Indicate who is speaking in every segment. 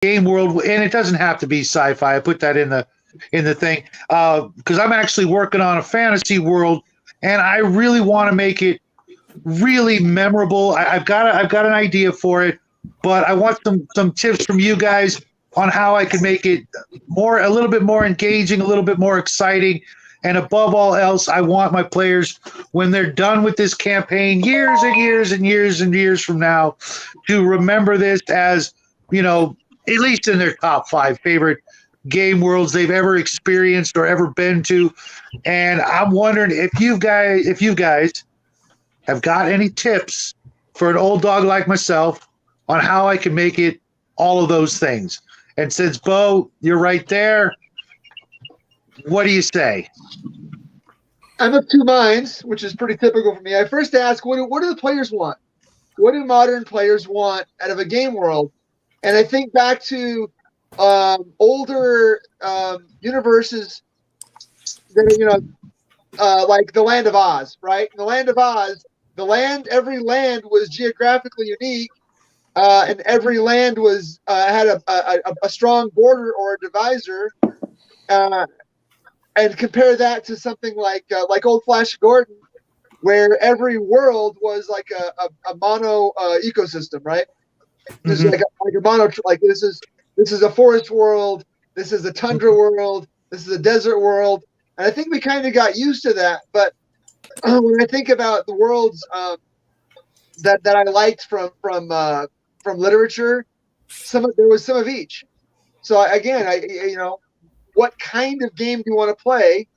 Speaker 1: game world, and it doesn't have to be sci-fi. I put that in the thing because I'm actually working on a fantasy world, and I really want to make it really memorable. I've got an idea for it, but I want some tips from you guys on how I can make it a little bit more engaging, a little bit more exciting, and above all else, I want my players, when they're done with this campaign, years and years and years and years from now, to remember this as, at least in their top 5 favorite game worlds they've ever experienced or ever been to. And I'm wondering if you guys have got any tips for an old dog like myself on how I can make it all of those things. And since Bo, you're right there, what do you say?
Speaker 2: I'm of two minds, which is pretty typical for me. I first ask, what do the players want? What do modern players want out of a game world? And I think back to older universes that are, like the Land of Oz, right? In the Land of Oz, every land was geographically unique, and every land was had a strong border or a divisor. And compare that to something like Old Flash Gordon, where every world was like a mono ecosystem, right? This is like a mono, like this is a forest world, this is a tundra world, this is a desert world, and I think we kind of got used to that. But when I think about the worlds that I liked from literature, there was some of each. So again, what kind of game do you want to play?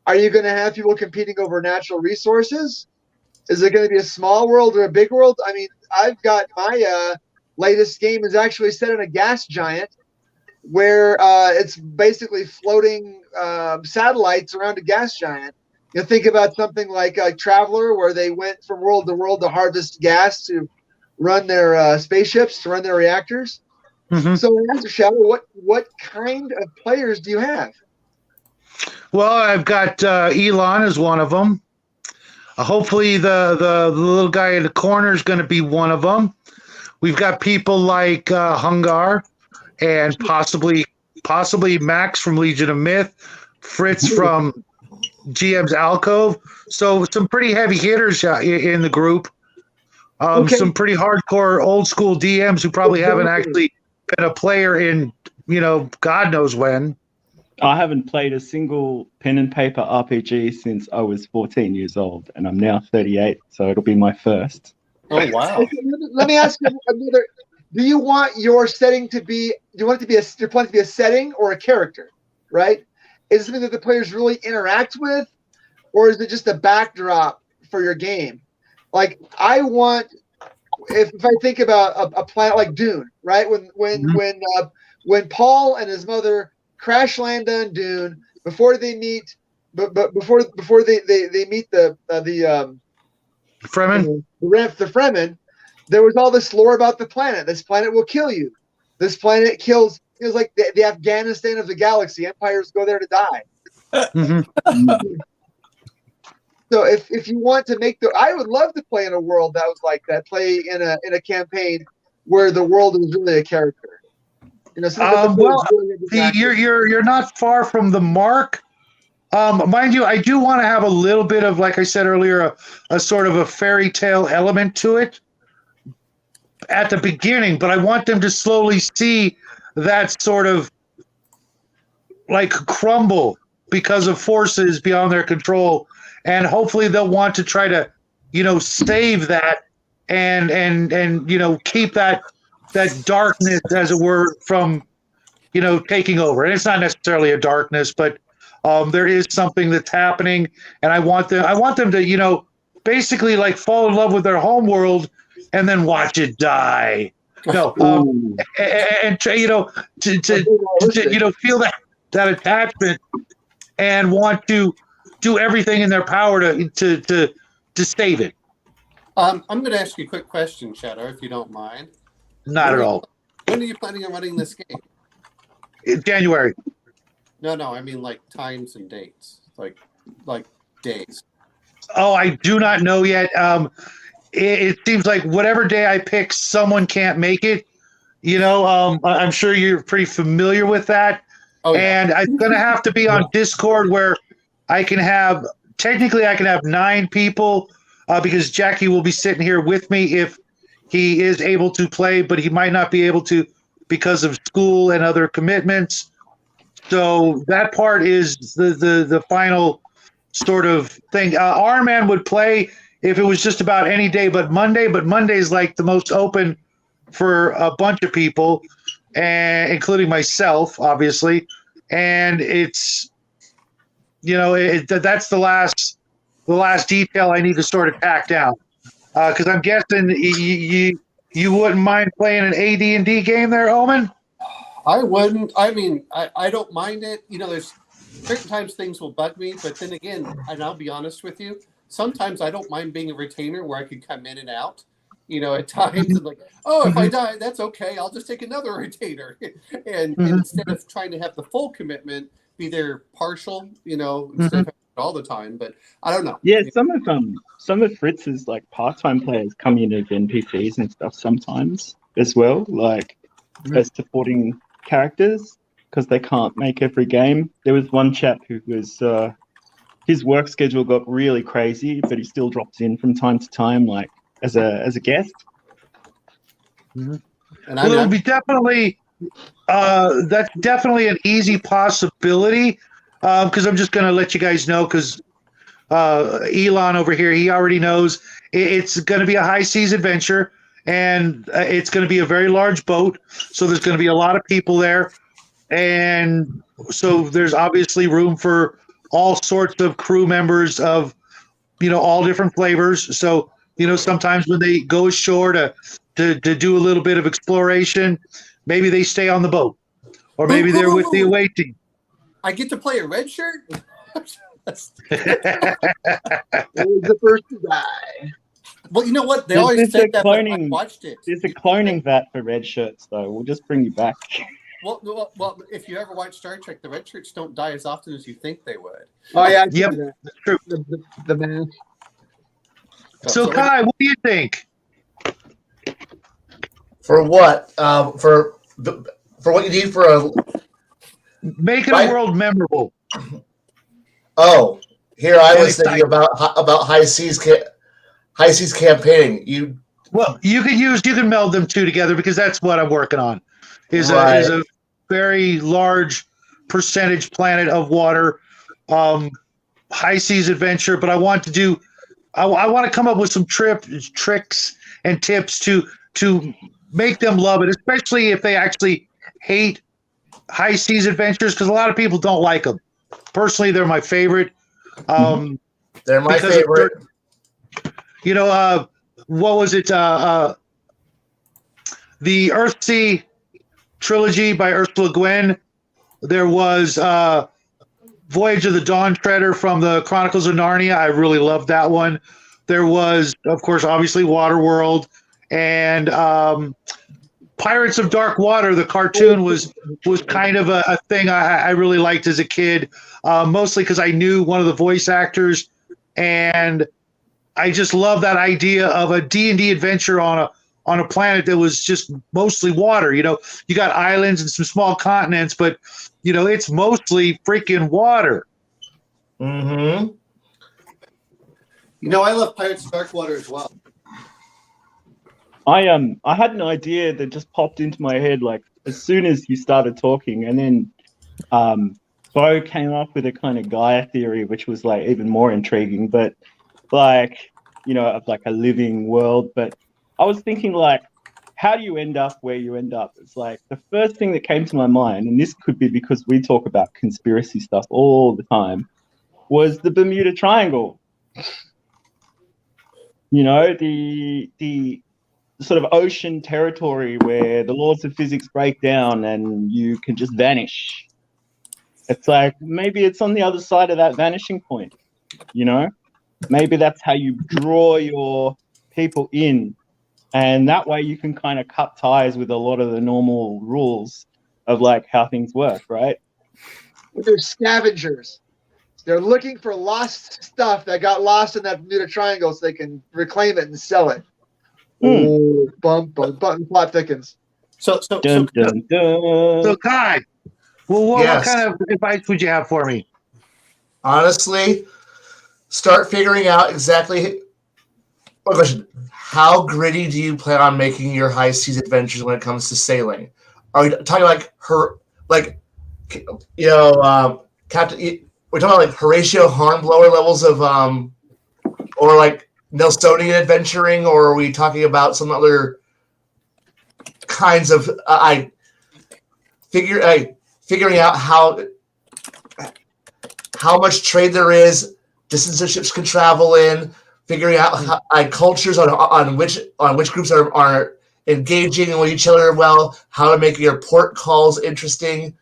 Speaker 2: Are you going to have people competing over natural resources? Is it going to be a small world or a big world? I mean, I've got my latest game is actually set in a gas giant where it's basically floating satellites around a gas giant. You think about something like Traveler, where they went from world to world to harvest gas to run their spaceships, to run their reactors. Mm-hmm. So, Master Shadow, what kind of players do you have?
Speaker 1: Well, I've got Elon as one of them. Hopefully, the little guy in the corner is going to be one of them. We've got people like Hungar and possibly Max from Legion of Myth, Fritz from GM's Alcove. So some pretty heavy hitters in the group. Some pretty hardcore old school DMs who probably haven't actually been a player in, God knows when.
Speaker 3: I haven't played a single pen and paper RPG since I was 14 years old, and I'm now 38, so it'll be my first.
Speaker 4: Oh, wow.
Speaker 2: Let me ask you another. Do you want your setting to be, your plan to be a setting or a character, right? Is it something that the players really interact with, or is it just a backdrop for your game? Like, I want, if I think about a planet like Dune, right? When Paul and his mother crash land on Dune, before they meet, before they meet the
Speaker 1: Fremen,
Speaker 2: the Fremen, there was all this lore about the planet. This planet will kill you. This planet kills. It was like the Afghanistan of the galaxy. Empires go there to die. Mm-hmm. So if you want to make I would love to play in a world that was like that. Play in a campaign where the world is really a character.
Speaker 1: You're not far from the mark. Mind you, I do want to have a little bit of, like I said earlier, a sort of a fairy tale element to it at the beginning, but I want them to slowly see that sort of like crumble because of forces beyond their control, and hopefully they'll want to try to, save that and keep that darkness, as it were, from taking over. And it's not necessarily a darkness, but there is something that's happening, and I want them to basically like fall in love with their home world and then watch it die. No, and to feel that attachment and want to do everything in their power to save it.
Speaker 4: I'm going to ask you a quick question, Shadow, if you don't mind.
Speaker 1: Not at all.
Speaker 4: When are you planning on running this game?
Speaker 1: In January.
Speaker 4: No, I mean like times and dates, like days.
Speaker 1: Oh, I do not know yet. It seems like whatever day I pick, someone can't make it. I'm sure you're pretty familiar with that.
Speaker 4: Oh yeah.
Speaker 1: And it's going to have to be on Discord where I can have, technically, I can have 9 people because Jackie will be sitting here with me if he is able to play, but he might not be able to because of school and other commitments. So that part is the final sort of thing. Our man would play if it was just about any day but Monday, but Monday is like the most open for a bunch of people, and including myself, obviously. And it's that's the last detail I need to sort of tack down because I'm guessing you wouldn't mind playing an AD&D game there, Omen.
Speaker 4: I wouldn't. I mean, I don't mind it. There's certain times things will bug me, but then again, and I'll be honest with you, sometimes I don't mind being a retainer where I could come in and out. At times, and like, if I die, that's okay. I'll just take another retainer, and instead of trying to have the full commitment, be there partial. Instead of all the time. But I don't know.
Speaker 3: Yeah, some of Fritz's like part-time players come in as NPCs and stuff sometimes as well, like as supporting characters because they can't make every game. There was one chap who was his work schedule got really crazy, but he still drops in from time to time, like as a guest.
Speaker 4: And
Speaker 1: It'll be definitely that's definitely an easy possibility because I'm just going to let you guys know because Elon over here, he already knows it's going to be a high seas adventure and it's going to be a very large boat. So there's going to be a lot of people there. And so there's obviously room for all sorts of crew members of, all different flavors. So, sometimes when they go ashore to do a little bit of exploration, maybe they stay on the boat or maybe they're with the away team.
Speaker 4: I get to play a red shirt?
Speaker 2: Who's the first to die?
Speaker 4: Well, you know what? They
Speaker 3: There's
Speaker 4: always said that, but I
Speaker 3: cloning-
Speaker 4: watched it.
Speaker 3: There's a cloning vat for red shirts, though. We'll just bring you back.
Speaker 4: Well, if you ever watch Star Trek, the red shirts don't die as often as you think they would.
Speaker 2: Oh yeah,
Speaker 1: Yep, that's true.
Speaker 2: The man.
Speaker 1: So Kai, what do you think?
Speaker 5: For what? For what you need for a
Speaker 1: Making
Speaker 5: Right.
Speaker 1: a world memorable.
Speaker 5: Oh, here I
Speaker 1: Yeah,
Speaker 5: was thinking about high seas campaigning. You
Speaker 1: can meld them two together because that's what I'm working on. Is a very large percentage planet of water, high seas adventure. But I want to come up with some tricks and tips to make them love it, especially if they actually hate high seas adventures because a lot of people don't like them. Personally, they're my favorite.
Speaker 5: they're my favorite.
Speaker 1: What was it? The Earthsea trilogy by Ursula Guin. There was Voyage of the Dawn Treader from the Chronicles of Narnia. I really loved that one. There was, of course, obviously Waterworld and Pirates of Dark Water. The cartoon was kind of a thing I really liked as a kid, mostly because I knew one of the voice actors, and I just love that idea of a D&D adventure on a planet that was just mostly water. You got islands and some small continents, but it's mostly freaking water.
Speaker 5: Mm-hmm.
Speaker 4: I love Pirates of Dark Water as well.
Speaker 3: I had an idea that just popped into my head like as soon as you started talking, and then Bo came up with a kind of Gaia theory, which was like even more intriguing, but like of like a living world. But I was thinking like, how do you end up where you end up? It's like the first thing that came to my mind, and this could be because we talk about conspiracy stuff all the time, was the Bermuda Triangle. The sort of ocean territory where the laws of physics break down and you can just vanish. It's like maybe it's on the other side of that vanishing point, Maybe that's how you draw your people in, and that way you can kind of cut ties with a lot of the normal rules of like how things work, right?
Speaker 2: They're scavengers. They're looking for lost stuff that got lost in that Bermuda Triangle so they can reclaim it and sell it. Oh, bump, plot thickens.
Speaker 4: So
Speaker 3: Dun, dun, dun.
Speaker 1: So, Kai, well, what
Speaker 5: Yes.
Speaker 1: kind of advice would you have for me?
Speaker 5: Honestly, start figuring out exactly. One question: how gritty do you plan on making your high seas adventures when it comes to sailing? Are we talking like Captain? We're talking about like Horatio Hornblower levels of or like Nelsonian adventuring, or are we talking about some other kinds of figuring out how much trade there is, distances ships can travel in, figuring out cultures on which groups are engaging with each other well, how to make your port calls interesting.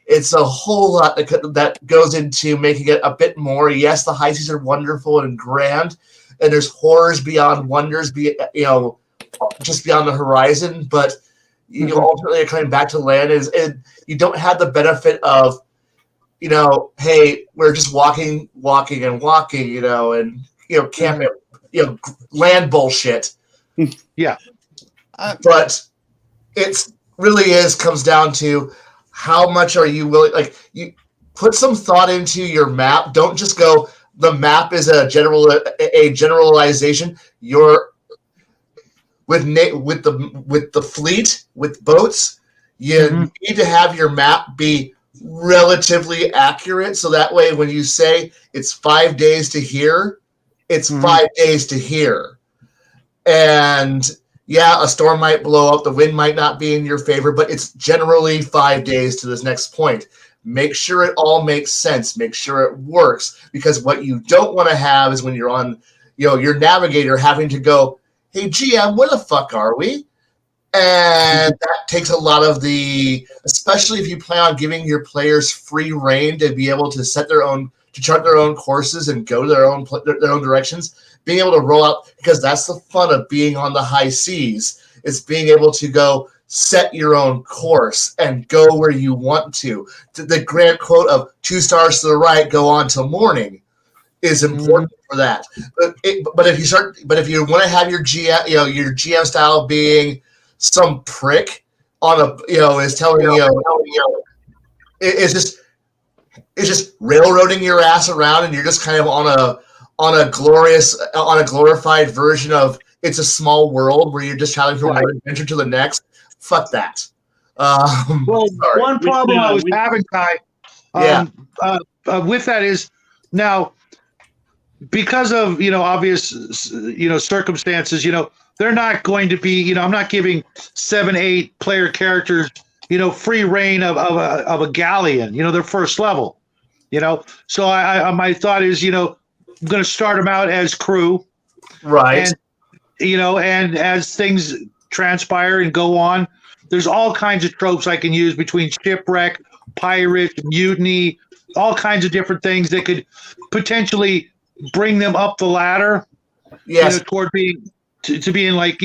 Speaker 5: It's a whole lot that goes into making it a bit more. Yes, the high seas are wonderful and grand, and there's horrors beyond wonders, just beyond the horizon. But ultimately, coming back to land you don't have the benefit of, hey, we're just walking, and camping, land bullshit.
Speaker 1: Yeah.
Speaker 5: But it's really comes down to how much are you willing, like, you put some thought into your map. Don't just go, the map is a generalization. You're with the fleet, with boats, you need to have your map be relatively accurate, so that way when you say it's 5 days to here, it's 5 days to here. And yeah, a storm might blow up, the wind might not be in your favor, but it's generally 5 days to this next point. Make sure it all makes sense. Make sure it works, because what you don't want to have is when you're on, your navigator having to go, hey, GM, where the fuck are we? And that takes a lot of especially if you plan on giving your players free reign to be able to chart their own courses and go their own directions, being able to roll out, because that's the fun of being on the high seas, is being able to go set your own course and go where you want to. The grand quote of 2 stars to the right, go on till morning, is important for that. But if you want to have your GM, your GM style being some prick is telling it's just railroading your ass around, and you're just kind of on a glorified version of It's a Small World, where you're just traveling from one adventure to the next. Fuck that.
Speaker 1: Well,
Speaker 5: sorry.
Speaker 1: one problem I was having, Kai, with that is now, because of obvious circumstances, they're not going to be, I'm not giving 7-8 player characters free reign of a galleon, their first level, so I my thought is, I'm going to start them out as crew,
Speaker 5: right?
Speaker 1: And as things transpire and go on, there's all kinds of tropes I can use between shipwreck, pirate, mutiny, all kinds of different things that could potentially bring them up the ladder, toward being to being like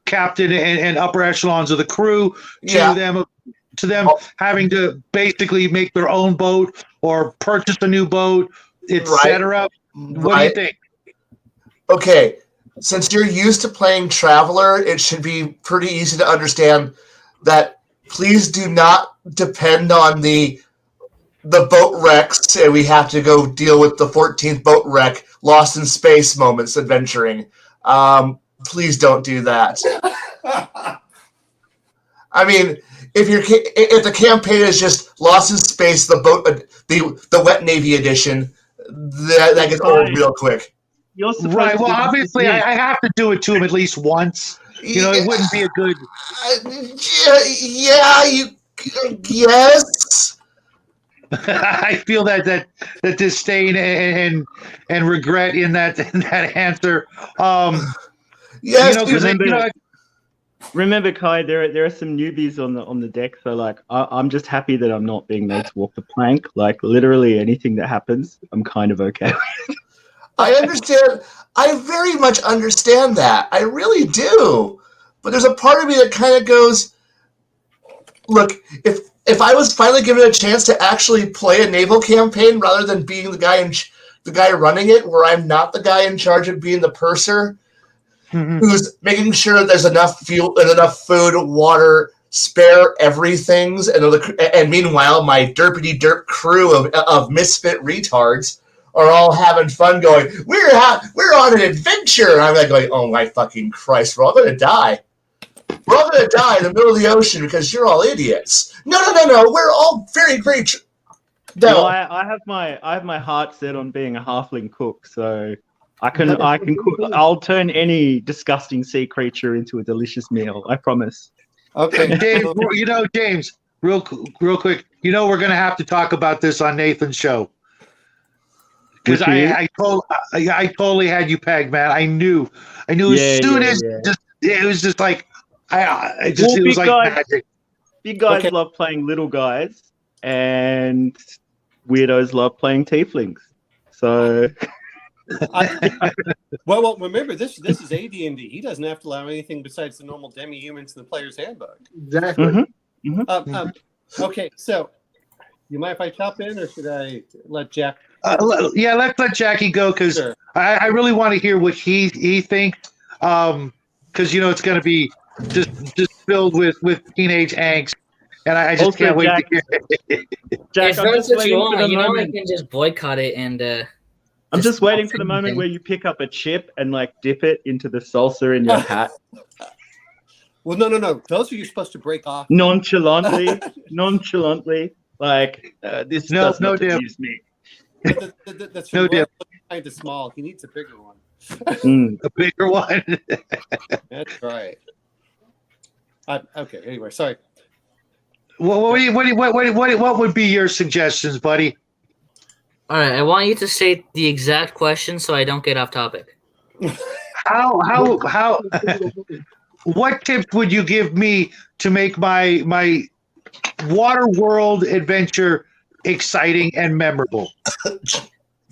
Speaker 1: captain and upper echelons of the crew, to them having to basically make their own boat or purchase a new boat, etc. What do you think?
Speaker 5: Okay, since you're used to playing Traveler, it should be pretty easy to understand that please do not depend on the boat wrecks, and we have to go deal with the 14th boat wreck, Lost in Space moments adventuring. Please don't do that. I mean, if the campaign is just Lost in Space, the Wet Navy edition, that gets old real quick.
Speaker 3: You're supposed
Speaker 1: Right. Well,
Speaker 3: to
Speaker 1: obviously, I have to do it to him at least once. It wouldn't be a good.
Speaker 5: Yes.
Speaker 1: I feel that disdain and regret in that answer.
Speaker 5: Yes,
Speaker 3: remember, Kai, there are some newbies on the deck, so like I'm just happy that I'm not being made to walk the plank. Like literally anything that happens, I'm kind of okay with.
Speaker 5: I understand. I very much understand that. I really do. But there's a part of me that kind of goes, look, if I was finally given a chance to actually play a naval campaign rather than being the guy running it, where I'm not the guy in charge of being the purser, who's making sure that there's enough fuel and enough food, water, spare everythings, and meanwhile my derpity derp crew of misfit retards are all having fun, going, we're on an adventure. I'm like going, oh my fucking Christ, we're all gonna die. We're all gonna die in the middle of the ocean because you're all idiots. No. We're all very great. No,
Speaker 3: Well, I have my heart set on being a halfling cook, so I can cook. I'll turn any disgusting sea creature into a delicious meal. I promise.
Speaker 4: Okay.
Speaker 1: Dave, James, real quick. We're gonna have to talk about this on Nathan's show because I totally had you pegged, man. I knew as soon as it was just like it was like magic.
Speaker 3: Big guys love playing little guys, and weirdos love playing tieflings. So.
Speaker 4: Well, remember this is AD&D. He doesn't have to allow anything besides the normal demi-humans in the player's handbook.
Speaker 2: Exactly.
Speaker 3: Mm-hmm. Mm-hmm.
Speaker 4: Okay, so you mind if I chop in, or should I let Jack?
Speaker 1: Let's let Jackie go because
Speaker 4: Sure.
Speaker 1: I really want to hear what he thinks. Because it's going to be just filled with teenage angst, and I just
Speaker 3: Also,
Speaker 1: can't wait
Speaker 3: Jack,
Speaker 1: to hear it.
Speaker 3: Jack,
Speaker 6: If
Speaker 3: I'm
Speaker 6: that's
Speaker 3: just
Speaker 6: what you
Speaker 3: waiting for
Speaker 6: want,
Speaker 3: the moment.
Speaker 6: I can just boycott it and.
Speaker 3: I'm just waiting for the moment where you pick up a chip and dip it into the salsa in your hat
Speaker 4: Well, no. Those are you supposed to break off.
Speaker 3: nonchalantly. This
Speaker 1: No,
Speaker 3: does not
Speaker 1: dip.
Speaker 3: amuse me.
Speaker 4: That's
Speaker 1: No dip.
Speaker 4: kind of small. He needs a bigger one.
Speaker 1: A bigger one.
Speaker 4: That's right. Okay. Anyway, sorry.
Speaker 1: What would be your suggestions, buddy?
Speaker 6: All right, I want you to state the exact question so I don't get off topic.
Speaker 1: How what tips would you give me to make my water world adventure exciting and memorable?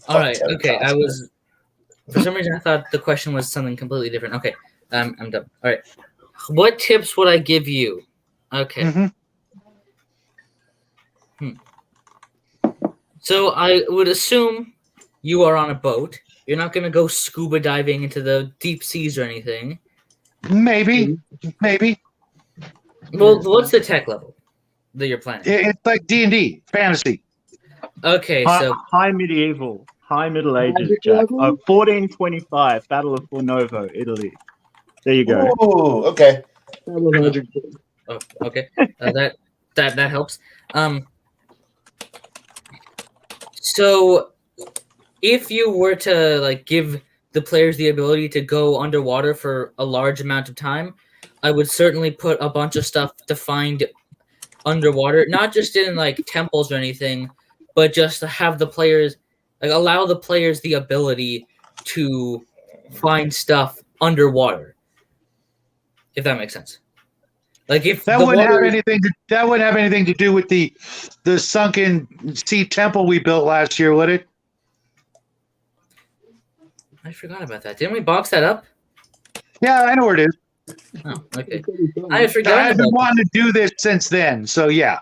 Speaker 6: All right, okay. For some reason I thought the question was something completely different. Okay, I'm done. All right, what tips would I give you? Okay.
Speaker 1: Mm-hmm.
Speaker 6: So I would assume you are on a boat. You're not going to go scuba diving into the deep seas or anything.
Speaker 1: Maybe.
Speaker 6: Well, what's the tech level that you're planning?
Speaker 1: It's like D&D fantasy.
Speaker 6: Okay, so
Speaker 3: High medieval, high Middle Ages,
Speaker 2: Magic
Speaker 3: Jack.
Speaker 2: level?
Speaker 3: 1425, Battle of Fornovo, Italy. There you go.
Speaker 5: Ooh, okay.
Speaker 6: oh, okay, that helps. So, if you were to give the players the ability to go underwater for a large amount of time, I would certainly put a bunch of stuff to find underwater, not just in temples or anything, but just to have the players allow the players the ability to find stuff underwater. If that makes sense. If
Speaker 1: That wouldn't have anything to do with the sunken sea temple we built last year, would it?
Speaker 6: I forgot about that. Didn't we box that up?
Speaker 1: Yeah, I know where it is.
Speaker 6: Oh, okay. I forgot
Speaker 1: I've been
Speaker 6: about
Speaker 1: wanting to do this since then, so yeah.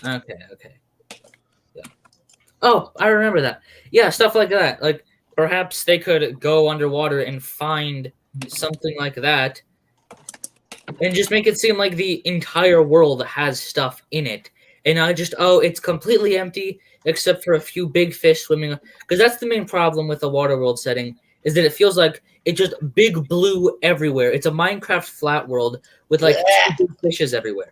Speaker 6: that. Okay. Yeah. Oh, I remember that. Yeah, stuff like that. Perhaps they could go underwater and find something like that. And just make it seem like the entire world has stuff in it. And not just, it's completely empty except for a few big fish swimming. Because that's the main problem with the water world setting, is that it feels like it's just big blue everywhere. It's a Minecraft flat world with two big fishes everywhere.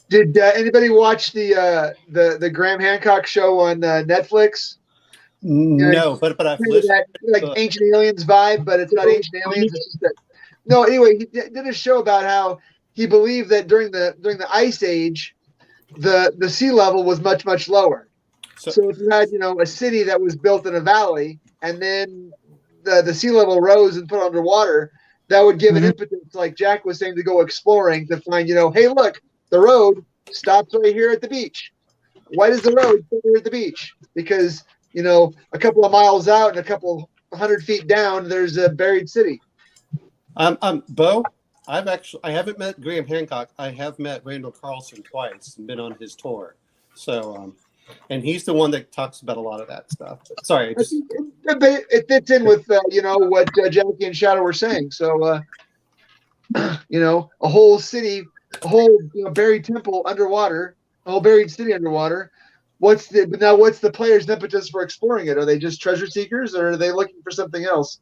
Speaker 2: Did anybody watch the Graham Hancock show on Netflix?
Speaker 4: No, but I've listened.
Speaker 2: That Ancient Aliens vibe, but it's not Ancient Aliens. It's just that. No, anyway, he did a show about how he believed that during the Ice Age, the sea level was much, much lower. So if you had a city that was built in a valley, and then the sea level rose and put underwater, that would give an impetus, like Jack was saying, to go exploring to find hey, look, the road stops right here at the beach. Why does the road stop here at the beach? Because a couple of miles out and a couple 100 feet down, there's a buried city.
Speaker 4: Bo, I haven't met Graham Hancock. I have met Randall Carlson twice and been on his tour. So, and he's the one that talks about a lot of that stuff. Sorry,
Speaker 2: it fits in with what Jackie and Shadow were saying. So, a whole city whole buried temple underwater, a whole buried city underwater. What's the player's impetus for exploring it? Are they just treasure seekers, or are they looking for something else?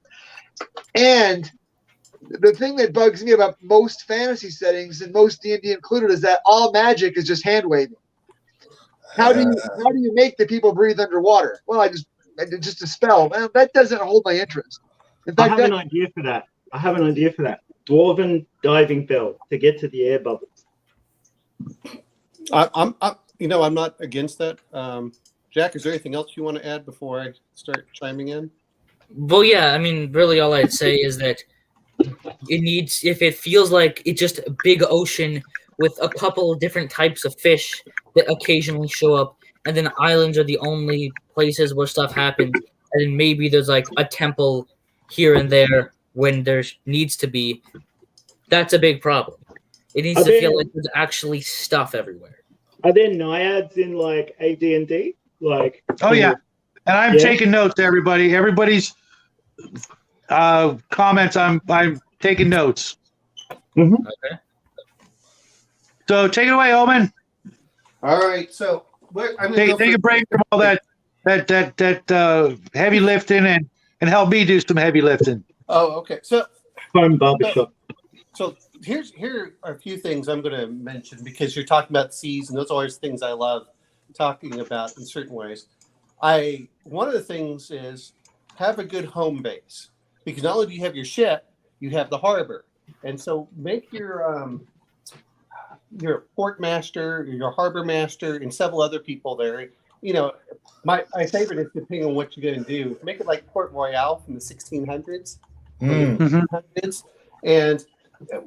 Speaker 2: And the thing that bugs me about most fantasy settings, and most D&D included, is that all magic is just hand waving. How do you make the people breathe underwater? Well, I did just a spell. Well, that doesn't hold my interest. In
Speaker 3: I
Speaker 2: fact,
Speaker 3: have an idea for that. Dwarven diving bell to get to the air bubbles.
Speaker 4: I'm not against that. Jack, is there anything else you want to add before I start chiming in?
Speaker 6: Well, yeah, I mean, really all I'd say is that if it feels like it's just a big ocean with a couple of different types of fish that occasionally show up, and then islands are the only places where stuff happens, and then maybe there's like a temple here and there when there needs to be, that's a big problem. It needs to feel like there's actually stuff everywhere.
Speaker 3: Are there naiads in like AD&D? Like,
Speaker 1: Oh yeah, and I'm taking notes. Everybody's comments. I'm taking notes.
Speaker 3: Mm-hmm.
Speaker 6: Okay.
Speaker 1: So take it away, Omen.
Speaker 4: All right, so
Speaker 1: Take a break from all that heavy lifting and help me do some heavy lifting.
Speaker 4: Oh, okay. So
Speaker 3: home barbershop.
Speaker 4: So here are a few things I'm going to mention because you're talking about seas, and those are always things I love talking about in certain ways. One of the things is have a good home base, because not only do you have your ship, you have the harbor, and so make your port master, your harbor master, and several other people there. You know, my favorite is, depending on what you're going to do, make it like Port Royale from the 1600s. And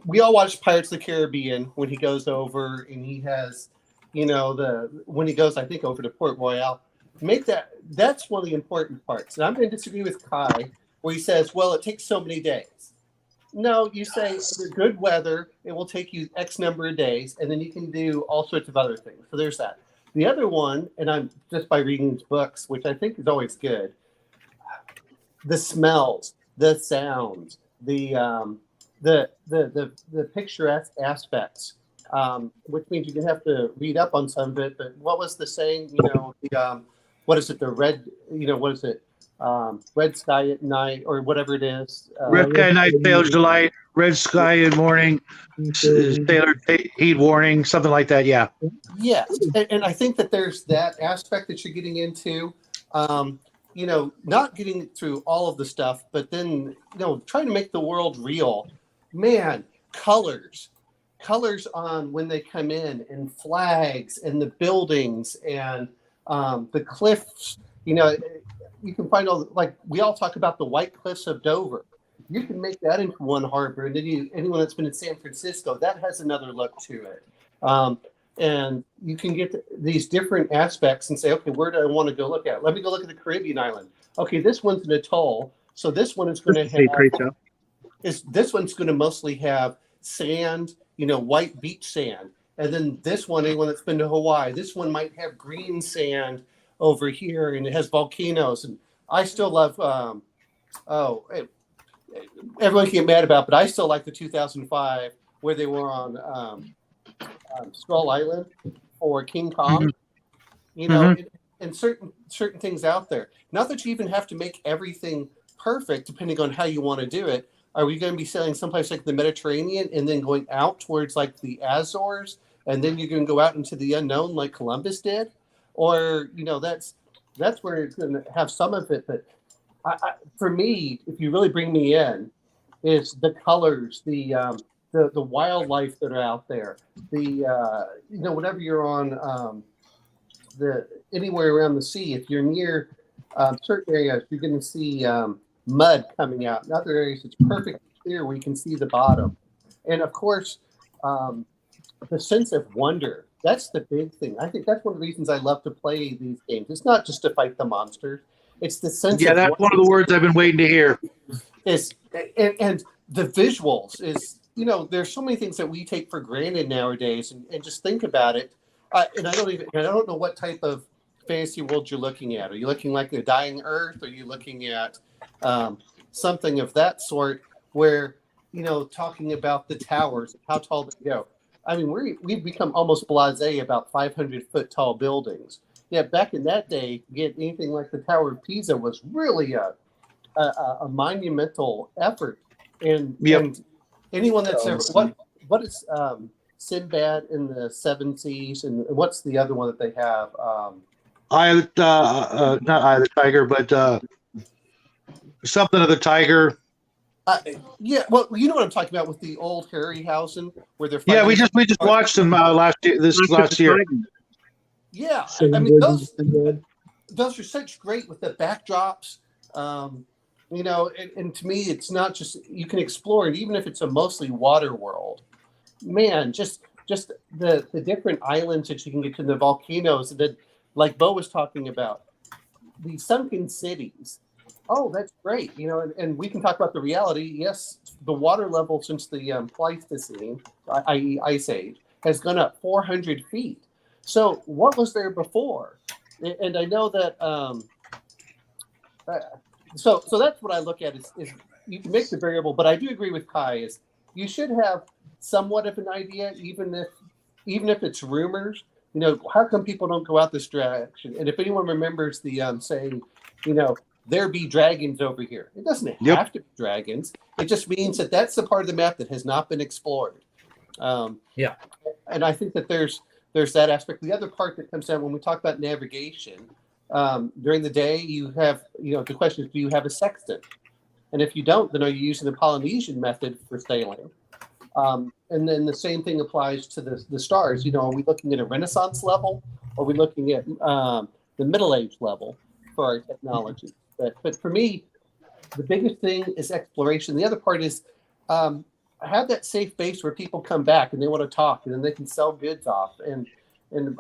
Speaker 4: we all watched Pirates of the Caribbean when he goes over and he has, when he goes, I think, over to Port Royale. That's one of the important parts. And I'm going to disagree with Kai, where he says, well, it takes so many days. No, you say under good weather, it will take you X number of days, and then you can do all sorts of other things. So there's that. The other one, and I'm just by reading these books, which I think is always good, the smells, the sounds, the picturesque aspects, which means you're gonna have to read up on some of it. But what was the saying? What is it? The red, what is it? Red sky at night, or whatever it is.
Speaker 1: Red sky at night, sailor's delight. Red sky in morning, sailor heat warning, something like that. Yeah.
Speaker 4: Yes, and I think that there's that aspect that you're getting into. Not getting through all of the stuff, but then trying to make the world real. Man, colors on when they come in, and flags, and the buildings, and the cliffs. You can find we all talk about the White Cliffs of Dover. You can make that into one harbor, and then anyone that's been in San Francisco, that has another look to it. And you can get these different aspects and say, okay, where do I want to go look at? Let me go look at the Caribbean island. Okay, this one's an atoll, so this one is going to have. This one's going to mostly have sand, white beach sand, and then this one, anyone that's been to Hawaii, this one might have green sand over here, and it has volcanoes. And I still love. Everyone can get mad about, but I still like the 2005 where they were on Skull Island or King Kong. And certain things out there. Not that you even have to make everything perfect, depending on how you want to do it. Are we going to be sailing someplace like the Mediterranean and then going out towards like the Azores, and then you're going to go out into the unknown like Columbus did? Or that's where it's going to have some of it. But for me, if you really bring me in, is the colors, the wildlife that are out there, whenever you're on anywhere around the sea, if you're near certain areas, you're going to see mud coming out. In other areas, it's perfectly clear where you can see the bottom. And of course, the sense of wonder. That's the big thing. I think that's one of the reasons I love to play these games. It's not just to fight the monsters. It's the sense.
Speaker 1: Yeah, that's one of the words I've been waiting to hear.
Speaker 4: And the visuals is, there's so many things that we take for granted nowadays, and just think about it. And I don't know what type of fantasy world you're looking at. Are you looking like a dying Earth? Are you looking at something of that sort where, talking about the towers, how tall they go? I mean, we've become almost blasé about 500-foot tall buildings. Yeah, back in that day, to get anything like the Tower of Pisa was really a monumental effort. And
Speaker 1: Yep.
Speaker 4: and anyone that's ever what is Sinbad in the Seven Seas, and what's the other one that they have?
Speaker 1: Not Eye of the Tiger, but something of the Tiger.
Speaker 4: Yeah, well, you know what I'm talking about with the old Harryhausen, where they're
Speaker 1: Yeah, we
Speaker 4: fighting-
Speaker 1: just watched them last year.
Speaker 4: Yeah,
Speaker 2: Seven
Speaker 4: I mean
Speaker 2: Bridges and Red.
Speaker 4: those are such great with the backdrops. You know, and to me, it's not just you can explore it, even if it's a mostly water world. Man, just the different islands that you can get to, the volcanoes, and then like Bo was talking about, the sunken cities. Oh, that's great. You know, and we can talk about the reality. Yes, the water level since the Pleistocene, i.e., Ice Age, has gone up 400 feet. So, what was there before? And I know that. So that's what I look at is you can make the variable, but I do agree with Kai is you should have somewhat of an idea, even if it's rumors. You know, how come people don't go out this direction? And if anyone remembers the saying, you know, there be dragons over here. It doesn't have to be dragons. It just means that that's the part of the map that has not been explored.
Speaker 6: Yeah.
Speaker 4: And I think that there's that aspect. The other part that comes down when we talk about navigation, during the day, you have, you know, the question is, do you have a sextant? And if you don't, then are you using the Polynesian method for sailing? And then the same thing applies to the stars. You know, are we looking at a Renaissance level? Or are we looking at the Middle Age level for our technology? But for me, the biggest thing is exploration. The other part is have that safe base where people come back and they want to talk, and then they can sell goods off. And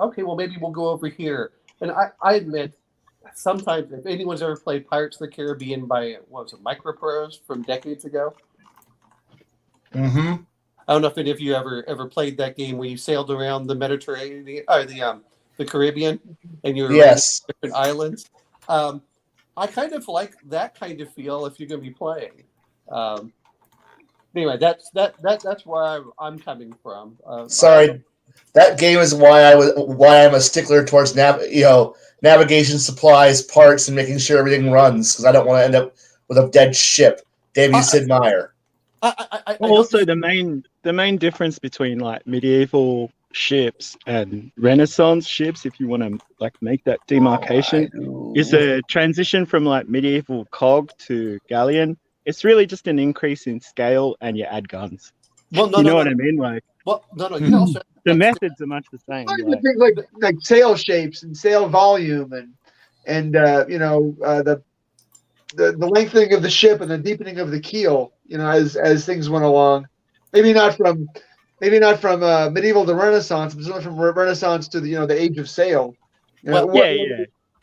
Speaker 4: okay, well, maybe we'll go over here. And I admit, sometimes if anyone's ever played Pirates of the Caribbean by, what was it, Microprose from decades ago?
Speaker 5: Mm-hmm.
Speaker 4: I don't know if any of you ever played that game where you sailed around the Mediterranean or the Caribbean, and you were
Speaker 5: Yes.
Speaker 4: different islands. I kind of like that kind of feel if you're going to be playing. Anyway, that's where I'm coming from.
Speaker 5: Sorry, that game is why I'm a stickler towards navigation, supplies, parts, and making sure everything runs, because I don't want to end up with a dead ship. Davey Sid Meier.
Speaker 3: Also, the main difference between like medieval ships and Renaissance ships, if you want to like make that demarcation, is a transition from like medieval cog to galleon. It's really just an increase in scale, and you add guns.
Speaker 4: Well,
Speaker 3: You know what I mean? Like,
Speaker 4: well, no. You also
Speaker 3: the methods are much the same.
Speaker 2: Like, things like sail shapes and sail volume and the lengthening of the ship and the deepening of the keel. You know, as things went along, maybe not from medieval to Renaissance, but certainly from Renaissance to the age of sail. You know,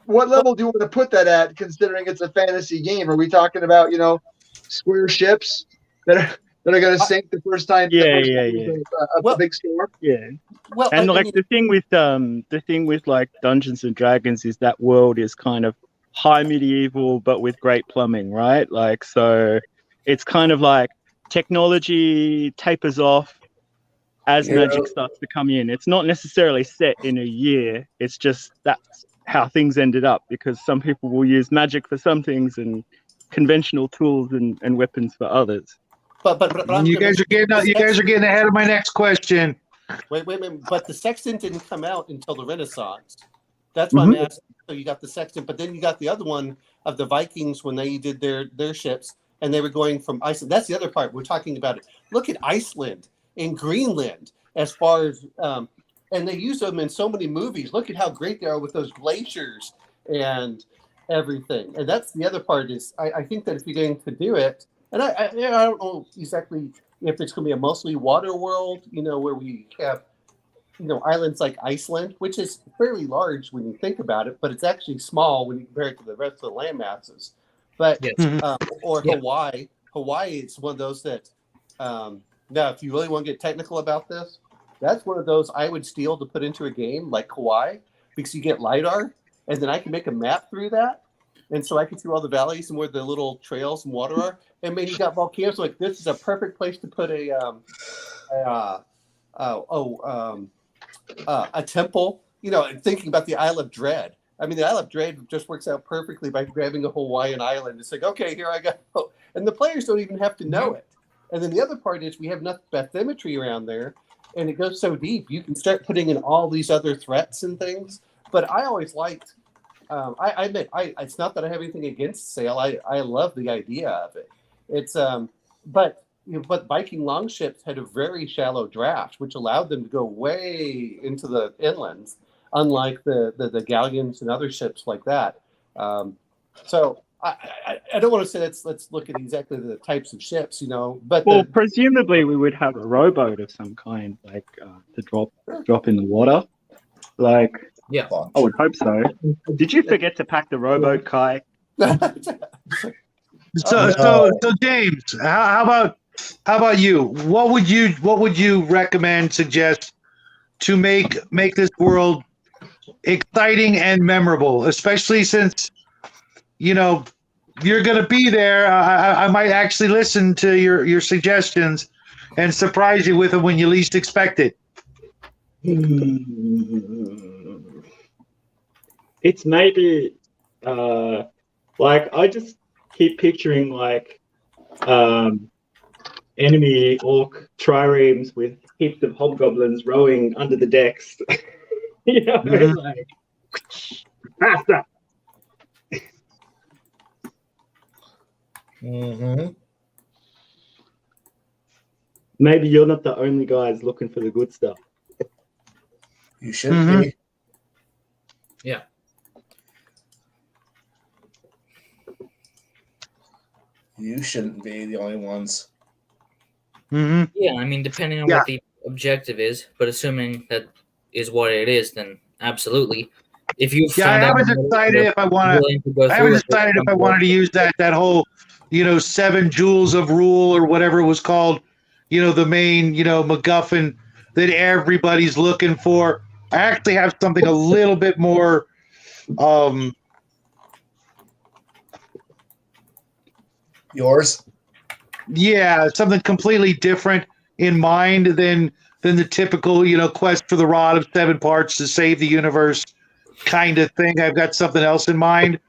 Speaker 2: what level do you want to put that at, considering it's a fantasy game? Are we talking about square ships that are going to sink the first time? A big storm.
Speaker 3: Yeah.
Speaker 4: Well,
Speaker 3: and the thing with like Dungeons and Dragons is that world is kind of high medieval, but with great plumbing, right? Like, so it's kind of like technology tapers off as magic starts to come in. It's not necessarily set in a year. It's just that's how things ended up, because some people will use magic for some things and conventional tools and weapons for others.
Speaker 4: But
Speaker 1: you guys are getting ahead of my next question.
Speaker 4: Wait. But the sextant didn't come out until the Renaissance. That's why I'm asking. So you got the sextant, but then you got the other one of the Vikings when they did their ships, and they were going from Iceland. That's the other part we're talking about. Look at Iceland and Greenland as far as, and they use them in so many movies. Look at how great they are with those glaciers and everything. And that's the other part is I think that if you're going to do it, and I don't know exactly if it's going to be a mostly water world, where we have, islands like Iceland, which is fairly large when you think about it, but it's actually small when you compare it to the rest of the land masses. But or Hawaii. Hawaii is one of those that now, if you really want to get technical about this, that's one of those I would steal to put into a game like Hawaii, because you get LiDAR, and then I can make a map through that. And so I can see all the valleys and where the little trails and water are. And maybe you got volcanoes. Like, this is a perfect place to put a a temple. You know, and thinking about the Isle of Dread. I mean, the Isle of Dread just works out perfectly by grabbing a Hawaiian island. It's like, okay, here I go. And the players don't even have to know it. And then the other part is we have enough bathymetry around there, and it goes so deep. You can start putting in all these other threats and things. But I always liked, I admit, it's not that I have anything against sail. I love the idea of it. It's, but Viking longships had a very shallow draft, which allowed them to go way into the inlands, unlike the galleons and other ships like that. So I don't want to say let's look at exactly the types of ships, but
Speaker 3: presumably we would have a rowboat of some kind, like to drop in the water. Like,
Speaker 6: Yeah.
Speaker 3: I would hope so. Did you forget to pack the rowboat, Kai?
Speaker 1: So James, how about you? What would you recommend, suggest to make this world exciting and memorable, especially since you're going to be there? I might actually listen to your suggestions and surprise you with them when you least expect it.
Speaker 3: It's maybe like I just keep picturing like enemy orc triremes with heaps of hobgoblins rowing under the decks. Like faster.
Speaker 5: Mm-hmm.
Speaker 3: Maybe you're not the only guys looking for the good stuff.
Speaker 5: You should be.
Speaker 6: Yeah.
Speaker 5: You shouldn't be the only ones.
Speaker 1: Mm-hmm.
Speaker 6: Yeah, I mean, depending on what the objective is, but assuming that is what it is, then absolutely. If you
Speaker 1: I haven't decided if I want to. I haven't decided if I wanted to use that whole, 7 jewels of rule or whatever it was called. The main, MacGuffin that everybody's looking for. I actually have something a little bit more.
Speaker 5: Yours?
Speaker 1: Yeah, something completely different in mind than the typical, quest for the rod of 7 parts to save the universe kind of thing. I've got something else in mind,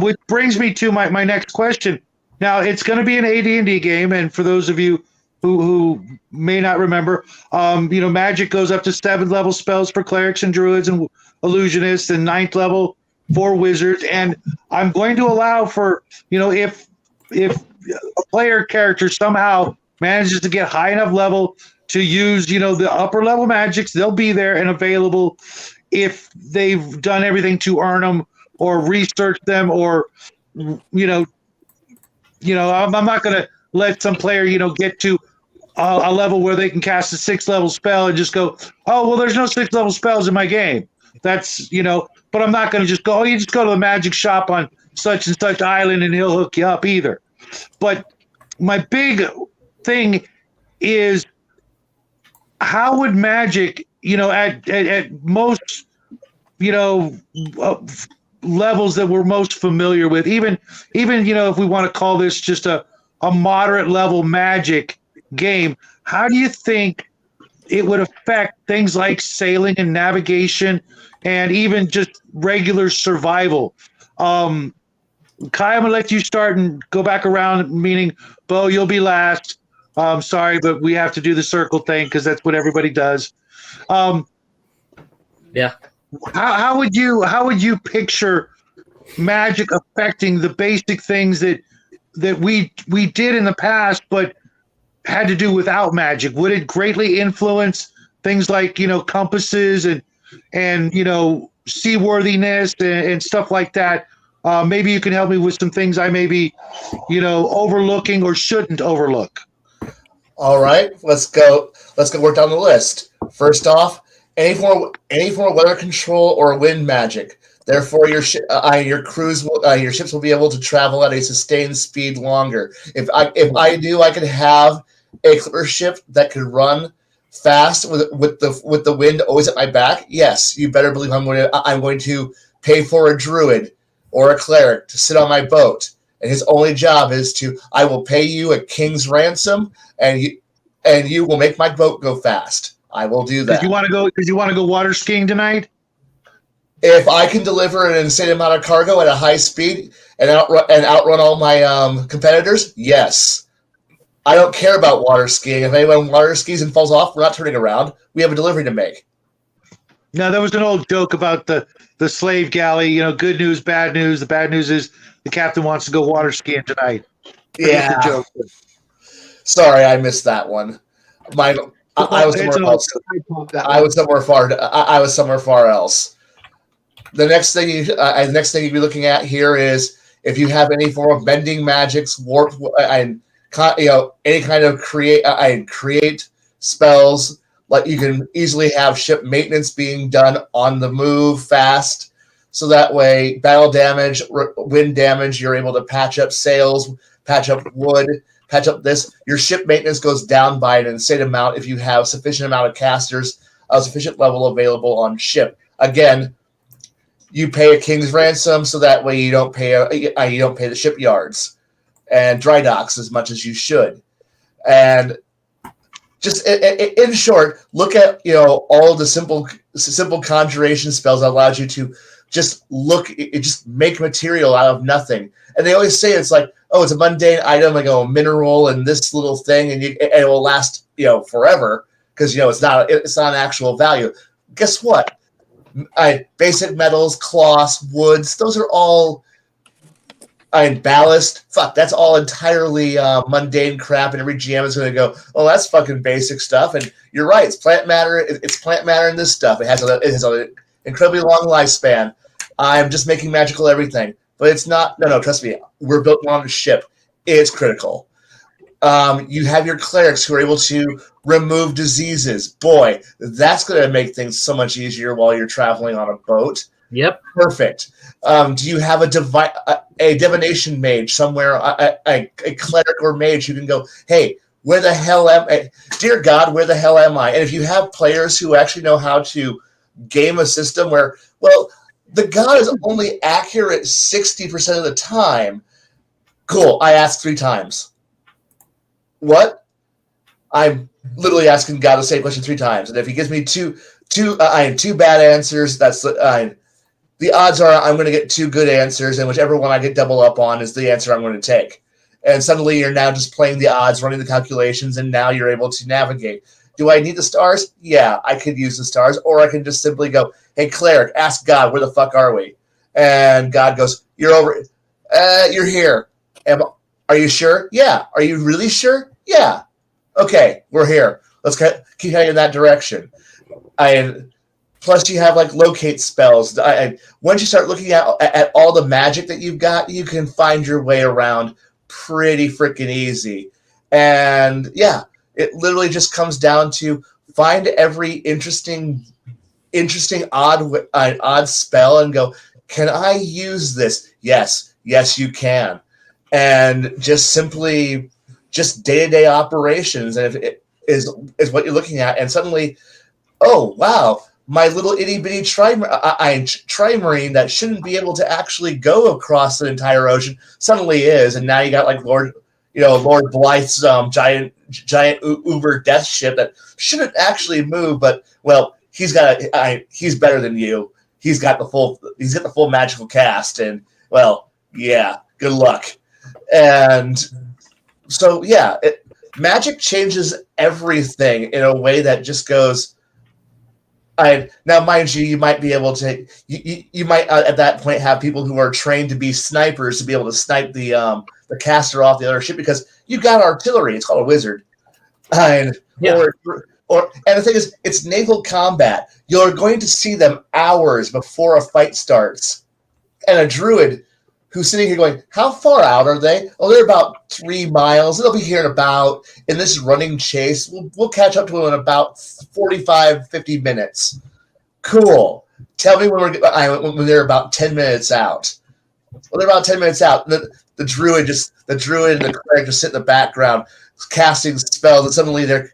Speaker 1: which brings me to my next question. Now, it's going to be an AD&D game, and for those of you who may not remember, magic goes up to 7th level spells for clerics and druids and illusionists, and 9th level for wizards. And I'm going to allow for, if a player character somehow manages to get high enough level to use, the upper level magics, they'll be there and available if they've done everything to earn them or research them, or, I'm not going to let some player, get to a level where they can cast a 6th level spell and just go, oh, well, there's no 6th level spells in my game. That's, but I'm not going to just go, oh, you just go to the magic shop on such and such island and he'll hook you up either. But my big thing is, how would magic, at most, levels that we're most familiar with, even if we want to call this just a moderate level magic game, how do you think it would affect things like sailing and navigation and even just regular survival? Kai, I'm going to let you start and go back around, meaning, Bo, you'll be last. Sorry, but we have to do the circle thing because that's what everybody does.
Speaker 6: Yeah.
Speaker 1: How would you picture magic affecting the basic things that we did in the past but had to do without magic? Would it greatly influence things like, compasses and seaworthiness and stuff like that? Maybe you can help me with some things I may be, overlooking or shouldn't overlook.
Speaker 5: All right, let's go work down the list. First off, any form of weather control or wind magic. Therefore, your ships will be able to travel at a sustained speed longer. If I could have a clipper ship that could run fast with the wind always at my back. Yes, you better believe I'm going to pay for a druid or a cleric to sit on my boat, and his only job is I will pay you a king's ransom, and you will make my boat go fast. I will do
Speaker 1: Because
Speaker 5: that.
Speaker 1: you want to go water skiing tonight.
Speaker 5: If I can deliver an insane amount of cargo at a high speed and outrun all my competitors, yes. I don't care about water skiing. If anyone water skis and falls off, we're not turning around. We have a delivery to make.
Speaker 1: No, there was an old joke about the slave galley. You know, good news, bad news. The bad news is the captain wants to go water skiing tonight. Forget the joke.
Speaker 5: Sorry, I missed that one. I was somewhere else. I was somewhere far. I was somewhere far else. The next thing you'd be looking at here is if you have any form of bending magics, warp, and any kind of create spells. Like you can easily have ship maintenance being done on the move fast, so that way battle damage, wind damage, you're able to patch up sails, patch up wood, patch up this. Your ship maintenance goes down by an insane amount if you have sufficient amount of casters, sufficient level available on ship. Again, you pay a king's ransom, so that way you don't pay the shipyards and dry docks as much as you should. And just in short, look at all the simple conjuration spells that allows you to just make material out of nothing. And they always say it's like, oh, it's a mundane item, like a mineral and this little thing, and it will last forever because it's not an actual value. Guess what? Basic metals, cloths, woods, those are all. Ballast, fuck, that's all entirely mundane crap, and every GM is going to go, oh, that's fucking basic stuff. And you're right, it's plant matter. It's plant matter in this stuff. It has an incredibly long lifespan. I'm just making magical everything, but it's not. No, trust me. We're built on a ship. It's critical. You have your clerics who are able to remove diseases. Boy, that's going to make things so much easier while you're traveling on a boat.
Speaker 6: Yep.
Speaker 5: Perfect. Do you have a divination mage somewhere, a cleric or mage who can go, hey, where the hell am I? Dear God, where the hell am I? And if you have players who actually know how to game a system where, well, the god is only accurate 60% of the time, cool, I asked 3 times. What? I'm literally asking God the same question 3 times. And if he gives me two bad answers, that's the odds are I'm going to get 2 good answers, and whichever one I get double up on is the answer I'm going to take. And suddenly you're now just playing the odds, running the calculations, and now you're able to navigate. Do I need the stars? Yeah, I could use the stars, or I can just simply go, hey, cleric, ask God, where the fuck are we? And God goes, you're over. You're here. Are you sure? Yeah. Are you really sure? Yeah. Okay, we're here. Let's keep heading in that direction. Plus, you have locate spells. Once you start looking at all the magic that you've got, you can find your way around pretty freaking easy. And yeah, it literally just comes down to find every interesting odd spell and go, can I use this? Yes, you can. And just simply day-to-day operations, and if it is what you're looking at, and suddenly, oh wow, my little itty-bitty trimarine that shouldn't be able to actually go across the entire ocean suddenly is, and now you got Lord Blythe's giant uber death ship that shouldn't actually move, but well, he's better than you. He's got the full magical cast, and well, yeah, good luck. And so yeah, magic changes everything in a way that just goes. Now, mind you, you might be able to. You might at that point have people who are trained to be snipers to be able to snipe the caster off the other ship because you've got artillery. It's called a wizard, and the thing is, it's naval combat. You're going to see them hours before a fight starts, and a druid who's sitting here going, how far out are they? Oh, they're about 3 miles. They'll be here in this running chase. We'll catch up to them in about 45, 50 minutes. Cool. Tell me when they're about 10 minutes out. Well, they're about 10 minutes out. The druid and the cleric just sit in the background casting spells, and suddenly they're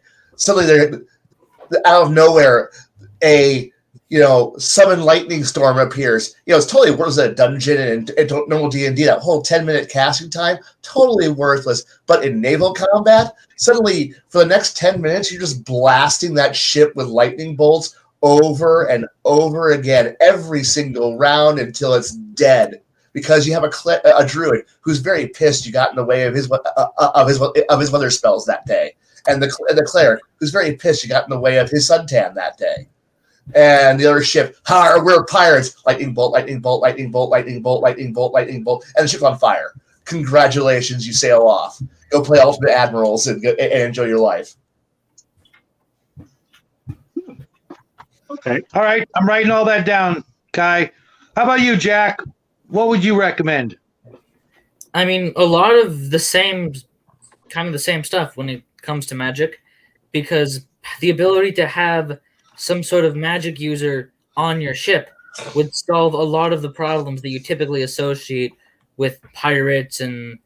Speaker 5: out of nowhere, a summon lightning storm appears. It's totally worthless in a dungeon and normal D&D. That whole 10-minute casting time, totally worthless. But in naval combat, suddenly for the next 10 minutes, you're just blasting that ship with lightning bolts over and over again, every single round until it's dead. Because you have a druid who's very pissed you got in the way of his weather spells that day, and the cleric who's very pissed you got in the way of his suntan that day. And the other ship, we're pirates. Lightning bolt, lightning bolt, lightning bolt, lightning bolt, lightning bolt, lightning bolt, and the ship's on fire. Congratulations, you sail off. Go play Ultimate Admirals and enjoy your life.
Speaker 3: Okay.
Speaker 1: All right, I'm writing all that down, Kai. How about you, Jack? What would you recommend?
Speaker 6: I mean, a lot of the same stuff when it comes to Magic, because the ability to have some sort of magic user on your ship would solve a lot of the problems that you typically associate with pirates and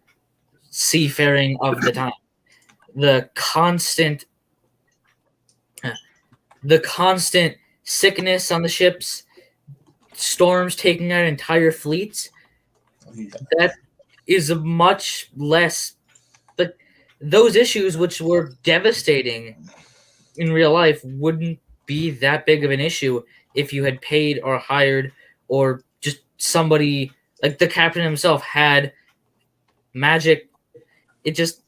Speaker 6: seafaring of the time. The constant sickness on the ships, storms taking out entire fleets, that is a much less... But those issues, which were devastating in real life, wouldn't be that big of an issue if you had paid or hired or just somebody like the captain himself had magic. It just,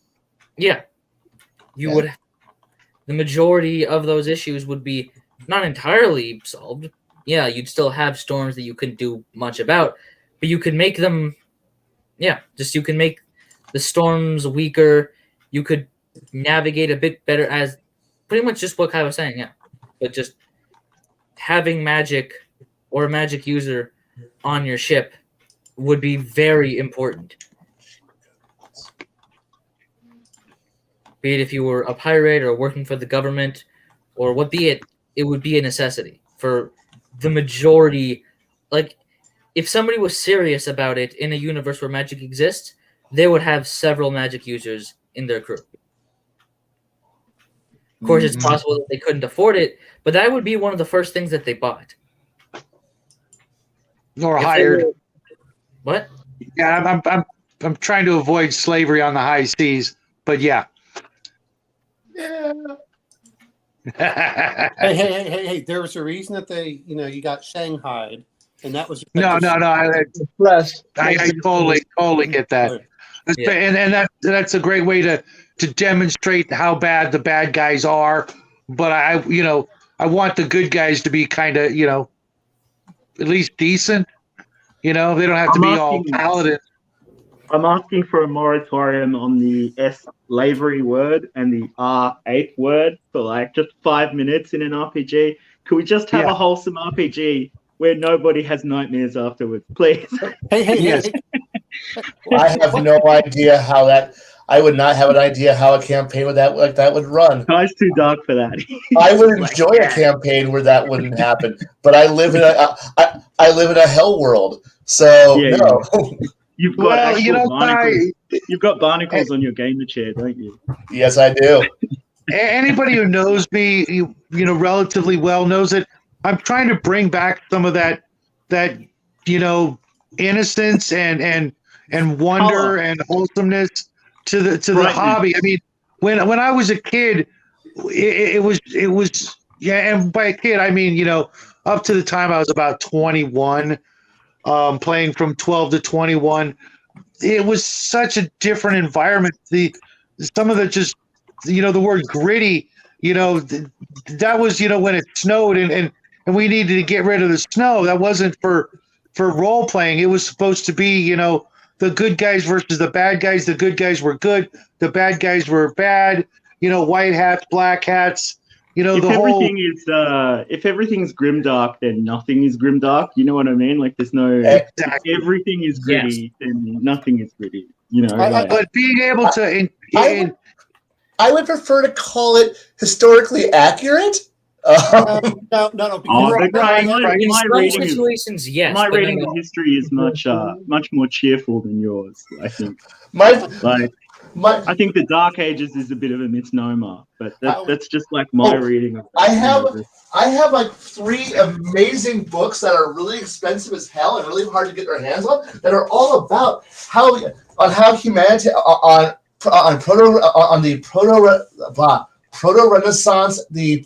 Speaker 6: would. The majority of those issues would be not entirely solved. Yeah, you'd still have storms that you couldn't do much about, but you could make them, you can make the storms weaker. You could navigate a bit better, as pretty much just what Kai was saying, But just having magic or a magic user on your ship would be very important. Be it if you were a pirate or working for the government or what be it, it would be a necessity for the majority. Like, if somebody was serious about it in a universe where magic exists, they would have several magic users in their crew. Of course, it's possible that they couldn't afford it, but that would be one of the first things that they bought.
Speaker 1: Or hired.
Speaker 6: What?
Speaker 1: Yeah, I'm trying to avoid slavery on the high seas, but yeah.
Speaker 4: Hey! There was a reason that they, you got shanghaied, and that was
Speaker 1: No. I totally get that. Yeah. And that's a great way to demonstrate how bad the bad guys are. But I want the good guys to be kind of, at least decent. They don't have to be all paladins.
Speaker 3: I'm asking for a moratorium on the slavery word and the R8 word for just 5 minutes in an RPG. Could we just have a wholesome RPG where nobody has nightmares afterwards, please?
Speaker 4: Yes.
Speaker 5: I have no idea how that. I would not have an idea how a campaign would run.
Speaker 3: It's too dark for that.
Speaker 5: I would enjoy a campaign where that wouldn't happen, but I live in a hell world, so no.
Speaker 3: You've got barnacles. You've got barnacles on your gamer chair, don't you?
Speaker 5: Yes, I do.
Speaker 1: Anybody who knows me, relatively well, knows that I'm trying to bring back some of that innocence and wonder and wholesomeness to the hobby. I mean, when I was a kid, it was and by a kid I mean up to the time I was about 21. Playing from 12 to 21, it was such a different environment. Some of the just, the word gritty, that was, when it snowed and we needed to get rid of the snow. That wasn't for role playing. It was supposed to be, the good guys versus the bad guys. The good guys were good. The bad guys were bad. White hats, black hats. If
Speaker 3: everything's grimdark, then nothing is grimdark. You know what I mean? Like there's no
Speaker 1: exactly.
Speaker 3: Everything is gritty, then nothing is gritty.
Speaker 1: But being able to,
Speaker 5: I would prefer to call it historically accurate.
Speaker 4: No.
Speaker 6: In some situations, yes.
Speaker 3: My reading of history is much more cheerful than yours. I think.
Speaker 5: My,
Speaker 3: I think the Dark Ages is a bit of a misnomer, but that's just like my reading of it.
Speaker 5: I have like 3 amazing books that are really expensive as hell and really hard to get their hands on that are all about how humanity on the proto Renaissance, the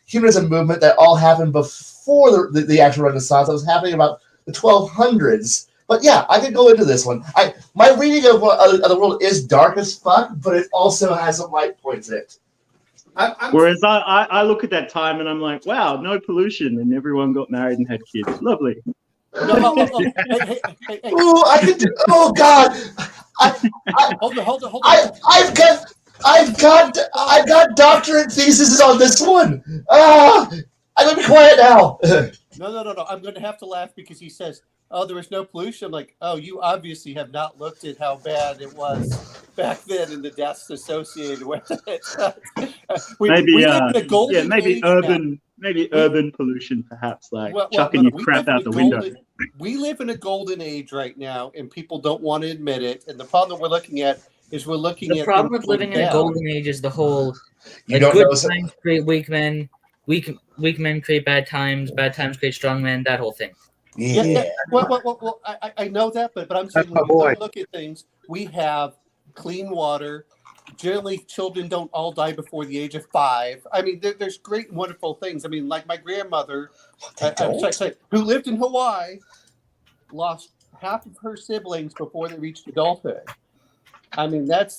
Speaker 5: humanism movement that all happened before the actual Renaissance. That was happening about the 1200s. But yeah, I could go into this one. My reading of the world is dark as fuck, but it also has some light points in it.
Speaker 3: Whereas I look at that time and I'm like, wow, no pollution, and everyone got married and had kids. Lovely.
Speaker 4: Hey.
Speaker 5: Ooh, I could do. Oh God,
Speaker 4: Hold on.
Speaker 5: I've got doctorate theses on this one. I'm gonna be quiet now.
Speaker 4: No. I'm going to have to laugh because he says, "Oh, there was no pollution." I'm like, "Oh, you obviously have not looked at how bad it was back then and the deaths associated with it." we live in a golden age
Speaker 3: maybe urban pollution, perhaps, like chucking
Speaker 4: no,
Speaker 3: your crap out the window.
Speaker 4: We live in a golden age right now, and people don't want to admit it. And the problem that we're looking at is
Speaker 6: The problem with living in a golden age is the whole
Speaker 5: You don't
Speaker 6: good
Speaker 5: know.
Speaker 6: times create weak men, weak men create bad times create strong men, that whole thing.
Speaker 5: Yeah.
Speaker 4: Well, I know that, but I'm saying when you look at things, we have clean water. Generally, children don't all die before the age of 5. I mean, there's great, wonderful things. I mean, like my grandmother, who lived in Hawaii, lost half of her siblings before they reached adulthood. I mean, that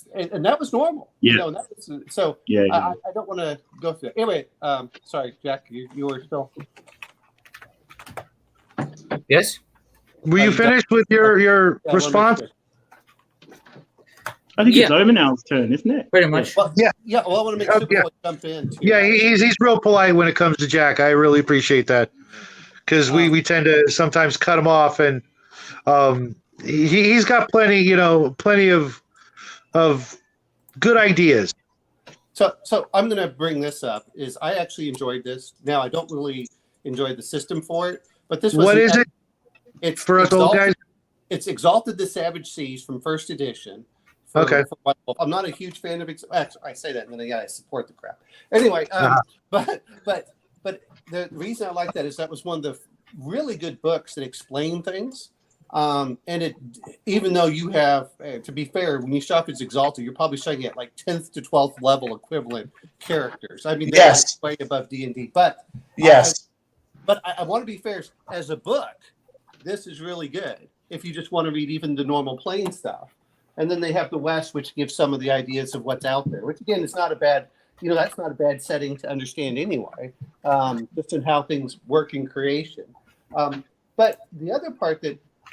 Speaker 4: was normal.
Speaker 3: Yeah.
Speaker 4: You know, so
Speaker 3: Yeah.
Speaker 4: I don't want to go through it. Anyway, sorry, Jack, you were still.
Speaker 6: Yes?
Speaker 1: Were you finished with your response?
Speaker 3: I think it's Omanal's turn, isn't it?
Speaker 6: Pretty much.
Speaker 4: Well,
Speaker 1: Yeah.
Speaker 4: Yeah, well, I want to make sure people jump in. Too.
Speaker 1: Yeah, he's real polite when it comes to Jack. I really appreciate that because we tend to sometimes cut him off, and he's got plenty of good ideas.
Speaker 4: So I'm going to bring this up. Is I actually enjoyed this. Now I don't really enjoy the system for it, but this was
Speaker 1: What is it?
Speaker 4: It's
Speaker 1: for us old guys.
Speaker 4: It's Exalted the Savage Seas from first edition.
Speaker 1: Okay.
Speaker 4: I'm not a huge fan of actually, I say that and then I support the crap. Anyway, but the reason I like that is that was one of the really good books that explain things. And it, even though you have, to be fair, when you shop as Exalted, you're probably showing at like 10th to 12th level equivalent characters. I mean, they're way above D&D, but
Speaker 5: yes.
Speaker 4: I want to be fair. As a book, this is really good if you just want to read even the normal plain stuff. And then they have the West, which gives some of the ideas of what's out there, which again, it's not a bad, that's not a bad setting to understand anyway, just in how things work in creation. But the other part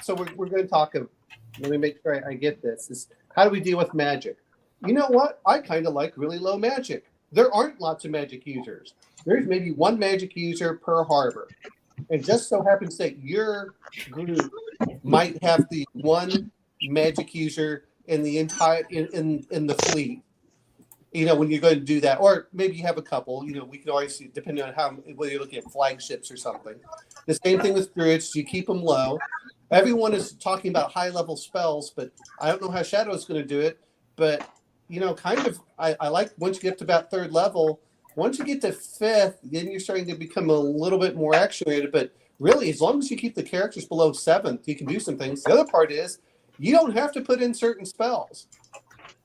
Speaker 4: so we're going to talk of, let me make sure I get this, is how do we deal with magic? You know what? I kind of like really low magic. There aren't lots of magic users. There's maybe one magic user per harbor. And just so happens that your group might have the one magic user in the entire in the fleet, when you're going to do that, or maybe you have a couple. We can always see, depending on whether you're looking at flagships or something. The same thing with druids. You keep them low. Everyone is talking about high level spells, but I don't know how Shadow's going to do it. But I like once you get to about 3rd level. Once you get to 5th, then you're starting to become a little bit more action-rated. But really, as long as you keep the characters below 7th, you can do some things. The other part is you don't have to put in certain spells.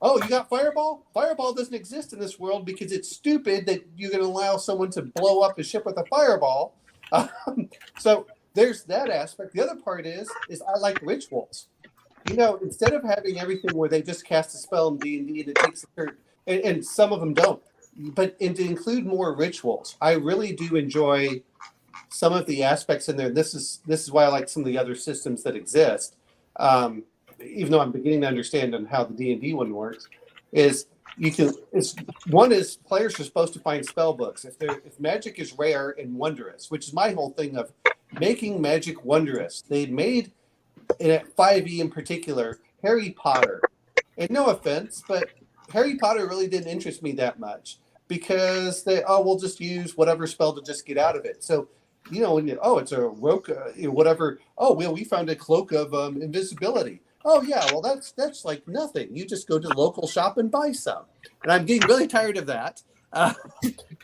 Speaker 4: Oh, you got Fireball? Fireball doesn't exist in this world because it's stupid that you're going to allow someone to blow up a ship with a fireball. So there's that aspect. The other part is I like rituals. Instead of having everything where they just cast a spell in D&D and it takes a turn, and some of them don't. But to include more rituals, I really do enjoy some of the aspects in there. This is why I like some of the other systems that exist. Even though I'm beginning to understand on how the D&D one works, one is players are supposed to find spell books. If magic is rare and wondrous, which is my whole thing of making magic wondrous. They made at 5e in particular Harry Potter, and no offense, but Harry Potter really didn't interest me that much because we'll just use whatever spell to just get out of it. So, it's a roca, whatever. Oh, well, we found a cloak of invisibility. Oh yeah, well that's like nothing. You just go to the local shop and buy some. And I'm getting really tired of that, uh,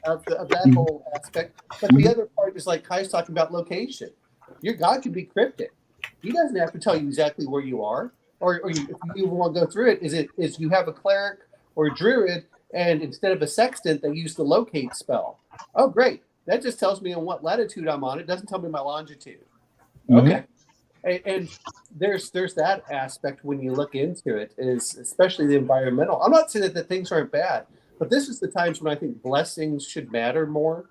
Speaker 4: of that whole aspect. But the other part is like Kai's talking about location. Your god can be cryptic. He doesn't have to tell you exactly where you are, or you, if you even want to go through it. Is you have a cleric or a druid, and instead of a sextant, they use the locate spell. Oh, great! That just tells me on what latitude I'm on. It doesn't tell me my longitude. Okay. And there's that aspect when you look into it, is especially the environmental. I'm not saying that things aren't bad, but this is the times when I think blessings should matter more.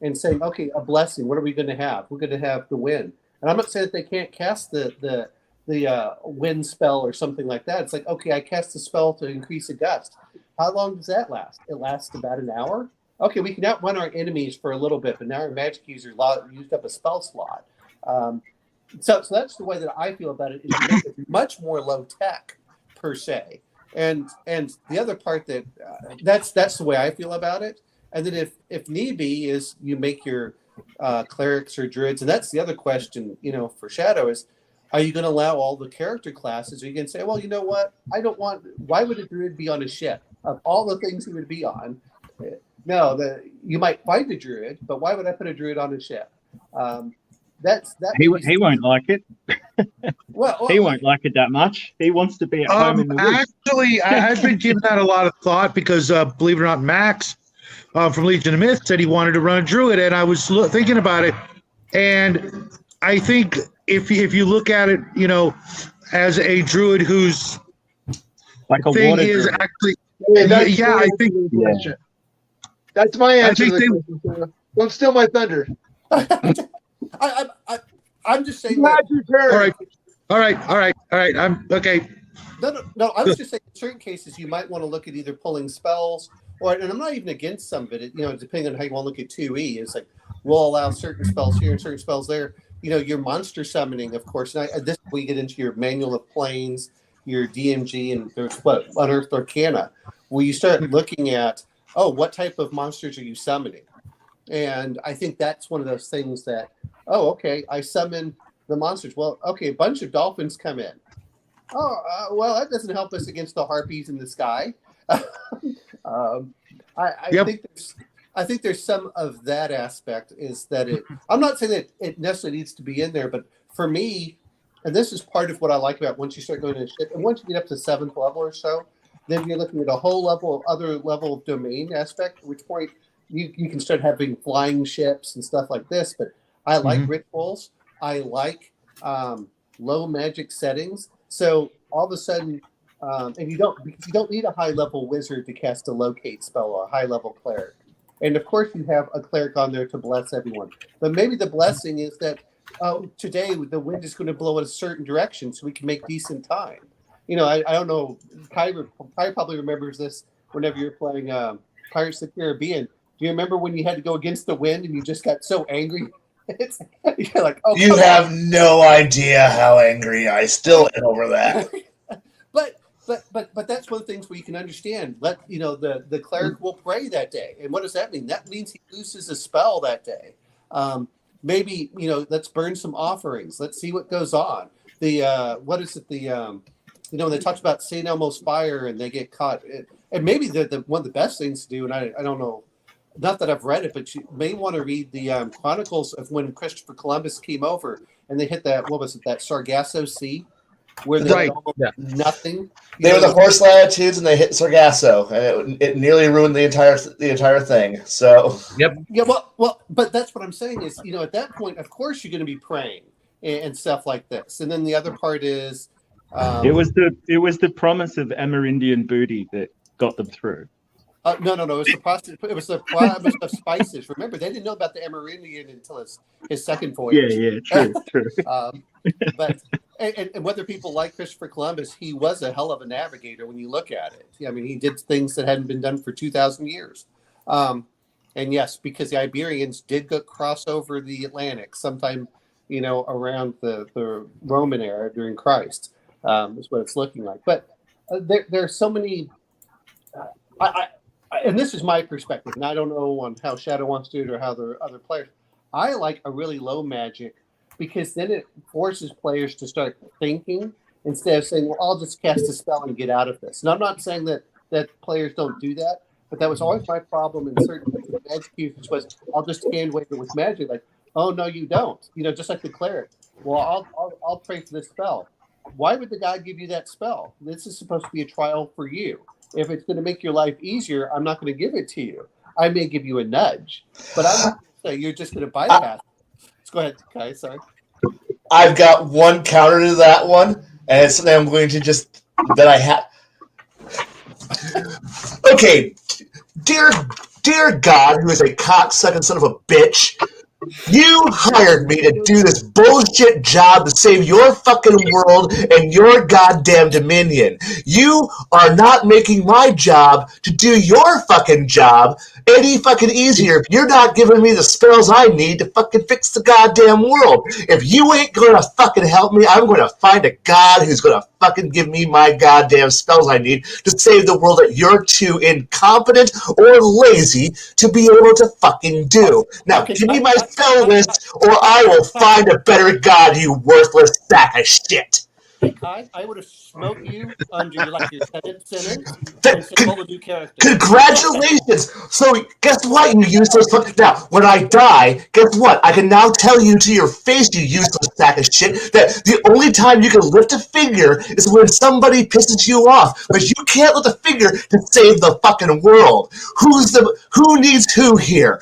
Speaker 4: And saying, okay, a blessing, what are we going to have? We're going to have the wind. And I'm not saying that they can't cast the wind spell or something like that. It's like, okay, I cast a spell to increase a gust. How long does that last? It lasts about an hour. Okay, we can outrun our enemies for a little bit, but now our magic user used up a spell slot. So that's the way that I feel about it. Is you make it much more low tech, per se. And the other part that's the way I feel about it. And then if need be, is you make your clerics or druids, and that's the other question, for Shadow is, are you going to allow all the character classes? Or are you going to say, well, you know what? Why would a druid be on a ship? Of all the things he would be on, no, you might find a druid, but why would I put a druid on a ship?
Speaker 3: He won't like it.
Speaker 4: Well,
Speaker 3: He won't like it that much. He wants to be at home in the woods.
Speaker 1: Actually, I've been giving that a lot of thought because, believe it or not, Max from Legion of Myth said he wanted to run a druid, and I was thinking about it, and I think if you look at it, as a druid whose
Speaker 3: like a
Speaker 1: thing
Speaker 3: water
Speaker 1: is
Speaker 3: druid.
Speaker 1: actually,
Speaker 2: Yeah,
Speaker 1: I think
Speaker 2: that's my answer.
Speaker 1: think
Speaker 2: to the question, Sarah. Don't steal my thunder.
Speaker 4: I'm just saying.
Speaker 2: Glad you heard.
Speaker 1: all right. I'm okay.
Speaker 4: No. I was just saying, in certain cases, you might want to look at either pulling spells, and I'm not even against some of it. Depending on how you want to look at 2E, it's like we'll allow certain spells here and certain spells there. Your monster summoning, of course. And this we get into your Manual of Planes, your DMG, and there's Unearthed Arcana, where you start looking at, what type of monsters are you summoning? And I think that's one of those things that, okay, I summon the monsters. Well, okay, a bunch of dolphins come in. Well, that doesn't help us against the harpies in the sky. I think there's some of that aspect, is that I'm not saying that it necessarily needs to be in there, but for me, and this is part of what I like about once you start going to ship, and once you get up to 7th level or so, then you're looking at a whole other level of domain aspect, at which point you can start having flying ships and stuff like this. But I like rituals. I like low magic settings. So all of a sudden, and you don't need a high level wizard to cast a locate spell or a high level cleric. And of course, you have a cleric on there to bless everyone. But maybe the blessing is that today the wind is going to blow in a certain direction, so we can make decent time. I don't know. Kai probably remembers this whenever you're playing Pirates of the Caribbean. Do you remember when you had to go against the wind and you just got so angry? You're like,
Speaker 5: you have no idea how angry I still am over that.
Speaker 4: But that's one of the things where you can understand. The cleric will pray that day, and what does that mean? That means he loses a spell that day. Maybe let's burn some offerings. Let's see what goes on. What is it? When they talked about St. Elmo's fire and they get caught, and maybe the one of the best things to do. And I don't know. Not that I've read it, but you may want to read the chronicles of when Christopher Columbus came over and they hit that, that Sargasso Sea, where they had nothing.
Speaker 5: They were the horse latitudes, and they hit Sargasso, and it nearly ruined the entire thing. So
Speaker 6: Yep.
Speaker 4: Yeah. Well, but that's what I'm saying is, at that point, of course, you're going to be praying and stuff like this. And then the other part is,
Speaker 3: it was the promise of Amerindian booty that got them through.
Speaker 4: No. It was the promise of spices. Remember, they didn't know about the Amerindian until his second voyage.
Speaker 3: Yeah, true.
Speaker 4: But and whether people like Christopher Columbus, he was a hell of a navigator when you look at it. I mean, he did things that hadn't been done for 2,000 years. And yes, because the Iberians did cross over the Atlantic sometime, around the Roman era during Christ. Is what it's looking like. But there are so many. And this is my perspective, and I don't know on how Shadow wants to do it or how the other players. I like a really low magic because then it forces players to start thinking instead of saying, well, I'll just cast a spell and get out of this. And I'm not saying that players don't do that, but that was always my problem in certain magic uses was I'll just hand wave it with magic. Like, oh, no, you don't. Just like the cleric. Well, I'll pray for this spell. Why would the guy give you that spell? This is supposed to be a trial for you. If it's going to make your life easier, I'm not going to give it to you. I may give you a nudge, but I'm not going to say you're just going to bypass it. Let's go ahead, Kai. Sorry.
Speaker 5: I've got one counter to that one, and it's something I'm going to just that I have. Okay, dear God, who is a cocksucking son of a bitch. You hired me to do this bullshit job to save your fucking world and your goddamn dominion. You are not making my job to do your fucking job any fucking easier if you're not giving me the spells I need to fucking fix the goddamn world. If you ain't gonna fucking help me, I'm gonna find a god who's gonna fucking give me my goddamn spells I need to save the world that you're too incompetent or lazy to be able to fucking do. Now, give me my spell list, or I will find a better god, you worthless sack of shit.
Speaker 4: Hey, Kai, I would have smoked you under your 7th sentence and said, "Hold a new character."
Speaker 5: Congratulations! So, guess what, you useless fuck? Now, when I die, guess what? I can now tell you to your face, you useless sack of shit, that the only time you can lift a finger is when somebody pisses you off. But you can't lift a finger to save the fucking world. Who needs who here?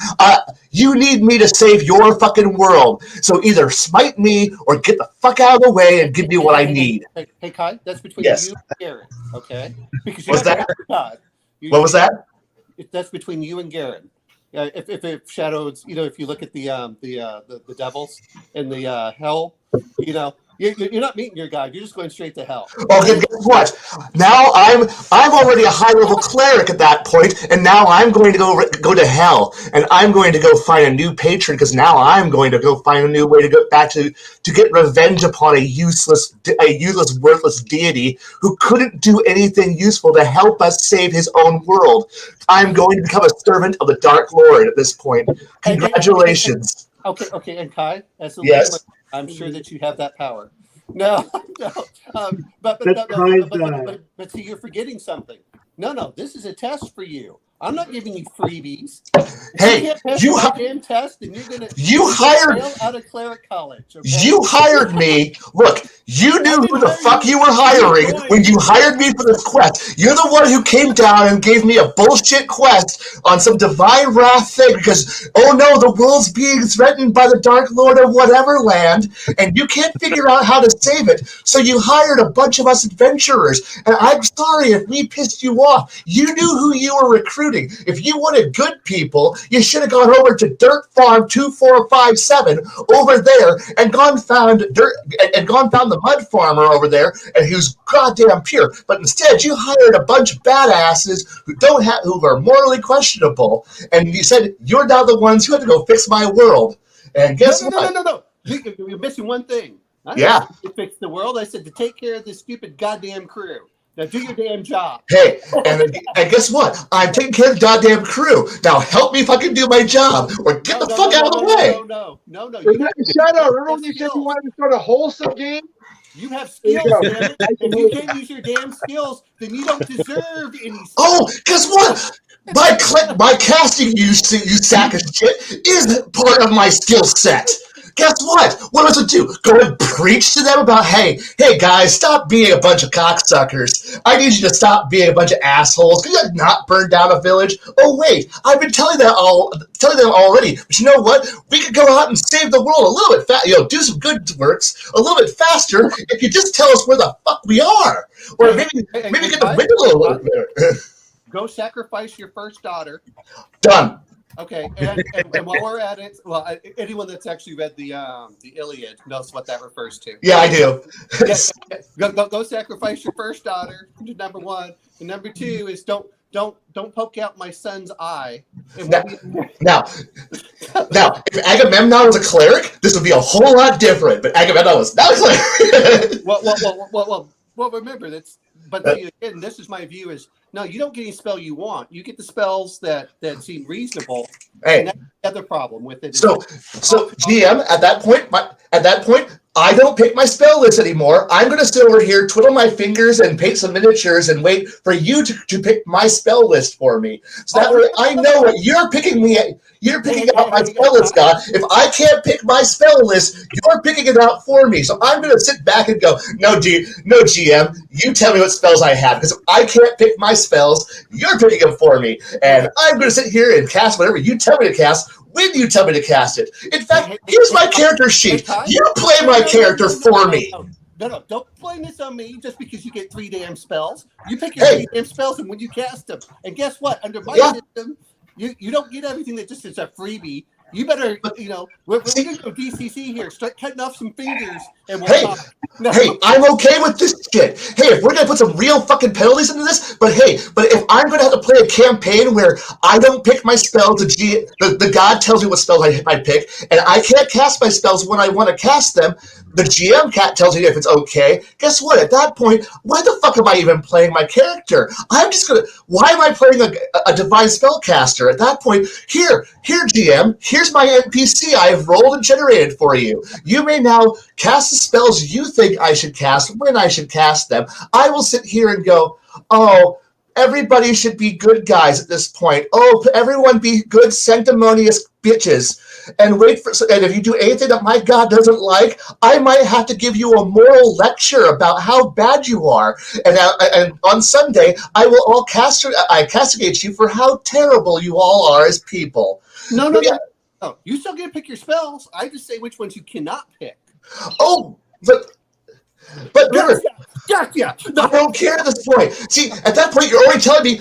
Speaker 5: You need me to save your fucking world. So either smite me or get the fuck out of the way and give me what I need.
Speaker 4: Hey, Kai, that's between you and Garen, okay? Because
Speaker 5: What's that?
Speaker 4: What
Speaker 5: was that?
Speaker 4: That's between you and Garen. If Shadows, if you look at the devils and the hell, you're not meeting your guy. You're just going straight to hell.
Speaker 5: Okay, guess what? Now I'm already a high level cleric at that point, and now I'm going to go to hell, and I'm going to go find a new patron because now I'm going to go find a new way to go back to get revenge upon a useless, worthless deity who couldn't do anything useful to help us save his own world. I'm going to become a servant of the Dark Lord at this point. Congratulations.
Speaker 4: Okay, and Kai, as the
Speaker 5: Yes.
Speaker 4: leader, I'm sure that you have that power. No. But see, you're forgetting something. No, this is a test for you. I'm not giving you freebies.
Speaker 5: Hey,
Speaker 4: you damn test, and you're gonna fail out of cleric college. Okay?
Speaker 5: You hired me. Look, you knew who the fuck you were hiring when you hired me for this quest. You're the one who came down and gave me a bullshit quest on some divine wrath thing because, oh no, the world's being threatened by the Dark Lord of whatever land, and you can't figure out how to save it. So you hired a bunch of us adventurers, and I'm sorry if we pissed you off. You knew who you were recruiting. If you wanted good people, you should have gone over to Dirt Farm 2457 over there and gone found the mud farmer over there and who's goddamn pure. But instead, you hired a bunch of badasses who are morally questionable, and you said you're now the ones who have to go fix my world. And guess what?
Speaker 4: No. You're missing one thing. I didn't say to fix the world. I said to take care of this stupid goddamn crew. Now do your damn job.
Speaker 5: Hey, and guess what? I'm taking care of the goddamn crew. Now help me fucking do my job, or get the fuck out of the way.
Speaker 4: No.
Speaker 2: Shadow, remember when you said you wanted to start a wholesome game?
Speaker 4: You have skills, man. If you can't use your damn skills, then you don't deserve any skills.
Speaker 5: Oh, guess what? My casting, you sack of shit, is part of my skill set. Guess what? What am I supposed to do? Go and preach to them about, hey guys, stop being a bunch of cocksuckers. I need you to stop being a bunch of assholes. Can you not burn down a village? Oh wait, I've been telling them already. But you know what? We could go out and save the world a little bit faster. Do some good works a little bit faster if you just tell us where the fuck we are, or maybe get the wind a little bit better.
Speaker 4: Go sacrifice your first daughter.
Speaker 5: Done.
Speaker 4: Okay, and while we're at it, well, anyone that's actually read the Iliad knows what that refers to.
Speaker 5: Yeah, I do.
Speaker 4: Go sacrifice your first daughter. Number one, and number two is don't poke out my son's eye.
Speaker 5: Now, if Agamemnon was a cleric, this would be a whole lot different. But Agamemnon was not a cleric.
Speaker 4: Well, remember that's. But again, this is my view: is no, you don't get any spell you want. You get the spells that seem reasonable.
Speaker 5: Hey,
Speaker 4: and that's the other problem with it.
Speaker 5: So GM at that point, I don't pick my spell list anymore. I'm going to sit over here, twiddle my fingers, and paint some miniatures and wait for you to pick my spell list for me. So that way I know what you're picking me. You're picking out my spell list, God. If I can't pick my spell list, you're picking it out for me. So I'm going to sit back and go, no, GM, you tell me what spells I have. Because if I can't pick my spells, you're picking them for me. And I'm going to sit here and cast whatever you tell me to cast when you tell me to cast it. In fact, here's my character sheet. You play my character for me.
Speaker 4: No, don't blame this on me just because you get 3 damn spells. You pick your 3 damn spells and when you cast them. And guess what? Under my system, you don't get everything that just is a freebie. You better, we're going to go DCC here. Start cutting off some fingers and we'll talk. No.
Speaker 5: Hey, I'm okay with this shit. Hey, if we're going to put some real fucking penalties into this, but if I'm going to have to play a campaign where I don't pick my spells, the god tells me what spells I pick, and I can't cast my spells when I want to cast them, the GM cat tells me if it's okay. Guess what? At that point, why the fuck am I even playing my character? Why am I playing a divine spellcaster? At that point, here, GM, here's my NPC I have rolled and generated for you. You may now cast the spells you think I should cast when I should cast them. I will sit here and go, oh, everybody should be good guys at this point. Oh, everyone be good sanctimonious bitches. And and if you do anything that my god doesn't like, I might have to give you a moral lecture about how bad you are. And on Sunday, I will all castigate you for how terrible you all are as people.
Speaker 4: No. You still get to pick your spells. I just say which ones you cannot pick.
Speaker 5: Oh, but
Speaker 4: Gotcha.
Speaker 5: I don't care at this point. See, at that point, you're already telling me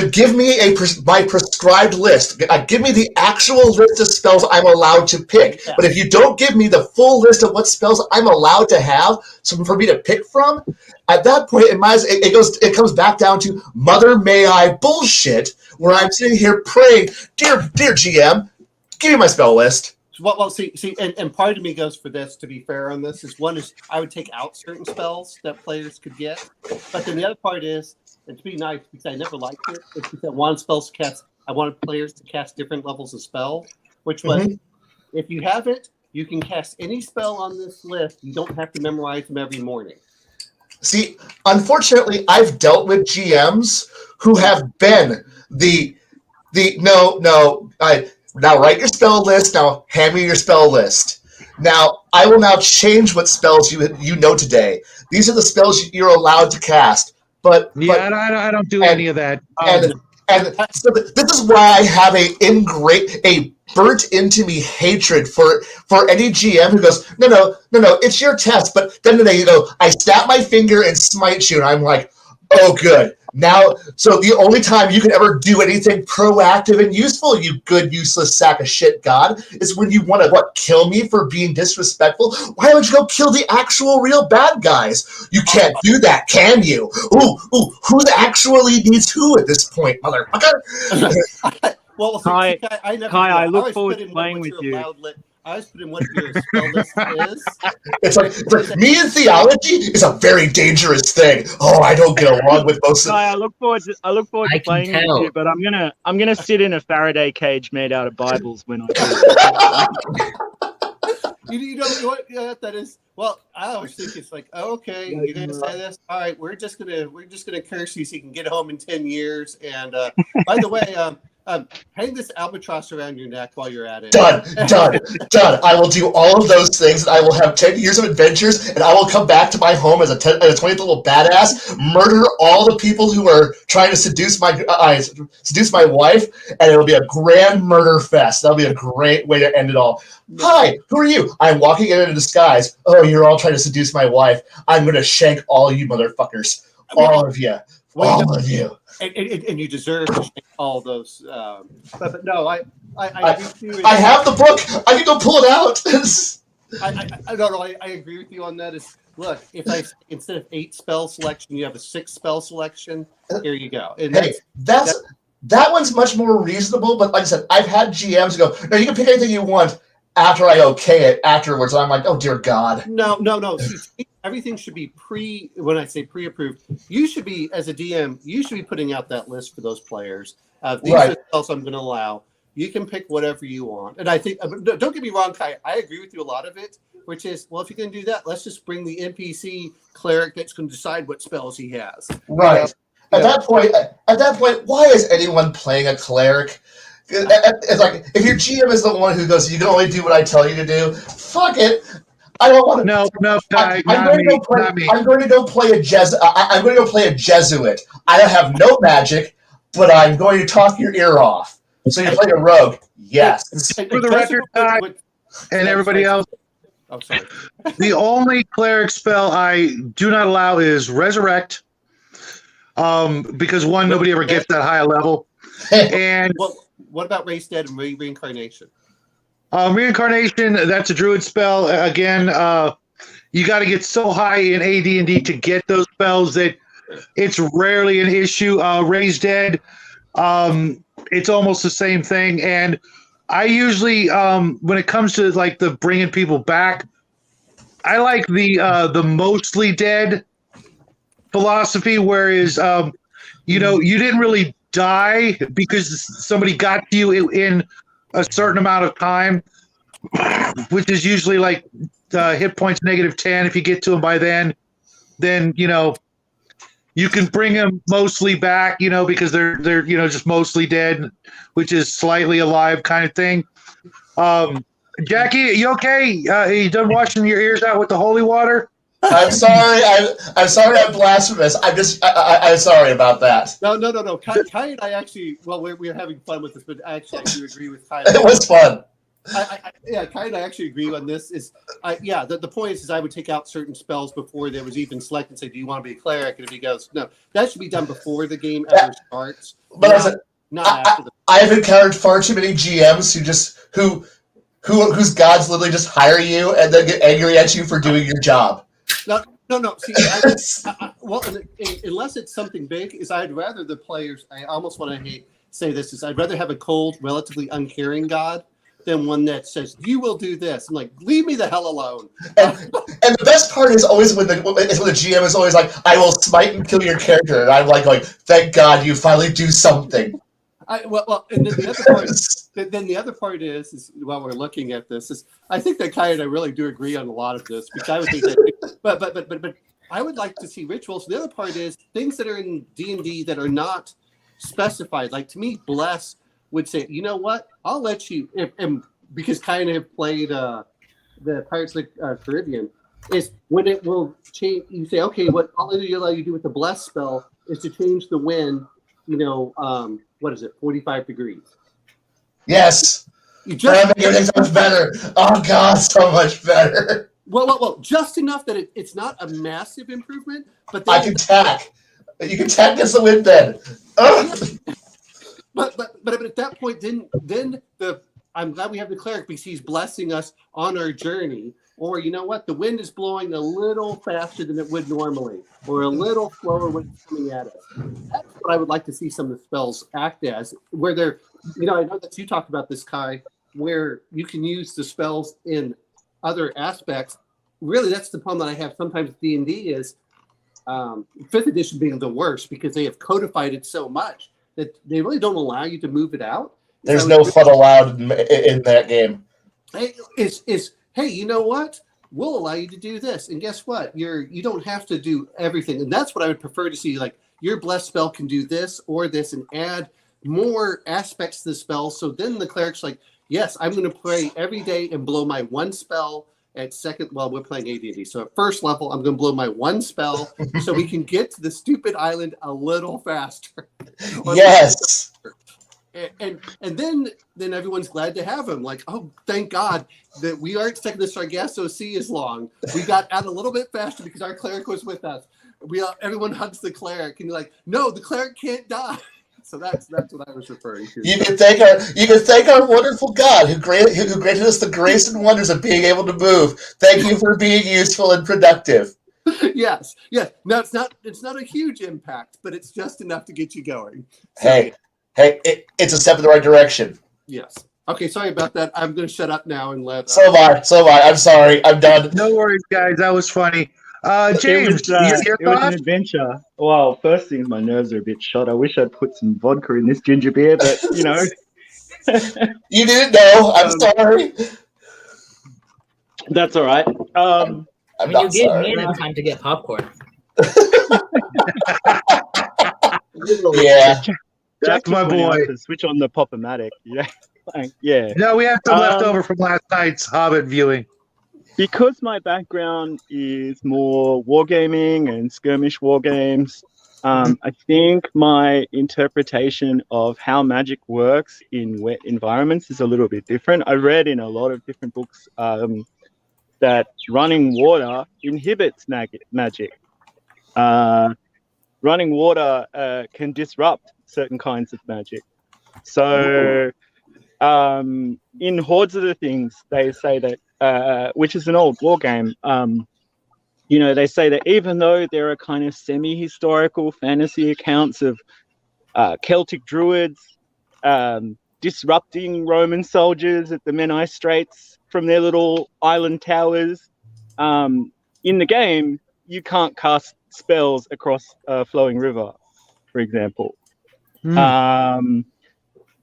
Speaker 5: give me my prescribed list. Give me the actual list of spells I'm allowed to pick. Yeah. But if you don't give me the full list of what spells I'm allowed to have, for me to pick from, at that point it comes back down to Mother May I bullshit, where I'm sitting here praying, dear GM, give me my spell list.
Speaker 4: Well, see, and part of me goes for this. To be fair on this, is I would take out certain spells that players could get, but then the other part is, and to be nice, because I never liked it, is because I wanted spells to cast. I wanted players to cast different levels of spell, which was, if you have it, you can cast any spell on this list. You don't have to memorize them every morning.
Speaker 5: See, unfortunately, I've dealt with GMs who have been now write your spell list. Now hand me your spell list. Now I will now change what spells you know today. These are the spells you're allowed to cast.
Speaker 1: I don't do any of that.
Speaker 5: And so this is why I have a burnt into me hatred for any GM who goes, no, it's your test. But then they go, I snap my finger and smite you, and I'm like, oh, good. Now, so the only time you can ever do anything proactive and useful, you good, useless sack of shit god, is when you want to, kill me for being disrespectful? Why don't you go kill the actual real bad guys? You can't do that, can you? Ooh, who actually needs who at this point, motherfucker?
Speaker 4: Well,
Speaker 7: Kai, I look forward to playing with you.
Speaker 4: I always put in what your spell list is.
Speaker 5: It's like me and theology is a very dangerous thing. Oh, I don't get along with most of.
Speaker 7: I look forward to playing with you, but I'm gonna sit in a Faraday cage made out of Bibles when I do.
Speaker 4: You know what that is? Well, I always think it's like, okay, you're gonna say this. All right, we're just gonna curse you so you can get home in 10 years. And by the way, hang this albatross around your neck while you're at it.
Speaker 5: Done. I will do all of those things, and I will have 10 years of adventures, and I will come back to my home as a 20th little badass, murder all the people who are trying to seduce my wife, and it'll be a grand murder fest. That'll be a great way to end it all. Hi, who are you? I'm walking in a disguise. Oh, you're all trying to seduce my wife. I'm going to shank all you motherfuckers. All of you. All of you.
Speaker 4: And you deserve to shake all those. But no, I
Speaker 5: have the book. I can go pull it out.
Speaker 4: I agree with you on that. Look, if instead of 8 spell selection, you have a 6 spell selection. Here you go. And
Speaker 5: that one's much more reasonable. But like I said, I've had GMs go, no, you can pick anything you want after I okay it afterwards. I'm like, oh dear God.
Speaker 4: No. See, everything should be when I say pre-approved, you should be, as a DM, you should be putting out that list for those players. These are the spells I'm going to allow. you can pick whatever you want. And I think, don't get me wrong, Kai, I agree with you a lot of it, which is, well, if you're going to do that, let's just bring the NPC cleric that's going to decide what spells he has.
Speaker 5: Right. At that point, why is anyone playing a cleric? It's like, if your GM is the one who goes, you can only do what I tell you to do, fuck it. I don't want to.
Speaker 1: No, Kai,
Speaker 5: I'm going to go play a Jesuit. I don't have no magic, but I'm going to talk your ear off. So you play a rogue. Yes.
Speaker 1: For the record, Kai, and everybody else,
Speaker 4: I'm sorry.
Speaker 1: the only cleric spell I do not allow is resurrect. Because one, nobody ever gets that high a level. And
Speaker 4: what about raise dead and reincarnation?
Speaker 1: Reincarnation, that's a druid spell. Again, you got to get so high in AD&D to get those spells that it's rarely an issue. Raise dead, it's almost the same thing. And I usually, when it comes to like the bringing people back, I like the mostly dead philosophy, whereas you didn't really die because somebody got to you in a certain amount of time, which is usually like hit points -10. If you get to them by then you can bring them mostly back, because they're just mostly dead, which is slightly alive kind of thing. Jackie, you okay? You done washing your ears out with the holy water?
Speaker 5: I'm sorry. I'm sorry. I'm blasphemous. I'm sorry about that.
Speaker 4: No. Kai and I actually, we're having fun with this, but actually I do agree with Kai.
Speaker 5: It was fun.
Speaker 4: Kai and I actually agree on this. The point is I would take out certain spells before there was even select and say, do you want to be a cleric? And if he goes, no, that should be done before the game ever starts.
Speaker 5: But
Speaker 4: not after the.
Speaker 5: I've encountered far too many GMs whose gods literally just hire you and then get angry at you for doing your job.
Speaker 4: No. See, unless it's something big, I'd rather the players. I almost want to say this is I'd rather have a cold, relatively uncaring god than one that says you will do this. I'm like, leave me the hell alone.
Speaker 5: And the best part is always when the GM is always like, I will smite and kill your character, and I'm like going, thank God you finally do something.
Speaker 4: And then the other part is while we're looking at this is I think that Kai and I really do agree on a lot of this because I would think that, but I would like to see rituals. The other part is things that are in D&D that are not specified. Like to me, bless would say, you know what? I'll let you, because Kai and I have played the Pirates of the Caribbean. Is when it will change. You say, okay, what I'll allow you to do with the bless spell is to change the wind. What is it? 45 degrees.
Speaker 5: Yes.
Speaker 4: You just
Speaker 5: make everything so much better. Oh God, so much better.
Speaker 4: Well, just enough that it's not a massive improvement, but then
Speaker 5: I can tack. You can tack against the wind then.
Speaker 4: But at that point, then I'm glad we have the cleric because he's blessing us on our journey. Or you know what? The wind is blowing a little faster than it would normally, or a little slower when it's coming at us. That's what I would like to see some of the spells act as, where they're, I know that you talked about this, Kai, where you can use the spells in other aspects. Really, that's the problem that I have sometimes with D&D is 5th edition being the worst because they have codified it so much that they really don't allow you to move it out.
Speaker 5: There's no fun allowed in that game.
Speaker 4: Hey, you know what? We'll allow you to do this, and guess what? You don't have to do everything, and that's what I would prefer to see. Like your blessed spell can do this or this, and add more aspects to the spell. So then the cleric's like, yes, I'm going to pray every day and blow my one spell at second. Well, we're playing AD&D, so at first level, I'm going to blow my one spell so we can get to the stupid island a little faster.
Speaker 5: Yes.
Speaker 4: And then everyone's glad to have him. Like, oh, thank God that we aren't stuck in the Sargasso Sea as long. We got out a little bit faster because our cleric was with us. Everyone hugs the cleric, and you're like, no, the cleric can't die. So that's what I was referring to.
Speaker 5: You can thank our wonderful God who granted us the grace and wonders of being able to move. Thank you for being useful and productive.
Speaker 4: Yes. No, it's not a huge impact, but it's just enough to get you going.
Speaker 5: So, Hey, it's a step in the right direction.
Speaker 4: Yes. Okay, sorry about that. I'm going to shut up now and let...
Speaker 5: So am I. I'm sorry. I'm done.
Speaker 1: No worries, guys. That was funny. James,
Speaker 7: it was an adventure. Well, first thing, my nerves are a bit shot. I wish I'd put some vodka in this ginger beer, but,
Speaker 5: You didn't know. I'm sorry.
Speaker 3: That's all right.
Speaker 5: I'm
Speaker 6: I mean, you
Speaker 5: not
Speaker 6: gave
Speaker 5: sorry.
Speaker 6: me enough time to get popcorn.
Speaker 5: Yeah.
Speaker 3: Jack
Speaker 1: That's my
Speaker 3: just went out
Speaker 1: boy.
Speaker 3: to switch on the Pop-O-Matic. Yeah.
Speaker 1: No, we have some left
Speaker 3: Um,
Speaker 1: over from last night's Hobbit viewing.
Speaker 3: Because my background is more wargaming and skirmish war games, I think my interpretation of how magic works in wet environments is a little bit different. I read in a lot of different books that running water inhibits magic. Running water can disrupt certain kinds of magic. So in Hordes of the Things, they say that, which is an old war game, they say that even though there are kind of semi-historical fantasy accounts of Celtic druids disrupting Roman soldiers at the Menai Straits from their little island towers, in the game, you can't cast spells across a flowing river, for example.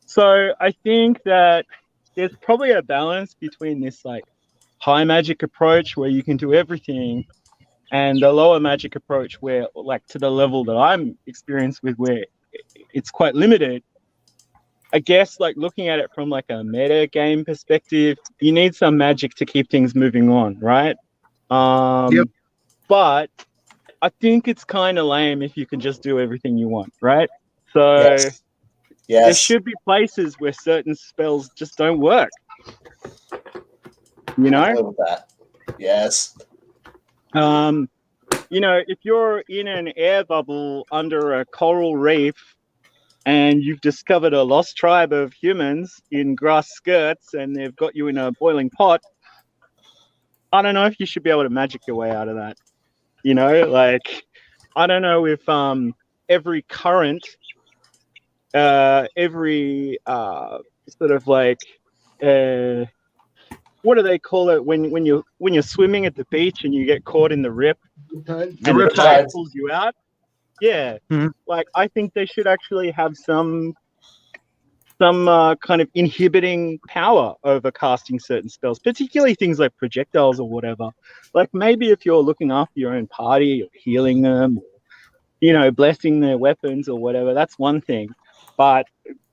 Speaker 3: So I think that there's probably a balance between this like high magic approach where you can do everything and the lower magic approach where like to the level that I'm experienced with where it's quite limited. I guess like looking at it from like a meta game perspective, you need some magic to keep things moving on, right?
Speaker 1: Yep.
Speaker 3: But I think it's kind of lame if you can just do everything you want, right? So
Speaker 5: Yes.
Speaker 3: there should be places where certain spells just don't work. You know?
Speaker 5: I live with that. Yes.
Speaker 3: If you're in an air bubble under a coral reef and you've discovered a lost tribe of humans in grass skirts and they've got you in a boiling pot, I don't know if you should be able to magic your way out of that. I don't know if every current, every sort of like what do they call it when you're swimming at the beach and you get caught in the rip and the
Speaker 1: riptide.
Speaker 3: tide pulls you out? Yeah.
Speaker 1: Mhm.
Speaker 3: Like I think they should actually have some kind of inhibiting power over casting certain spells, particularly things like projectiles or whatever. Like maybe if you're looking after your own party or healing them, blessing their weapons or whatever, that's one thing. But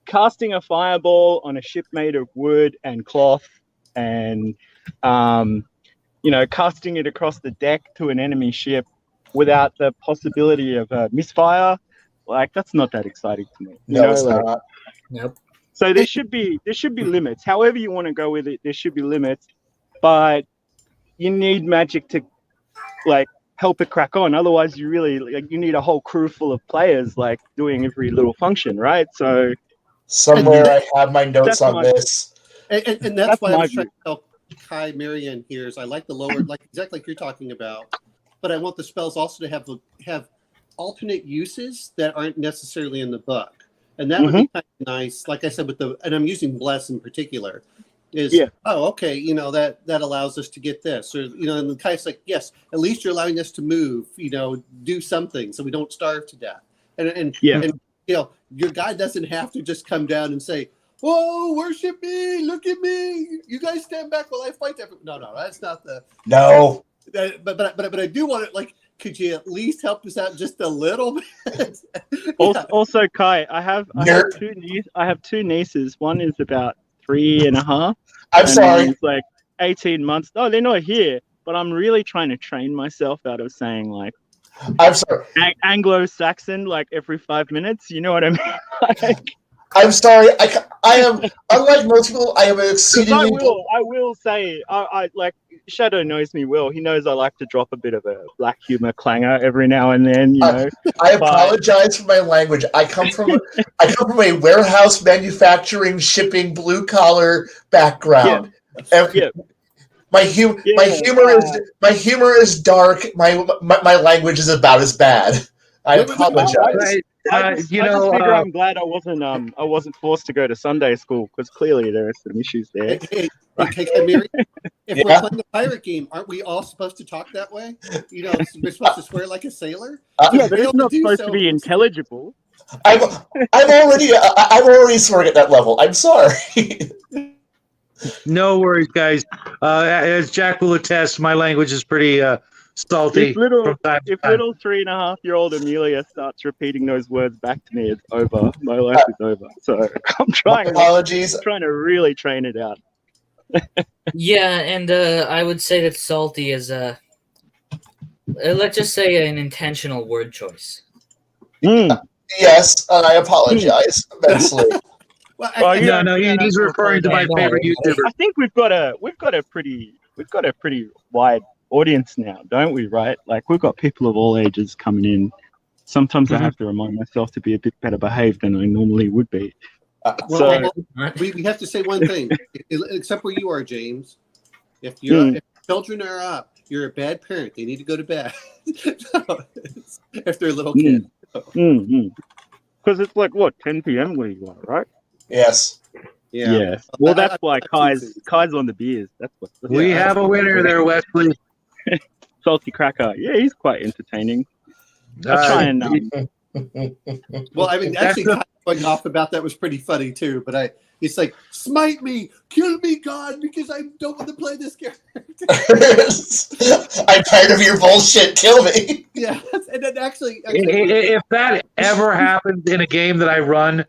Speaker 3: casting a fireball on a ship made of wood and cloth and, casting it across the deck to an enemy ship without the possibility of a misfire, like that's not that exciting to me.
Speaker 5: No, it's not.
Speaker 6: Nope.
Speaker 3: So there should be limits. However you want to go with it, there should be limits. But you need magic to like help it crack on. Otherwise, you really you need a whole crew full of players like doing every little function, right? So
Speaker 5: somewhere I have my notes on this,
Speaker 4: and that's why I was trying to tell Kai Marian here is I like the lower, like exactly like you're talking about, but I want the spells also to have alternate uses that aren't necessarily in the book. And that would be kind of nice. Like I said, and I'm using bless in particular, that allows us to get this, or and the Kai's like, yes, at least you're allowing us to move, do something so we don't starve to death. And your guy doesn't have to just come down and say, "Whoa, worship me! Look at me! You guys stand back while I fight." No, that's not the
Speaker 5: no.
Speaker 4: But I do want it like. Could you at least help us out just a little bit?
Speaker 3: Also, Kai, I have two nieces. One is about 3.5.
Speaker 5: I'm sorry.
Speaker 3: It's like 18 months. No, they're not here. But I'm really trying to train myself out of saying like,
Speaker 5: I'm sorry,
Speaker 3: Anglo-Saxon like every 5 minutes. You know what I mean?
Speaker 5: I'm sorry. I am unlike most people. I am exceedingly.
Speaker 3: I will say, I like Shadow knows me well. He knows I like to drop a bit of a black humor clanger every now and then.
Speaker 5: I apologize for my language. I come from a warehouse, manufacturing, shipping, blue collar background.
Speaker 3: Yeah.
Speaker 5: My humor is dark. My language is about as bad. I apologize.
Speaker 3: I just figure I'm glad I wasn't forced to go to Sunday school because clearly there are some issues there.
Speaker 4: Hey, Mary, if we're playing the pirate game, aren't we all supposed to talk that way? We're supposed to swear like a sailor.
Speaker 3: But it's not supposed to be intelligible.
Speaker 5: I'm already swearing at that level. I'm sorry.
Speaker 1: No worries, guys. As Jack will attest, my language is pretty salty
Speaker 7: If little
Speaker 1: from time to
Speaker 7: if
Speaker 1: time.
Speaker 7: little 3.5-year-old Amelia starts repeating those words back to me, it's over. My life is over. So I'm trying
Speaker 5: Apologies.
Speaker 7: to really train it out.
Speaker 6: Yeah, and I would say that salty is let's just say an intentional word choice.
Speaker 5: Yes, and I apologize immensely.
Speaker 4: Well,
Speaker 1: No, he's referring to my favorite YouTuber.
Speaker 7: I think we've got a pretty wide audience now, don't we? Right? Like we've got people of all ages coming in. Sometimes I have to remind myself to be a bit better behaved than I normally would be.
Speaker 4: Well, we have to say one thing, except where you are, James. If children are up, you're a bad parent. They need to go to bed. If they're little kids.
Speaker 7: Because it's like what 10 p.m. where you are, right?
Speaker 5: Yes.
Speaker 7: Yeah. Well, that's why Kai's on the beers. That's what.
Speaker 1: We have a winner there, Wesley.
Speaker 7: Salty Cracker. Yeah, he's quite entertaining. I try and.
Speaker 4: Well, I mean, actually, going off about that was pretty funny too. But it's like, smite me, kill me, God, because I don't want to play this character.
Speaker 5: I'm tired of your bullshit. Kill me.
Speaker 4: Yeah, and then actually,
Speaker 1: If that ever happens in a game that I run,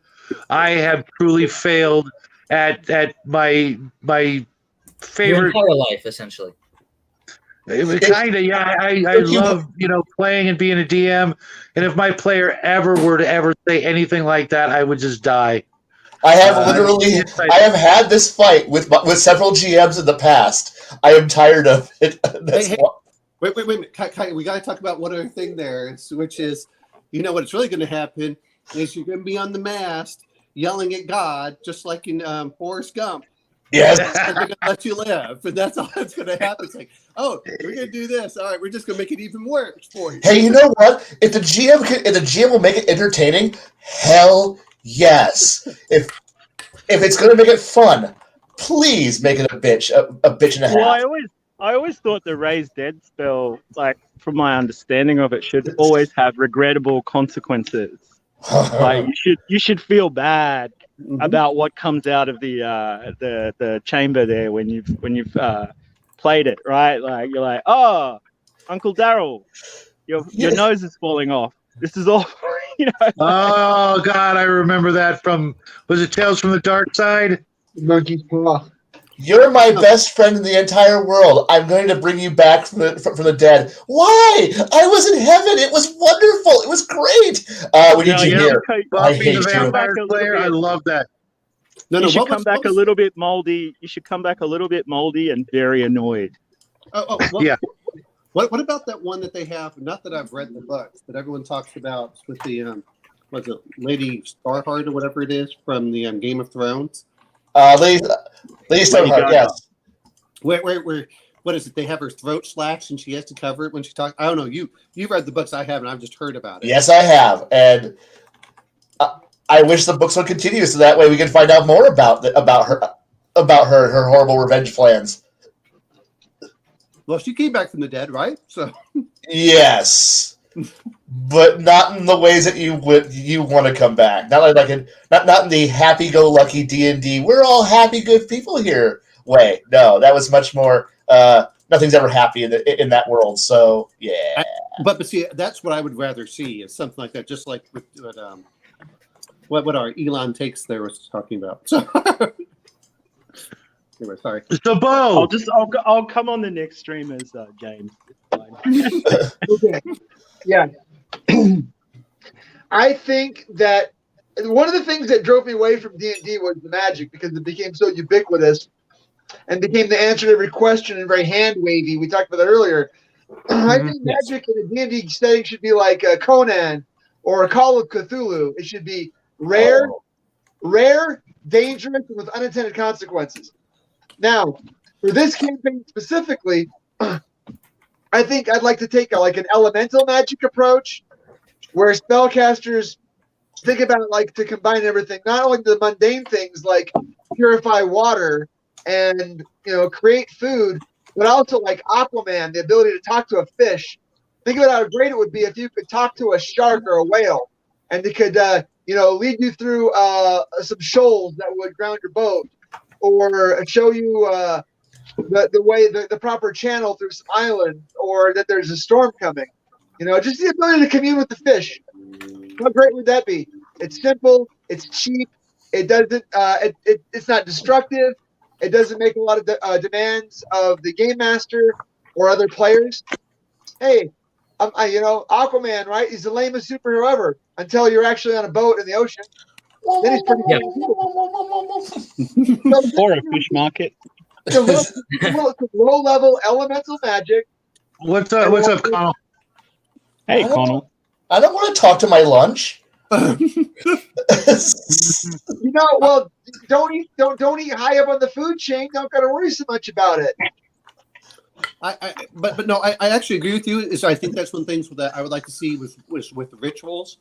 Speaker 1: I have truly failed at my
Speaker 6: Your
Speaker 1: favorite.
Speaker 6: entire life, essentially.
Speaker 1: Kind of, yeah. I love playing and being a DM, and if my player ever were to ever say anything like that, I would just die.
Speaker 5: I have had this fight with several GMs in the past. I am tired of it.
Speaker 4: Wait a minute. Kai, we got to talk about one other thing there, which is, what's really going to happen is you're going to be on the mast yelling at God, just like in Forrest Gump.
Speaker 5: Yes.
Speaker 4: They're going to let you live, and that's all that's going to happen. It's like, oh, we're going to do this. All right, we're just going to make it even worse for you.
Speaker 5: Hey, you know what? If the GM will make it entertaining, hell yes. If it's going to make it fun, please make it a bitch and a half.
Speaker 7: Well, I always thought the Raise Dead spell, like from my understanding of it, should always have regrettable consequences. Like you should feel bad about what comes out of the chamber there when you've played it, right? Like you're like, oh, Uncle Daryl, your nose is falling off. This is all,
Speaker 1: Oh God, I remember that was it Tales from the Dark Side?
Speaker 2: Monkey's Paw.
Speaker 5: You're my best friend in the entire world. I'm going to bring you back from the dead. Why? I was in heaven. It was wonderful. It was great. We need you here. I hate you.
Speaker 1: I love that.
Speaker 7: You should come back a little bit moldy. You should come back a little bit moldy and very annoyed.
Speaker 1: Yeah.
Speaker 4: What about that one that they have? Not that I've read the books, but everyone talks about with the what's it, Lady Starheart or whatever it is from the Game of Thrones.
Speaker 5: Lady Starheart, yes.
Speaker 4: Where what is it? They have her throat slashed and she has to cover it when she talks. I don't know. You've read the books. I haven't. I've just heard about it.
Speaker 5: Yes, I have, and I wish the books would continue so that way we can find out more about her horrible revenge plans.
Speaker 4: Well, she came back from the dead, right? So
Speaker 5: yes, but not in the ways that you want to come back. Not in the happy-go-lucky D&D. We're all happy, good people here way. No, that was much more. Nothing's ever happy in that world. So yeah.
Speaker 4: But see, that's what I would rather see is something like that, just like with what our Elon Takes there was talking about. So. Anyway, sorry.
Speaker 1: So, Bo,
Speaker 7: I'll come on the next stream as James.
Speaker 2: Okay. Yeah. I think that one of the things that drove me away from D&D was the magic because it became so ubiquitous and became the answer to every question and very hand wavy. We talked about that earlier. I think magic in a D&D setting should be like a Conan or a Call of Cthulhu. It should be rare, dangerous, and with unintended consequences. Now, for this campaign specifically, I think I'd like to take an elemental magic approach where spellcasters think about it to combine everything, not only the mundane things like purify water and create food, but also like Aquaman, the ability to talk to a fish. Think about how great it would be if you could talk to a shark or a whale. and they could lead you through some shoals that would ground your boat, or show you the way the proper channel through some island, or that there's a storm coming. Just the ability to commune with the fish. How great would that be? It's simple. It's cheap. It doesn't. It's not destructive. It doesn't make a lot of demands of the game master or other players. Hey, Aquaman, right? He's the lamest superhero ever until you're actually on a boat in the ocean. Then he's pretty cool.
Speaker 7: Or a fish market.
Speaker 2: Low level elemental magic.
Speaker 1: What's up, Connell?
Speaker 7: Hey, Connell.
Speaker 5: I don't want to talk to my lunch.
Speaker 2: Well, don't eat high up on the food chain. Don't gotta worry so much about it.
Speaker 4: But no, I actually agree with you. I think that's one of the things that I would like to see was with rituals,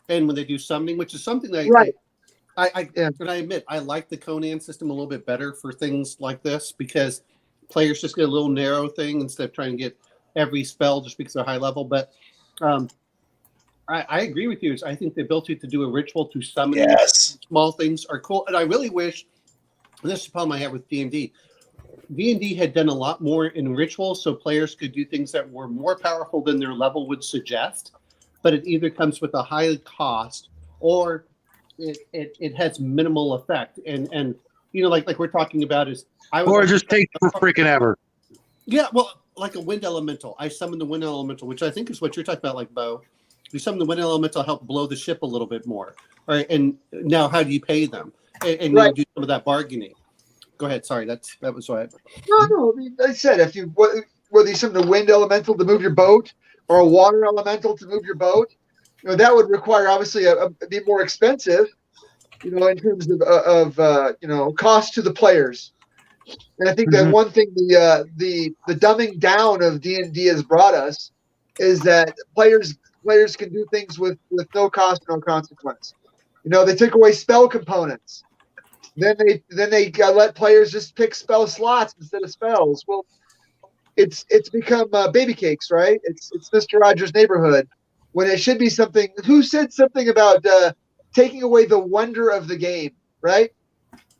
Speaker 4: and when they do summoning, which is something that
Speaker 2: right.
Speaker 4: And I admit I like the Conan system a little bit better for things like this, because players just get a little narrow thing instead of trying to get every spell just because they're high level. But I agree with you. I think the ability to do a ritual to summon small things are cool. And I really wish, and this is the problem I have with D&D. D&D had done a lot more in rituals so players could do things that were more powerful than their level would suggest. But it either comes with a high cost or it has minimal effect. And like we're talking about is...
Speaker 1: Or just take for freaking ever.
Speaker 4: Yeah, well, like a wind elemental. I summon the wind elemental, which I think is what you're talking about, like Bo. You summon the wind elemental, help blow the ship a little bit more. All right, and now how do you pay them? And
Speaker 2: right.
Speaker 4: you do some of that bargaining. Go ahead. Sorry, that was what
Speaker 2: No. I mean, I said if you whether you summon the wind elemental to move your boat or a water elemental to move your boat, that would require obviously be more expensive. In terms of cost to the players. And I think that one thing the dumbing down of D&D has brought us is that players can do things with no cost, no consequence. They took away spell components. Then they let players just pick spell slots instead of spells. Well, it's become baby cakes, right? It's Mr. Rogers' Neighborhood when it should be something. Who said something about taking away the wonder of the game, right?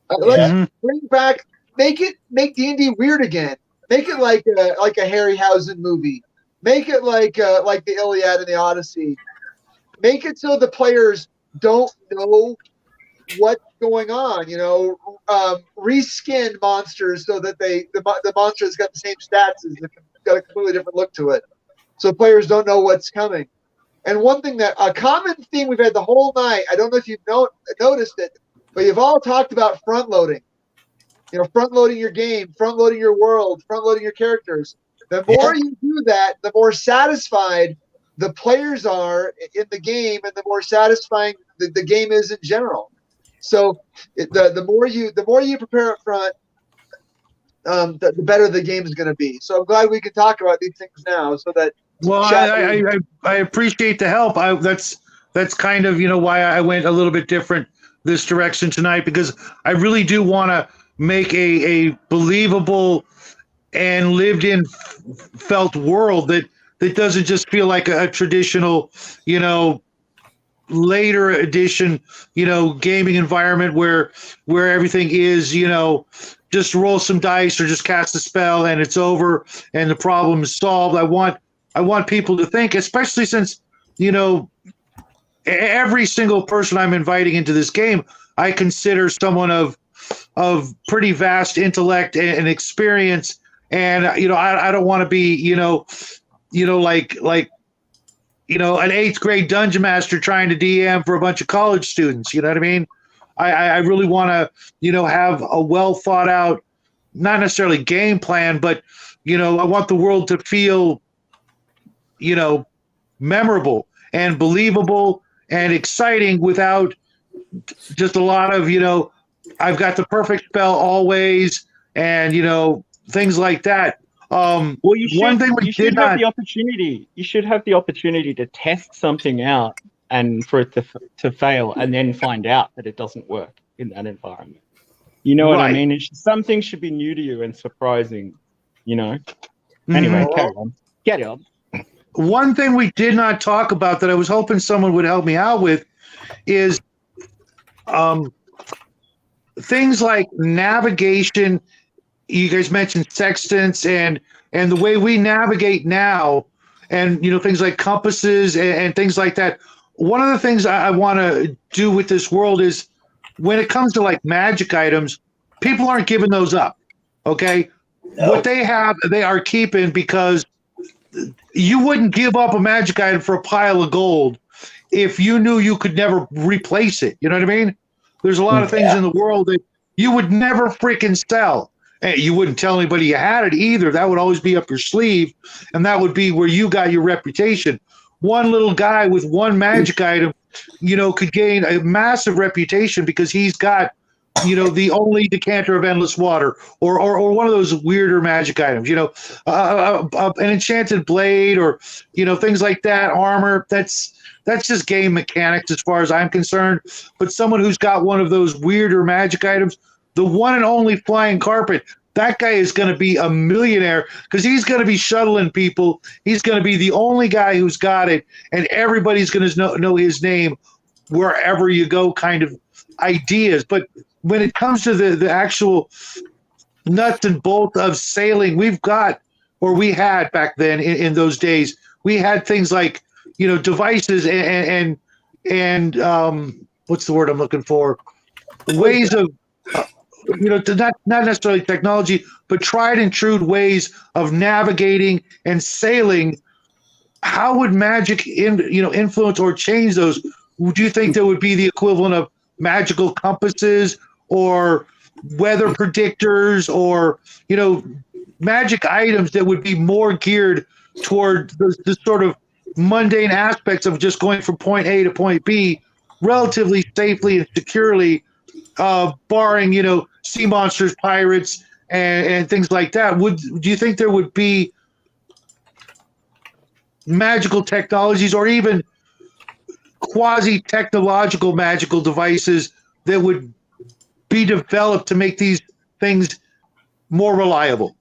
Speaker 2: Let's bring back, make D&D weird again. Make it like a Harryhausen movie. Make it like the Iliad and the Odyssey. Make it so the players don't know what's going on. Reskin monsters so that the monster's got the same stats as got a completely different look to it, so players don't know what's coming. And one thing a common theme we've had the whole night, I don't know if you've noticed it, but you've all talked about front loading. Front loading your game, front loading your world, front loading your characters. The more you do that, the more satisfied the players are in the game, and the more satisfying the game is in general. So the more you prepare up front, the better the game is going to be. So I'm glad we can talk about these things now, so that.
Speaker 1: Well, I appreciate the help. That's kind of why I went a little bit different this direction tonight, because I really do want to make a believable and lived in felt world that doesn't just feel like a traditional later edition gaming environment where everything is just roll some dice or just cast a spell and it's over and the problem is solved. I want people to think, especially since, every single person I'm inviting into this game, I consider someone of pretty vast intellect and experience. And, I don't want to be, like an 8th grade dungeon master trying to DM for a bunch of college students. You know what I mean? I really want to, have a well thought out, not necessarily game plan, but, I want the world to feel, memorable and believable and exciting without just a lot of, I've got the perfect spell always and, things like that.
Speaker 7: Well, you should have the opportunity. You should have the opportunity to test something out and for it to fail and then find out that it doesn't work in that environment. You know what I mean? Some things should be new to you and surprising, Anyway, carry on. Get on.
Speaker 1: One thing we did not talk about that I was hoping someone would help me out with is things like navigation. You guys mentioned sextants and the way we navigate now, and things like compasses and things like that. One of the things I want to do with this world is when it comes to like magic items, people aren't giving those up. Okay, what they have, they are keeping, because you wouldn't give up a magic item for a pile of gold if you knew you could never replace it. You know what I mean? There's a lot of things in the world that you would never freaking sell. And you wouldn't tell anybody you had it either. That would always be up your sleeve, and that would be where you got your reputation. One little guy with one magic item, could gain a massive reputation because he's got, the only decanter of endless water, or one of those weirder magic items, an enchanted blade, or things like that, armor. That's just game mechanics as far as I'm concerned. But someone who's got one of those weirder magic items, the one and only flying carpet, that guy is going to be a millionaire because he's going to be shuttling people. He's going to be the only guy who's got it, and everybody's going to know his name wherever you go, kind of ideas. But when it comes to the actual nuts and bolts of sailing, we had back then in those days, we had things like, devices and what's the word I'm looking for? Ways of, not necessarily technology, but tried and true ways of navigating and sailing. How would magic influence or change those? Do you think there would be the equivalent of magical compasses or weather predictors, or magic items that would be more geared toward the sort of mundane aspects of just going from point A to point B relatively safely and securely, barring sea monsters, pirates, and things like that? Do you think there would be magical technologies or even quasi-technological magical devices that would be developed to make these things more reliable?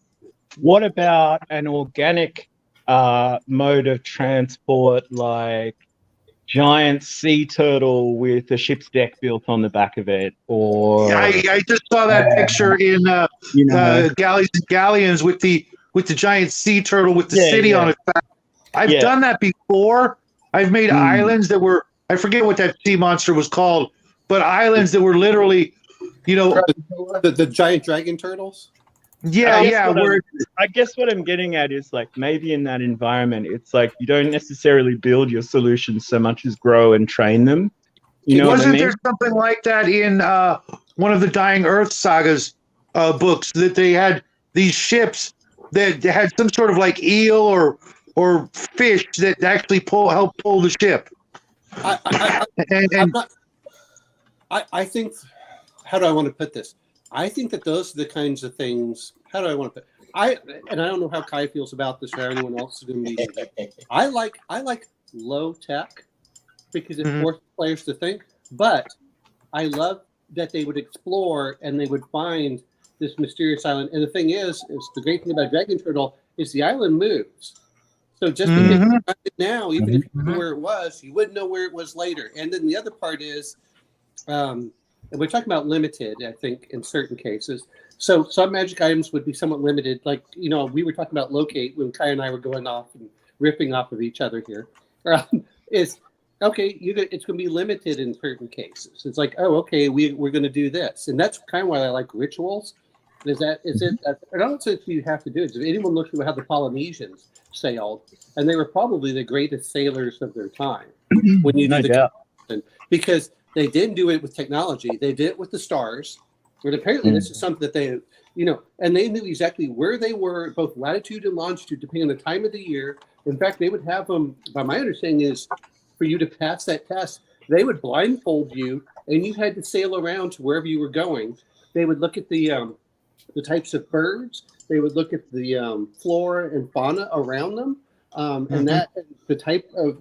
Speaker 7: What about an organic mode of transport, like giant sea turtle with a ship's deck built on the back of it? Or
Speaker 1: I just saw that picture in Galleys and Galleons with the giant sea turtle with the city on its back. I've done that before. I've made islands that were, I forget what that sea monster was called, but islands that were literally,
Speaker 4: the giant dragon turtles.
Speaker 7: I guess what I'm getting at is, like, maybe in that environment, it's like you don't necessarily build your solutions so much as grow and train them.
Speaker 1: Wasn't there something like that in one of the Dying Earth sagas books, that they had these ships that had some sort of like eel or fish that actually help pull the ship?
Speaker 4: I think, how do I want to put this? I think that those are the kinds of things. How do I want to put? I don't know how Kai feels about this, or anyone else is going to be. I like low tech because it forces players to think. But I love that they would explore and they would find this mysterious island. And the thing is the great thing about Dragon Turtle is the island moves. So just because you found it now, even if you knew where it was, you wouldn't know where it was later. And then the other part is, and we're talking about limited, I think, in certain cases. So some magic items would be somewhat limited. Like, we were talking about locate when Kai and I were going off and ripping off of each other here. It's okay, it's going to be limited in certain cases. It's like, oh, okay, we're going to do this. And that's kind of why I like rituals. I don't think you have to do it. If anyone looks at how the Polynesians sailed, and they were probably the greatest sailors of their time. When you do because they didn't do it with technology. They did it with the stars. But apparently this is something that they, and they knew exactly where they were, both latitude and longitude, depending on the time of the year. In fact, they would have them, by my understanding is, for you to pass that test, they would blindfold you, and you had to sail around to wherever you were going. They would look at the types of birds. They would look at the flora and fauna around them, and that the type of,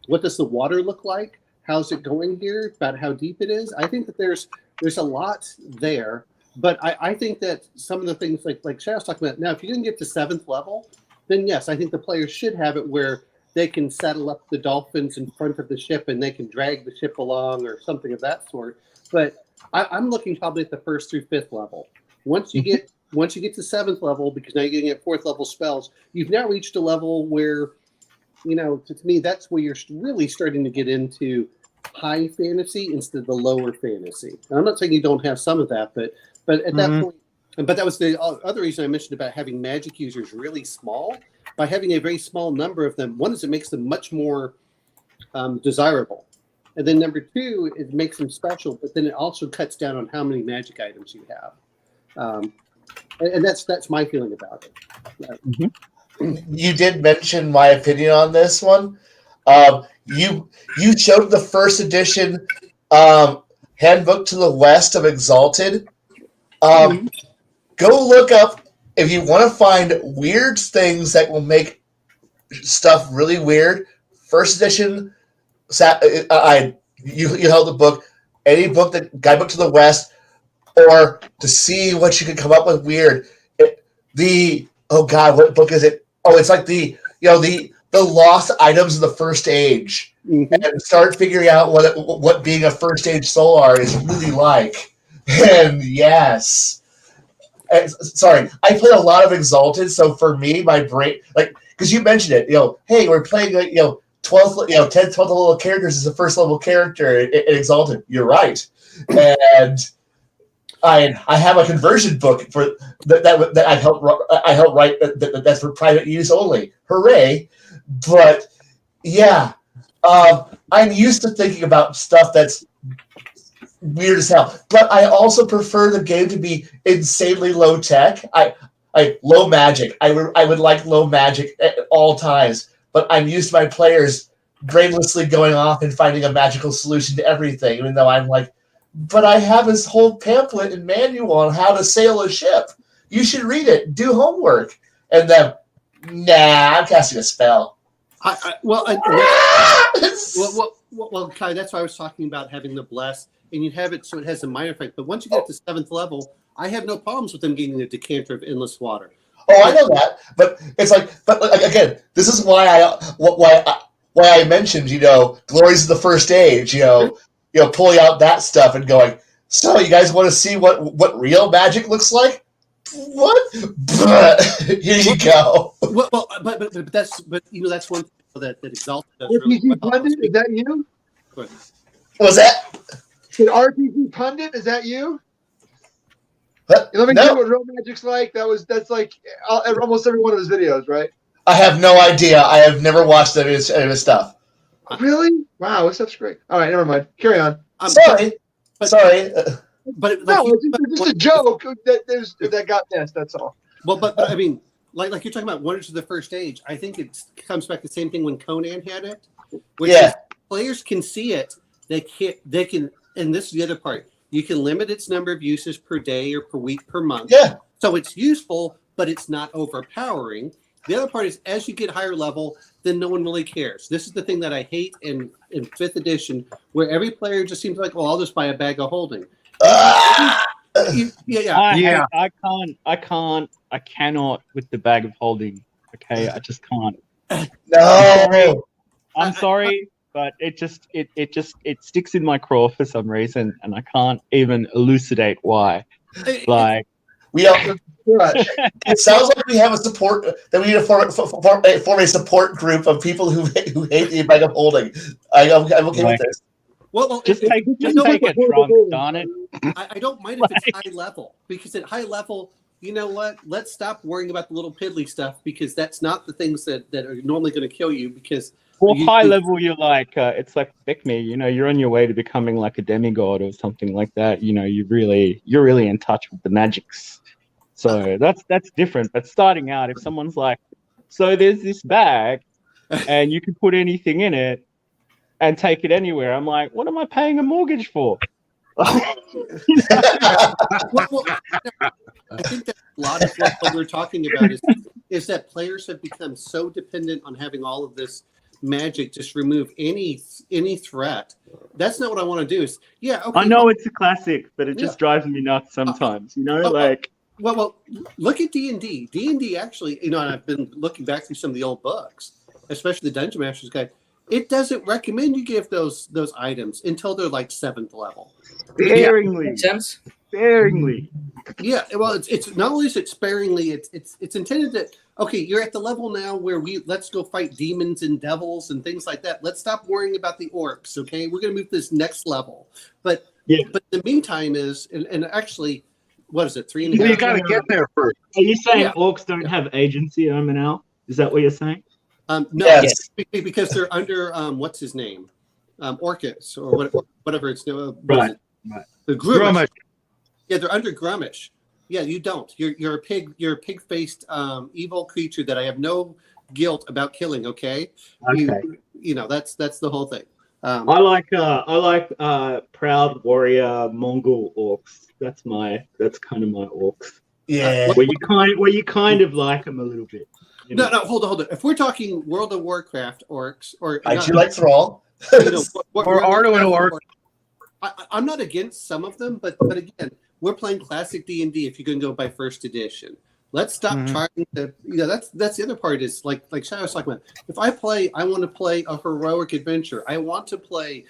Speaker 4: what does the water look like? How's it going here? About how deep it is. I think that there's a lot there, but I think that some of the things like Shadow's talking about now, if you didn't get to 7th level, then yes, I think the players should have it where they can settle up the dolphins in front of the ship and they can drag the ship along or something of that sort. But I'm looking probably at the 1st through 5th level. Once you get to 7th level, because now you're getting at 4th level spells, you've now reached a level where, to me, that's where you're really starting to get into high fantasy instead of the lower fantasy. And I'm not saying you don't have some of that, but at that point, but that was the other reason I mentioned about having magic users really small. By having a very small number of them, one is it makes them much more desirable. And then number 2, it makes them special, but then it also cuts down on how many magic items you have. And that's my feeling about it.
Speaker 5: You did mention my opinion on this one. You showed the 1st edition Handbook to the West of Exalted. Go look up if you want to find weird things that will make stuff really weird. 1st edition. You held the book, any book that Guidebook to the West, or to see what you can come up with weird. What book is it? Oh, it's like the lost items of the First Age, and start figuring out what being a First Age Solar is really like. And yes, sorry, I play a lot of Exalted, so for me, my brain, because you mentioned it, hey, we're playing 12th, 10th, 12th level characters as a 1st level character in Exalted. You're right, and I have a conversion book for that I helped write that's for private use only. Hooray! But yeah, I'm used to thinking about stuff that's weird as hell. But I also prefer the game to be insanely low tech. I low magic. I would like low magic at all times. But I'm used to my players brainlessly going off and finding a magical solution to everything, even though I'm like, but I have this whole pamphlet and manual on how to sail a ship. You should read it. Do homework. And then, nah, I'm casting a spell.
Speaker 4: Well, Kai, that's why I was talking about having the bless, and you have it so it has a minor effect. But once you get to 7th level, I have no problems with them getting a decanter of endless water.
Speaker 5: Oh, I know that, but it's again, this is why I mentioned, Glories of the First Age, pulling out that stuff and going, so you guys want to see what real magic looks like? What? Here you go.
Speaker 4: Well, but that's one thing that Exalted does.
Speaker 2: RPG Pundit, is that you?
Speaker 5: What was that?
Speaker 2: Said RPG Pundit, is that you?
Speaker 5: What?
Speaker 2: Let me tell you what real magic's like. That's like almost every one of his videos, right?
Speaker 5: I have no idea. I have never watched any of his stuff.
Speaker 2: Really? Wow, this stuff's great. All right, never mind. Carry on.
Speaker 5: Sorry.
Speaker 4: But
Speaker 2: no, it's just a joke that got missed. That's all.
Speaker 4: Well, but I mean, like you're talking about Wonders of the First Age. I think it comes back to the same thing when Conan had it. Which is players can see it. They can, and this is the other part. You can limit its number of uses per day or per week per month.
Speaker 5: Yeah.
Speaker 4: So it's useful, but it's not overpowering. The other part is as you get higher level, then no one really cares. This is the thing that I hate in 5th edition, where every player just seems like, well, I'll just buy a bag of holding.
Speaker 7: I cannot with the bag of holding. Okay, I just can't.
Speaker 5: No.
Speaker 7: I'm sorry, but it sticks in my craw for some reason, and I can't even elucidate why. Like
Speaker 5: it sounds like we have a support that we need to form a support group of people who hate the bag of holding. I'm okay with this.
Speaker 4: Well,
Speaker 7: just take a trunk, darn it.
Speaker 4: I don't mind if it's high level, because at high level, you know what? Let's stop worrying about the little piddly stuff, because that's not the things that are normally going to kill you. Because
Speaker 7: high level, you're like it's like pick me. You're on your way to becoming like a demigod or something like that. You're really in touch with the magics. So that's different. But starting out, if someone's like, so there's this bag, and you can put anything in it and take it anywhere, I'm like, what am I paying a mortgage for?
Speaker 4: Well, I think that a lot of what we're talking about is that players have become so dependent on having all of this magic just remove any threat. That's not what I want to do. Okay,
Speaker 7: I know it's a classic, but it just drives me nuts sometimes.
Speaker 4: Well, look at D&D. D&D actually, and I've been looking back through some of the old books. especially the Dungeon Master's Guide, it doesn't recommend you give those items until they're like 7th level.
Speaker 7: Sparingly.
Speaker 6: Makes sense.
Speaker 7: Sparingly.
Speaker 4: Yeah, well, it's not only is it sparingly, it's intended that okay, you're at the level now where let's go fight demons and devils and things like that. Let's stop worrying about the orcs. Okay, we're gonna move to this next level. But in the meantime and actually, what is it? 3.5.
Speaker 1: You got to get there first.
Speaker 3: Are you saying
Speaker 4: Yeah.
Speaker 3: orcs don't have agency, Omanal? Is that what you're saying?
Speaker 4: No,
Speaker 5: Yes.
Speaker 4: because they're under what's his name, Orcus or whatever it's
Speaker 3: Right.
Speaker 4: the Grumish.
Speaker 1: Grumish.
Speaker 4: Yeah, they're under Grumish. Yeah, you don't. You're a pig. You're a pig-faced evil creature that I have no guilt about killing. Okay.
Speaker 3: Okay.
Speaker 4: You know that's the whole thing.
Speaker 3: I like proud warrior Mongol orcs. That's kind of my orcs.
Speaker 5: Yeah.
Speaker 3: Where you kind of like them a little bit. You know?
Speaker 4: No, hold on. If we're talking World of Warcraft orcs, or
Speaker 5: I do like Thrall.
Speaker 4: you know,
Speaker 1: Or Arduino orc.
Speaker 4: I'm not against some of them, but again, we're playing classic D&D. If you can go by first edition, let's stop trying to. That's the other part is like Shadow was talking about. If I want to play a heroic adventure. I want to play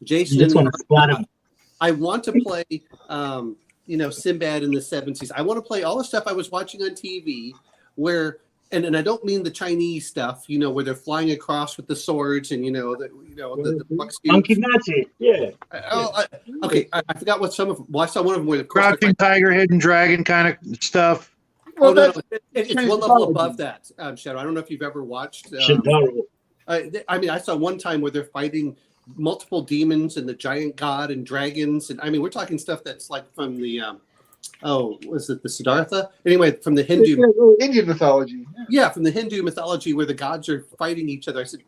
Speaker 4: Jason.
Speaker 3: You just want to splat 'em.
Speaker 4: I want to play, Sinbad in the 70s. I want to play all the stuff I was watching on TV where. And I don't mean the Chinese stuff, where they're flying across with the swords and the buckskin.
Speaker 3: Monkey magic, yeah.
Speaker 4: Okay, I forgot what some of them. Well, I saw one of them where the
Speaker 1: Crouching Tiger, Hidden Dragon kind of stuff.
Speaker 2: Well,
Speaker 4: no,
Speaker 2: that's
Speaker 4: it's one level above that, Shadow. I don't know if you've ever watched.
Speaker 3: Shadowchat.
Speaker 4: I saw one time where they're fighting multiple demons and the giant god and dragons, and we're talking stuff that's like from the. Was it the Siddhartha? Anyway, from the Hindu
Speaker 2: Indian mythology.
Speaker 4: Yeah, from the Hindu mythology where the gods are fighting each other. I said,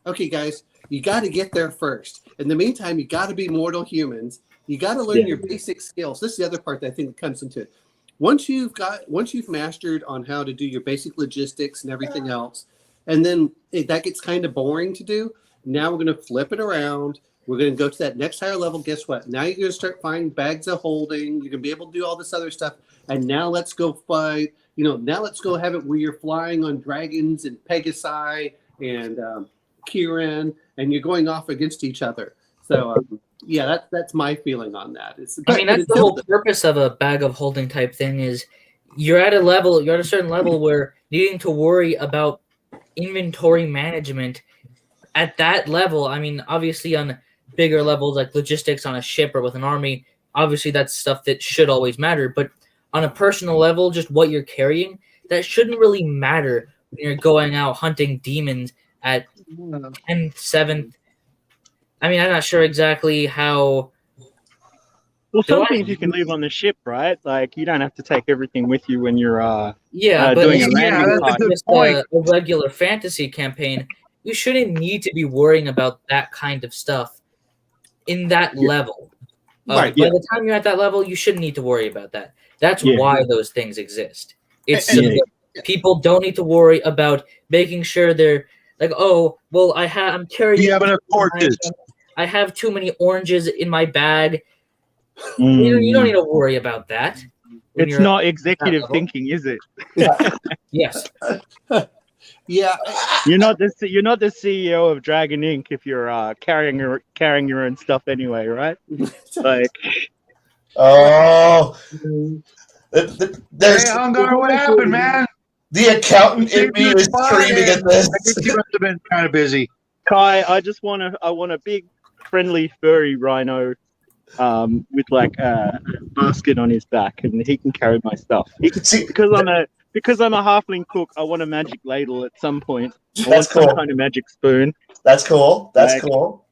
Speaker 4: okay, guys, you got to get there first. In the meantime, you got to be mortal humans. You got to learn your basic skills. This is the other part that I think comes into it. Once you've mastered on how to do your basic logistics and everything else, and then that gets kind of boring to do, now we're going to flip it around. We're going to go to that next higher level. Guess what? Now you're going to start finding bags of holding. You're going to be able to do all this other stuff. And now let's go fight. Now let's go have it where you're flying on dragons and Pegasi and Kiran, and you're going off against each other. So, that's my feeling on that.
Speaker 6: That's the whole purpose of a bag of holding type thing is you're at a certain level where needing to worry about inventory management at that level. Obviously on bigger levels like logistics on a ship or with an army, obviously that's stuff that should always matter, but on a personal level, just what you're carrying, that shouldn't really matter when you're going out hunting demons at 10th, 7th. I'm not sure exactly how.
Speaker 7: Well, some things you can leave on the ship, right? Like you don't have to take everything with you when you're
Speaker 6: but
Speaker 7: doing a landing
Speaker 1: that's
Speaker 7: pod.
Speaker 1: a good
Speaker 6: just
Speaker 1: point.
Speaker 6: a regular fantasy campaign, you shouldn't need to be worrying about that kind of stuff in that level.
Speaker 4: Right,
Speaker 6: By the time you're at that level, you shouldn't need to worry about that. That's why those things exist. It's so that people don't need to worry about making sure they're like, oh, well, I'm carrying.
Speaker 1: You have enough torches.
Speaker 6: I have too many oranges in my bag. You don't need to worry about that.
Speaker 7: It's not executive thinking, is it?
Speaker 6: Yes.
Speaker 4: Yeah.
Speaker 7: You're not the CEO of Dragon Inc. if you're carrying your own stuff anyway, right? Like,
Speaker 5: Oh,
Speaker 1: Hey, Hungar, what happened, man?
Speaker 5: the accountant in me is screaming at this.
Speaker 1: I think you must have been kind of busy.
Speaker 7: Kai, I want a big, friendly, furry rhino, with like a basket on his back, and he can carry my stuff. Because I'm a halfling cook, I want a magic ladle at some point. I want some kind of magic spoon.
Speaker 5: That's cool. That's
Speaker 7: Like,
Speaker 5: cool.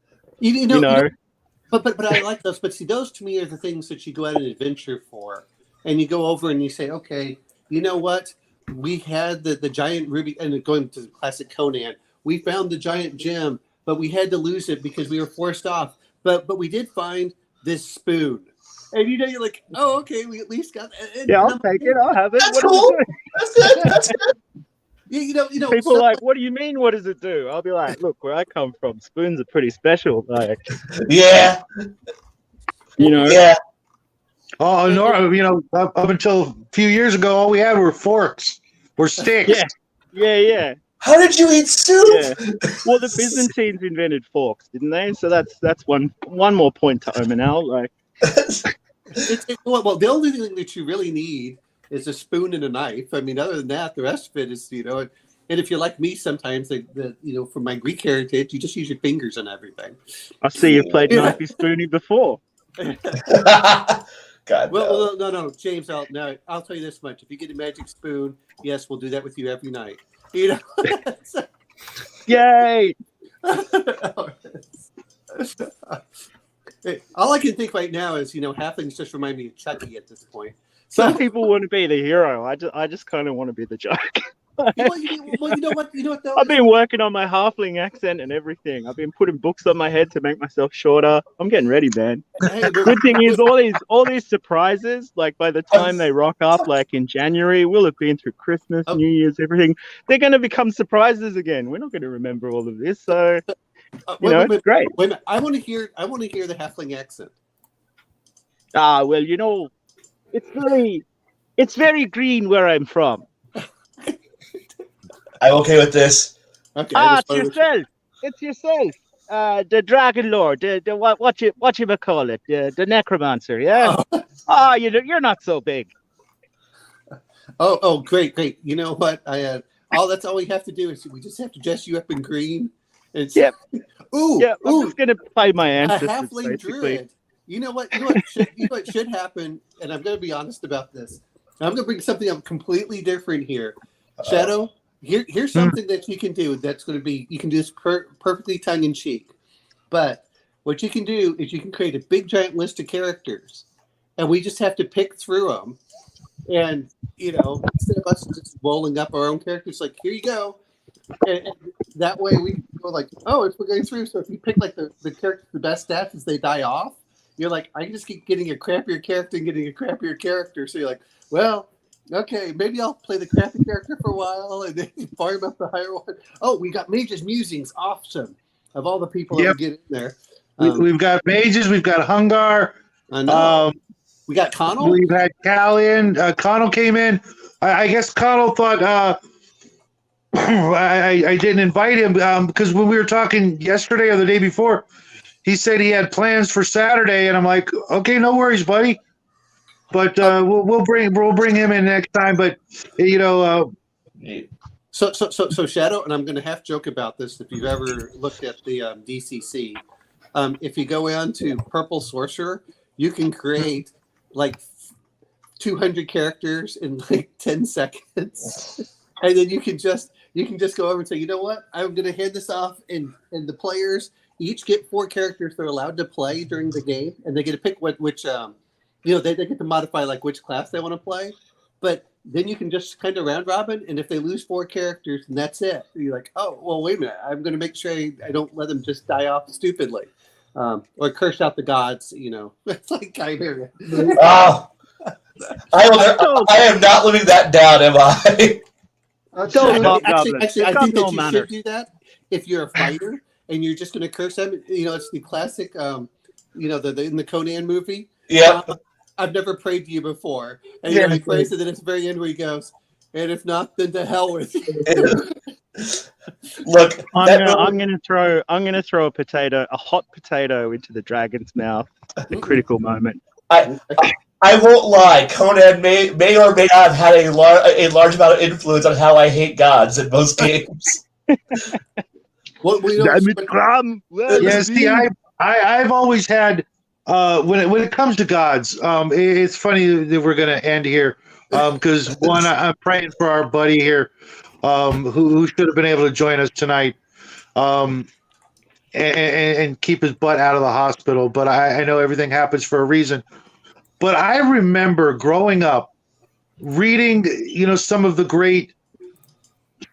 Speaker 4: But I like those. But see, those to me are the things that you go out and adventure for, and you go over and you say, okay, you know what? We had the giant ruby, and going to the classic Conan, we found the giant gem, but we had to lose it because we were forced off. But we did find this spoon. And you're like, oh, okay, we at least got.
Speaker 7: I'll take it. I'll have it.
Speaker 5: That's
Speaker 7: What does
Speaker 5: cool.
Speaker 7: it do?
Speaker 5: That's good. That's good.
Speaker 7: People are like, what do you mean? What does it do? I'll be like, look, where I come from, spoons are pretty special. Like,
Speaker 5: Yeah. Yeah.
Speaker 1: Oh, no, up until a few years ago, all we had were forks or sticks.
Speaker 7: Yeah.
Speaker 5: How did you eat soup?
Speaker 7: Yeah. Well, the Byzantines invented forks, didn't they? So that's one more point to Omanel. Like,
Speaker 4: Well, the only thing that you really need is a spoon and a knife. I mean, other than that, the rest of it is, and if you're like me, sometimes from my Greek heritage, you just use your fingers and everything.
Speaker 7: I see you played knifey spoony before.
Speaker 5: God,
Speaker 4: Well, no, James. I'll tell you this much: if you get a magic spoon, yes, we'll do that with you every night.
Speaker 7: Yay!
Speaker 4: All I can think right now is, halflings just remind me of Chucky at this point.
Speaker 7: Some people want to be the hero. I just kind of want to be the joke.
Speaker 4: You know what? Though?
Speaker 7: I've been working on my halfling accent and everything. I've been putting books on my head to make myself shorter. I'm getting ready, man. Good thing is all these surprises, like by the time they rock up, like in January, we'll have been through Christmas, New Year's, everything. They're going to become surprises again. We're not going to remember all of this, so it's great.
Speaker 4: Wait a minute. I want to hear the halfling accent.
Speaker 7: Well, it's very green where I'm from.
Speaker 5: I'm okay with this.
Speaker 4: Okay.
Speaker 7: It's yourself. The Dragon Lord. The what you call it? The Necromancer. Yeah. Oh, you're not so big.
Speaker 4: Oh, great. You know what? That's all we have to do is we just have to dress you up in green.
Speaker 7: Yep. I'm just gonna play my
Speaker 4: A
Speaker 7: ancestors.
Speaker 4: halfling
Speaker 7: Basically.
Speaker 4: druid. You know what should happen, and I'm going to be honest about this. I'm going to bring something up completely different here. Shadow, here's something that you can do that's going to be, you can do this perfectly tongue-in-cheek. But what you can do is you can create a big, giant list of characters, and we just have to pick through them. And, instead of us just rolling up our own characters, like, here you go. And that way we go like, if we're going through, so if you pick like the characters, the best stats as they die off, you're like, I can just keep getting a crappier character and getting a crappier character. So you're like, well, okay, maybe I'll play the crappy character for a while and then farm up the higher one. Oh, we got Mage's Musings, awesome. Of all the people that get in there.
Speaker 1: We've got mages, we've got Hungar.
Speaker 4: I know. We got Connell.
Speaker 1: We've had Callian. Connell came in. I guess Connell thought I didn't invite him because when we were talking yesterday or the day before, he said he had plans for Saturday, and I'm like, okay, no worries, buddy. But we'll bring him in next time. But
Speaker 4: So Shadow, and I'm going to half joke about this. If you've ever looked at the DCC, if you go on to Purple Sorcerer, you can create like 200 characters in like 10 seconds, and then you can just go over and say, you know what, I'm going to hand this off, and the players each get 4 characters they're allowed to play during the game, and they get to pick which they get to modify like which class they want to play, but then you can just kind of round robin, and if they lose 4 characters, then that's it. You're like, oh, well, wait a minute, I'm going to make sure I don't let them just die off stupidly, or curse out the gods. It's like Chimera.
Speaker 5: Oh, I am not living that down, am I?
Speaker 4: Actually, I think that you should do that if you're a fighter and you're just going to curse them. It's the classic, in the Conan movie.
Speaker 5: Yeah.
Speaker 4: I've never prayed to you before, and he prays, and then at the very end where he goes, and if not, then to hell with you.
Speaker 5: Look,
Speaker 7: I'm gonna throw a hot potato into the dragon's mouth at the critical moment.
Speaker 5: I won't lie. Conan may or may not have had a large amount of influence on how I hate gods in most games.
Speaker 1: I've always had when it comes to gods, it's funny that we're going to end here because one, I'm praying for our buddy here who should have been able to join us tonight and keep his butt out of the hospital. But I know everything happens for a reason. But I remember growing up reading, some of the great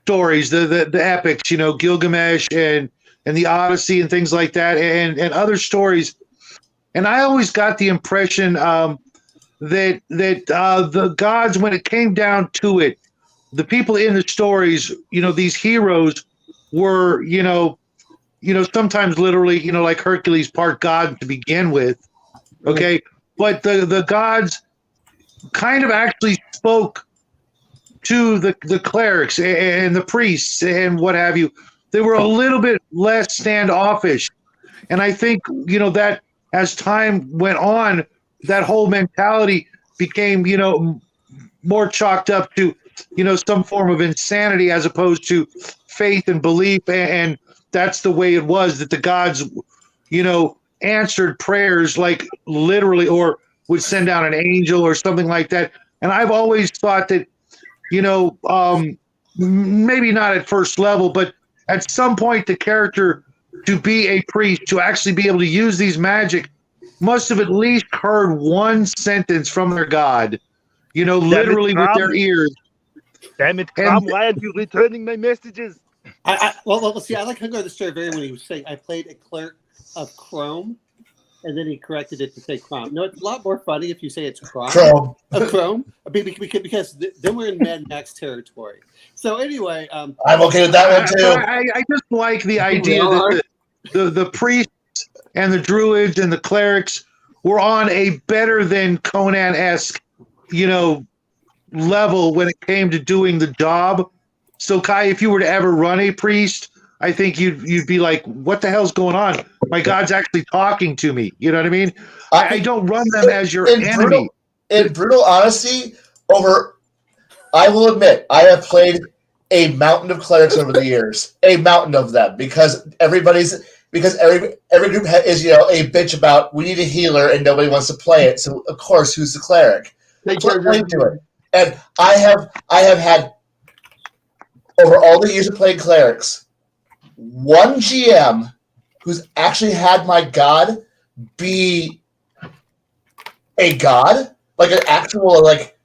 Speaker 1: stories, the epics, Gilgamesh and the Odyssey and things like that, and other stories. And I always got the impression that the gods, when it came down to it, the people in the stories, these heroes were, sometimes literally, like Hercules, part god to begin with. Okay. But the gods kind of actually spoke to the clerics and the priests and what have you. They were a little bit less standoffish. And I think, that as time went on, that whole mentality became, more chalked up to, some form of insanity as opposed to faith and belief. And that's the way it was, that the gods, answered prayers like literally, or would send down an angel or something like that. And I've always thought that, maybe not at first level, but at some point the character to be a priest, to actually be able to use these magic, must have at least heard one sentence from their god, literally with their ears.
Speaker 7: Damn it, Crom, why aren't you returning my messages?
Speaker 4: Well, see, I like Hunger of the Stradivarian when he was saying, I played a clerk of Chrome, and then he corrected it to say Chrome. No, it's a lot more funny if you say it's Chrome. Chrome. Because then we're in Mad Max territory. So anyway,
Speaker 5: I'm okay with that one too.
Speaker 1: I just like the idea that the priests and the druids and the clerics were on a better than Conan-esque, level when it came to doing the job. So Kai, if you were to ever run a priest, I think you'd be like, what the hell's going on? My God's actually talking to me. You know what I mean? I don't run them as your enemy.
Speaker 5: In brutal honesty, I will admit, I have played a mountain of clerics over the years. A mountain of them, because every group is, a bitch about, we need a healer and nobody wants to play it. So of course, who's the cleric? And I have had, over all the years of playing clerics, one GM who's actually had my god be a god, like an actual like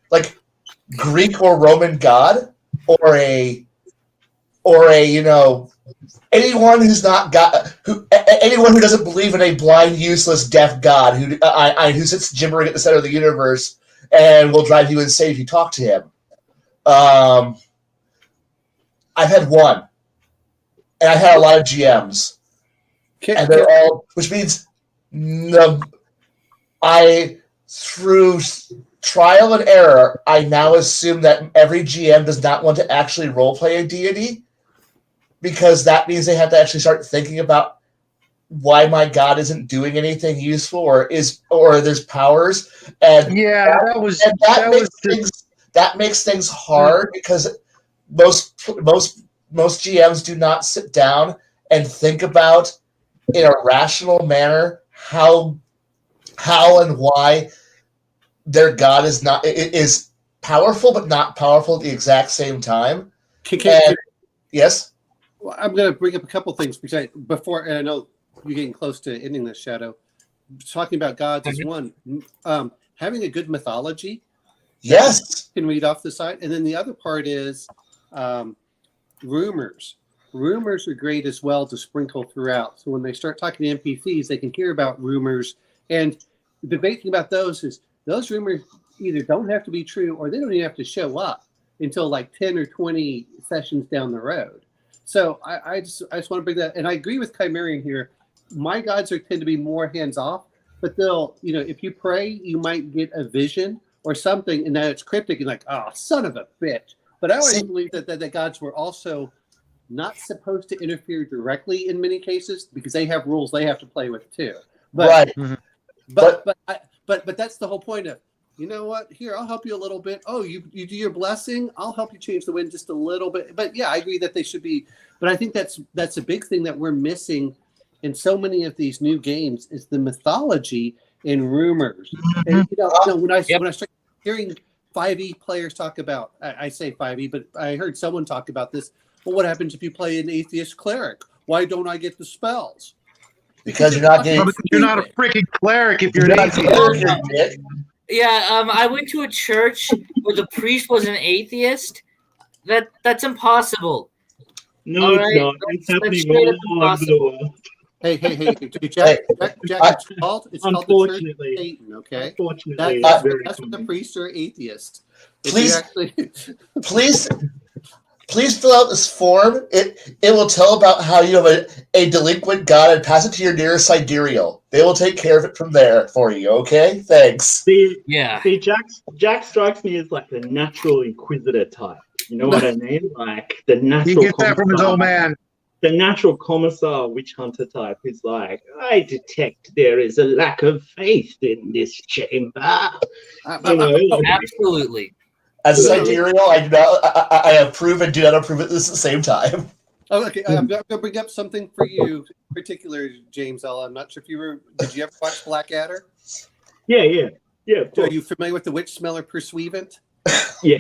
Speaker 5: Greek or Roman god, or a anyone who's not anyone who doesn't believe in a blind, useless, deaf god who sits gibbering at the center of the universe and will drive you insane if you talk to him. I've had one, and I've had a lot of GMs, and they're all, which means through trial and error, I now assume that every GM does not want to actually roleplay a deity, because that means they have to actually start thinking about why my god isn't doing anything useful, or there's powers, and that makes things hard, because most GMs do not sit down and think about in a rational manner how and why their god is powerful but not powerful at the exact same time. Yes?
Speaker 4: Well, I'm going to bring up a couple things and I know you're getting close to ending this, Shadow. Talking about gods is one. Having a good mythology.
Speaker 5: Yes.
Speaker 4: You can read off the side. And then the other part is rumors. Rumors are great as well to sprinkle throughout. So when they start talking to NPCs, they can hear about rumors. And the great thing about those is those rumors either don't have to be true, or they don't even have to show up until like 10 or 20 sessions down the road. So I just want to bring that. And I agree with Chimerian here. My gods tend to be more hands-off, but they'll, if you pray, you might get a vision or something, and that it's cryptic, and like, oh, son of a bitch. But I always believe that the gods were also not supposed to interfere directly in many cases, because they have rules they have to play with too. But,
Speaker 5: right.
Speaker 4: But that's the whole point of, you know what? Here, I'll help you a little bit. Oh, you do your blessing. I'll help you change the wind just a little bit. But yeah, I agree that they should be. But I think that's a big thing that we're missing in so many of these new games is the mythology and rumors. And when I start hearing 5e players talk about, I say 5e, but I heard someone talk about this. Well, what happens if you play an atheist cleric? Why don't I get the spells?
Speaker 5: Because you're not
Speaker 1: a freaking cleric if you're an atheist.
Speaker 6: Yeah, I went to a church where the priest was an atheist. That's impossible.
Speaker 3: No, it's not. It's happening all over the world.
Speaker 4: Hey, Jack, it's called the Church of Satan, okay?
Speaker 3: Unfortunately,
Speaker 4: that's when the priests are atheists.
Speaker 5: Please fill out this form. It will tell about how you have a delinquent god and pass it to your nearest sidereal. They will take care of it from there for you, okay? Thanks.
Speaker 3: See, Jack strikes me as like the natural inquisitor type. You know what I mean? Like the
Speaker 1: He
Speaker 3: natural
Speaker 1: gets that from his old man.
Speaker 3: the natural commissar witch hunter type is like, I detect there is a lack of faith in this chamber. You know, like,
Speaker 6: Absolutely.
Speaker 5: As a sidereal, I approve and do not approve at this at the same time.
Speaker 4: Oh, okay. I'm going to bring up something for you, in particular, James L. I'm not sure if did you ever watch Blackadder?
Speaker 3: yeah.
Speaker 4: Are you familiar with the witch smeller pursuivant?
Speaker 3: Yeah.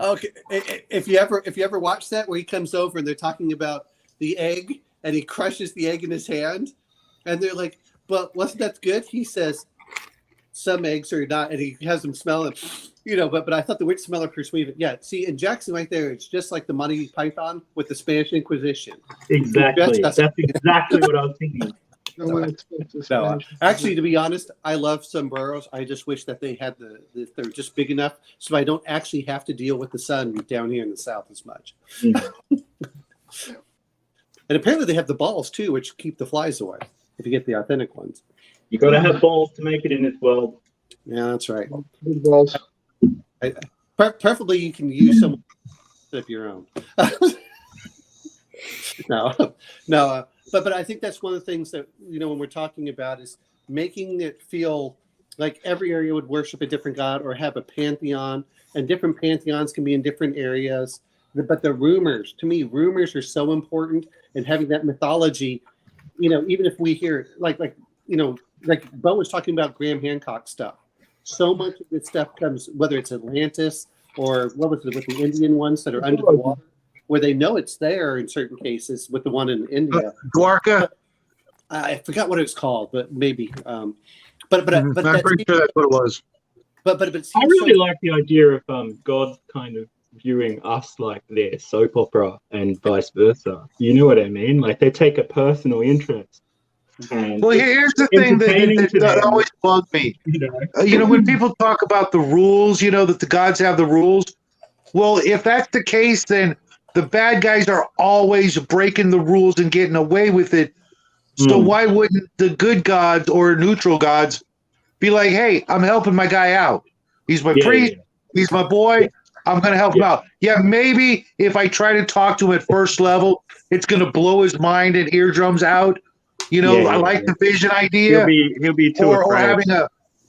Speaker 4: Okay. If you ever watch that, where he comes over and they're talking about the egg and he crushes the egg in his hand, and they're like, "But wasn't that good?" He says, "Some eggs are not," and he has them smell it. But I thought the witch smeller pursuivant. Yeah. See, in Jackson right there, it's just like the Monty Python with the Spanish Inquisition.
Speaker 3: Exactly. That's exactly what I was thinking.
Speaker 4: No, actually, to be honest, I love sombreros. I just wish that they had they're just big enough so I don't actually have to deal with the sun down here in the south as much. And apparently they have the balls too, which keep the flies away if you get the authentic ones.
Speaker 3: You got to have balls to make it in this world.
Speaker 4: Yeah, that's right.
Speaker 2: Big balls.
Speaker 4: Preferably, you can use some of your own. No. But I think that's one of the things that, when we're talking about is making it feel like every area would worship a different god or have a pantheon, and different pantheons can be in different areas. But the rumors are so important, and having that mythology, even if we hear like Bo was talking about Graham Hancock stuff. So much of this stuff comes, whether it's Atlantis or what was it with the Indian ones that are under the water, where they know it's there in certain cases, with the one in India.
Speaker 1: Dwarka.
Speaker 4: I forgot what it was called, but maybe. But
Speaker 1: I'm pretty sure that's what it was.
Speaker 3: I really like the idea of God kind of viewing us like their soap opera and vice versa. You know what I mean? Like they take a personal interest. And
Speaker 1: well, here's the thing that always bugs me. When people talk about the rules, that the gods have the rules. Well, if that's the case, then the bad guys are always breaking the rules and getting away with it. So why wouldn't the good gods or neutral gods be like, hey, I'm helping my guy out. He's my priest. He's my boy. I'm going to help him out. Yeah, maybe if I try to talk to him at first level, it's going to blow his mind and eardrums out. I like the vision idea.
Speaker 3: He'll be too afraid.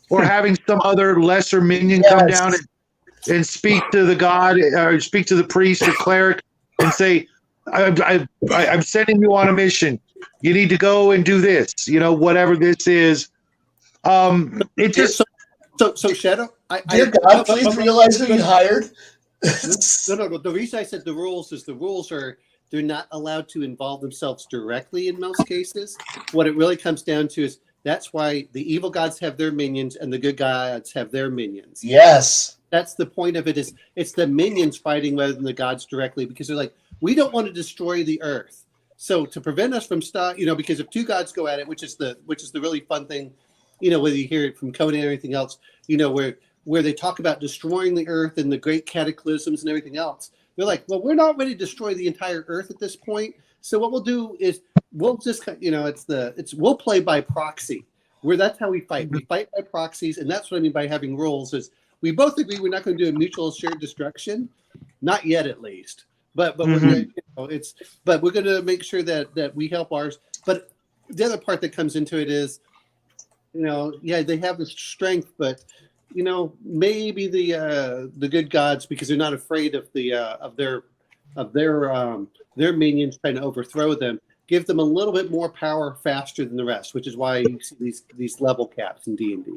Speaker 1: Or having some other lesser minion come down and speak to the god or speak to the priest or cleric and say, I'm sending you on a mission. You need to go and do this, whatever this is. It just
Speaker 4: so Shadow.
Speaker 5: Dear God, please realize who you hired.
Speaker 4: No. The reason I said the rules is the rules they're not allowed to involve themselves directly in most cases. What it really comes down to is that's why the evil gods have their minions and the good gods have their minions.
Speaker 5: Yes.
Speaker 4: That's the point of it. Is it's the minions fighting rather than the gods directly, because they're like, we don't want to destroy the earth. So to prevent us from because if two gods go at it, which is the really fun thing, whether you hear it from Conan or anything else, where they talk about destroying the earth and the great cataclysms and everything else. They're like, well, we're not ready to destroy the entire earth at this point. So what we'll do is we'll just, we'll play by proxy. That's how we fight. We fight by proxies, and that's what I mean by having rules. Is we both agree we're not going to do a mutual shared destruction, not yet at least. But we're going we're going to make sure that we help ours. But the other part that comes into it is, they have the strength, but maybe the good gods, because they're not afraid of their minions trying to overthrow them, give them a little bit more power faster than the rest, which is why you see these level caps in D&D.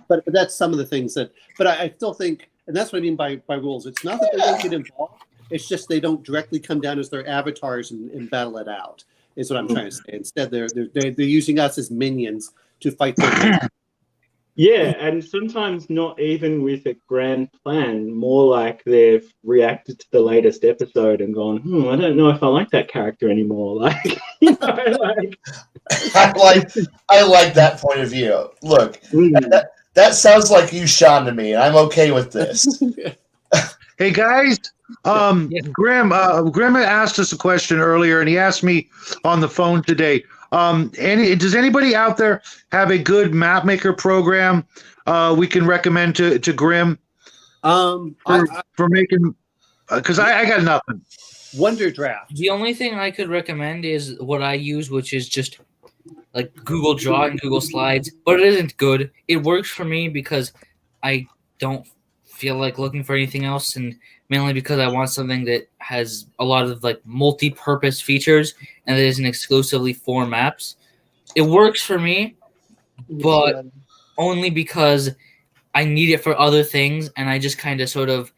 Speaker 4: But that's some of the things but I still think, and that's what I mean by rules. It's not that they don't get involved. It's just they don't directly come down as their avatars and battle it out, is what I'm trying to say. Instead, they're using us as minions to fight their
Speaker 3: Yeah, and sometimes not even with a grand plan, more like they've reacted to the latest episode and gone, I don't know if I like that character anymore. Like,
Speaker 5: I like that point of view. Look, that sounds like you, Sean, to me. I'm okay with this.
Speaker 1: Hey guys, Grim had asked us a question earlier, and he asked me on the phone today. Does anybody out there have a good map maker program we can recommend to Grim for making Because I got nothing.
Speaker 4: Wonder Draft.
Speaker 6: The only thing I could recommend is what I use, which is just like Google Draw and Google Slides, but it isn't good. It works for me because I don't feel like looking for anything else, and mainly because I want something that has a lot of like multi-purpose features and that isn't exclusively for maps. It works for me, but only because I need it for other things, and I just kind of sort of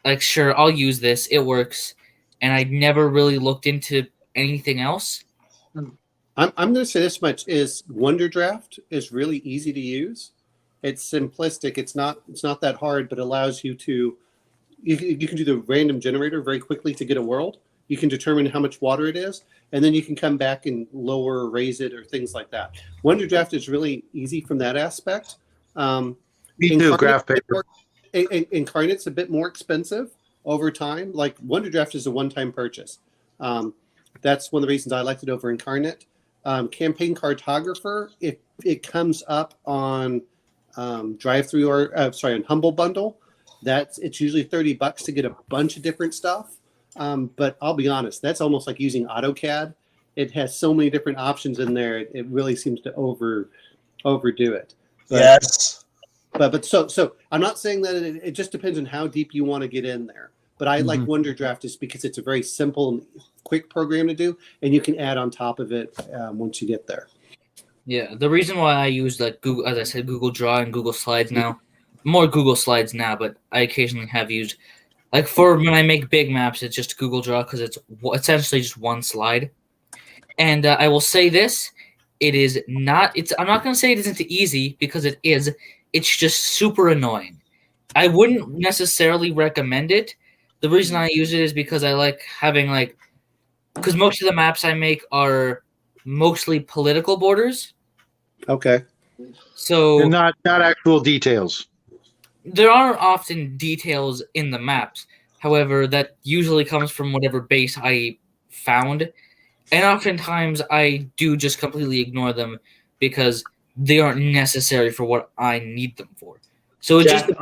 Speaker 6: like, sure, I'll use this. It works, and I never really looked into anything else.
Speaker 4: I'm going to say this much: is Wonder Draft is really easy to use. It's simplistic. It's not that hard, but allows you to you can do the random generator very quickly to get a world. You can determine how much water it is, and then you can come back and lower or raise it or things like that. Wonder Draft is really easy from that aspect.
Speaker 1: Me too, graph paper.
Speaker 4: Incarnate's a bit more expensive over time. Like Wonder Draft is a one-time purchase. That's one of the reasons I liked it over Incarnate. Campaign Cartographer, if it comes up on drive-through or on Humble Bundle, it's usually $30 to get a bunch of different stuff. But I'll be honest, that's almost like using AutoCAD. It has so many different options in there. It really seems to overdo it. But,
Speaker 5: Yes.
Speaker 4: But so I'm not saying that it just depends on how deep you want to get in there. But I like Wonder Draft just because it's a very simple and quick program to do, and you can add on top of it once you get there.
Speaker 6: Yeah, the reason why I use like Google, as I said, Google Draw and Google Slides now, more Google Slides now, but I occasionally have used like for when I make big maps, it's just Google Draw because it's essentially just one slide. And I will say this: it is not. I'm not going to say it isn't easy because it is. It's just super annoying. I wouldn't necessarily recommend it. The reason I use it is because I like having because most of the maps I make are mostly political borders.
Speaker 4: Okay.
Speaker 6: So
Speaker 1: And not actual details.
Speaker 6: there are often details in the maps. However, that usually comes from whatever base I found. And oftentimes I do just completely ignore them because they aren't necessary for what I need them for. So it just
Speaker 3: Jack,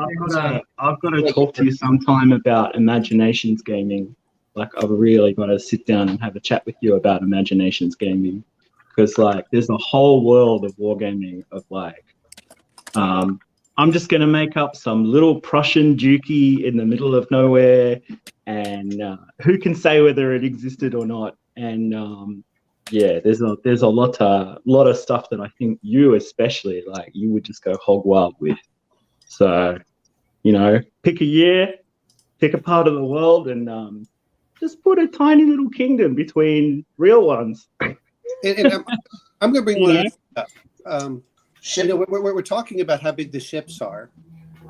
Speaker 3: I've got to talk to you sometime about Imaginations Gaming. Like, I've really got to sit down and have a chat with you about Imaginations Gaming, because there's a whole world of wargaming of I'm just gonna make up some little Prussian duchy in the middle of nowhere, and who can say whether it existed or not? And there's a lot of stuff that I think you especially you would just go hog wild with. So, pick a year, pick a part of the world, and just put a tiny little kingdom between real ones.
Speaker 4: And I'm going to bring one up. We're talking about how big the ships are.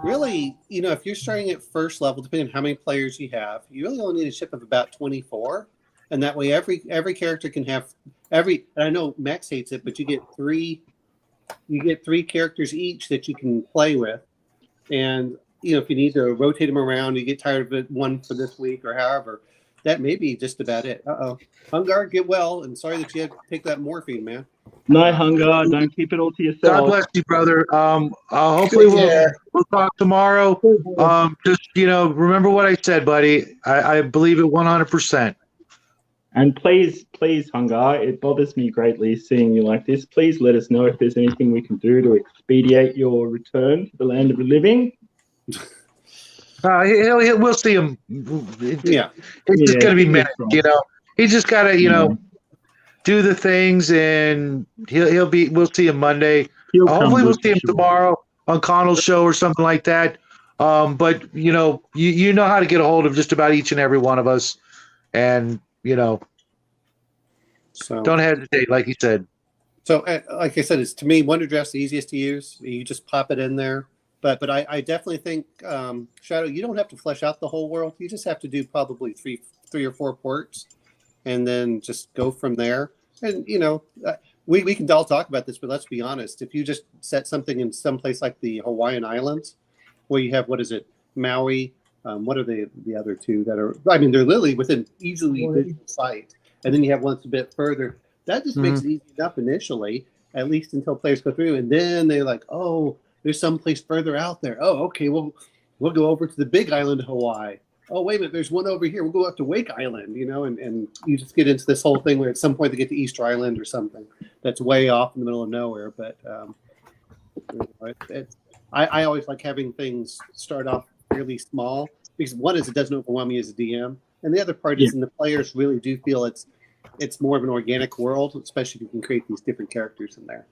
Speaker 4: Really, if you're starting at first level, depending on how many players you have, you really only need a ship of about 24. And that way every character can have and I know Max hates it, but you get three characters each that you can play with. And if you need to rotate them around, you get tired of it, one for this week or however, that may be just about it. Hungar, get well, and sorry that you had to take that morphine, man.
Speaker 3: No, Hungar, don't keep it all to yourself.
Speaker 1: God bless you, brother. Hopefully we'll talk tomorrow. Just remember what I said, buddy. I believe it 100%.
Speaker 3: And please, Hungar, it bothers me greatly seeing you like this. Please let us know if there's anything we can do to expedite your return to the land of the living.
Speaker 1: We'll see him. It's just going to be minutes, He's just got to, do the things, and we'll see him Monday. Hopefully we'll see him tomorrow on Connell's show or something like that. But you know how to get a hold of just about each and every one of us, and
Speaker 4: so
Speaker 1: don't hesitate, like you said.
Speaker 4: So, like I said, it's to me Wonder Draft's the easiest to use. You just pop it in there. But I definitely think Shadow, you don't have to flesh out the whole world. You just have to do probably three or four ports, and then just go from there. And we can all talk about this, but let's be honest. If you just set something in some place like the Hawaiian Islands, where you have Maui, what are the other two that are? I mean, they're literally within easily visual sight, and then you have one that's a bit further. That just makes it easy enough initially, at least until players go through, and then they're like, oh, there's someplace further out there. Oh, okay, we'll go over to the big island of Hawaii. oh, wait a minute, there's one over here. We'll go up to Wake Island, and you just get into this whole thing where at some point they get to Easter Island or something that's way off in the middle of nowhere. But I always like having things start off really small because one is it doesn't overwhelm me as a DM, and the other part is, and the players really do feel it's more of an organic world, especially if you can create these different characters in there.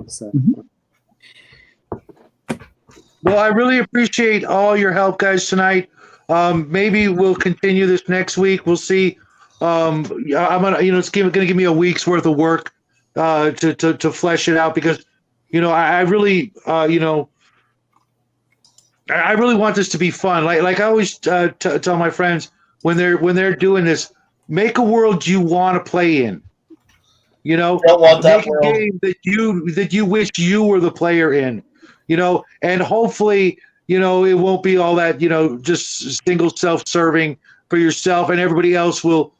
Speaker 4: So.
Speaker 1: Well, I really appreciate all your help, guys, tonight. Maybe we'll continue this next week. We'll see. I'm gonna, it's gonna give me a week's worth of work to flesh it out because, I really, I really want this to be fun. Like I always tell my friends when they're doing this, make a world you want to play in.
Speaker 5: Don't want that
Speaker 1: make
Speaker 5: world.
Speaker 1: a game that you wish you were the player in. And hopefully, it won't be all that, just single self-serving for yourself, and everybody else will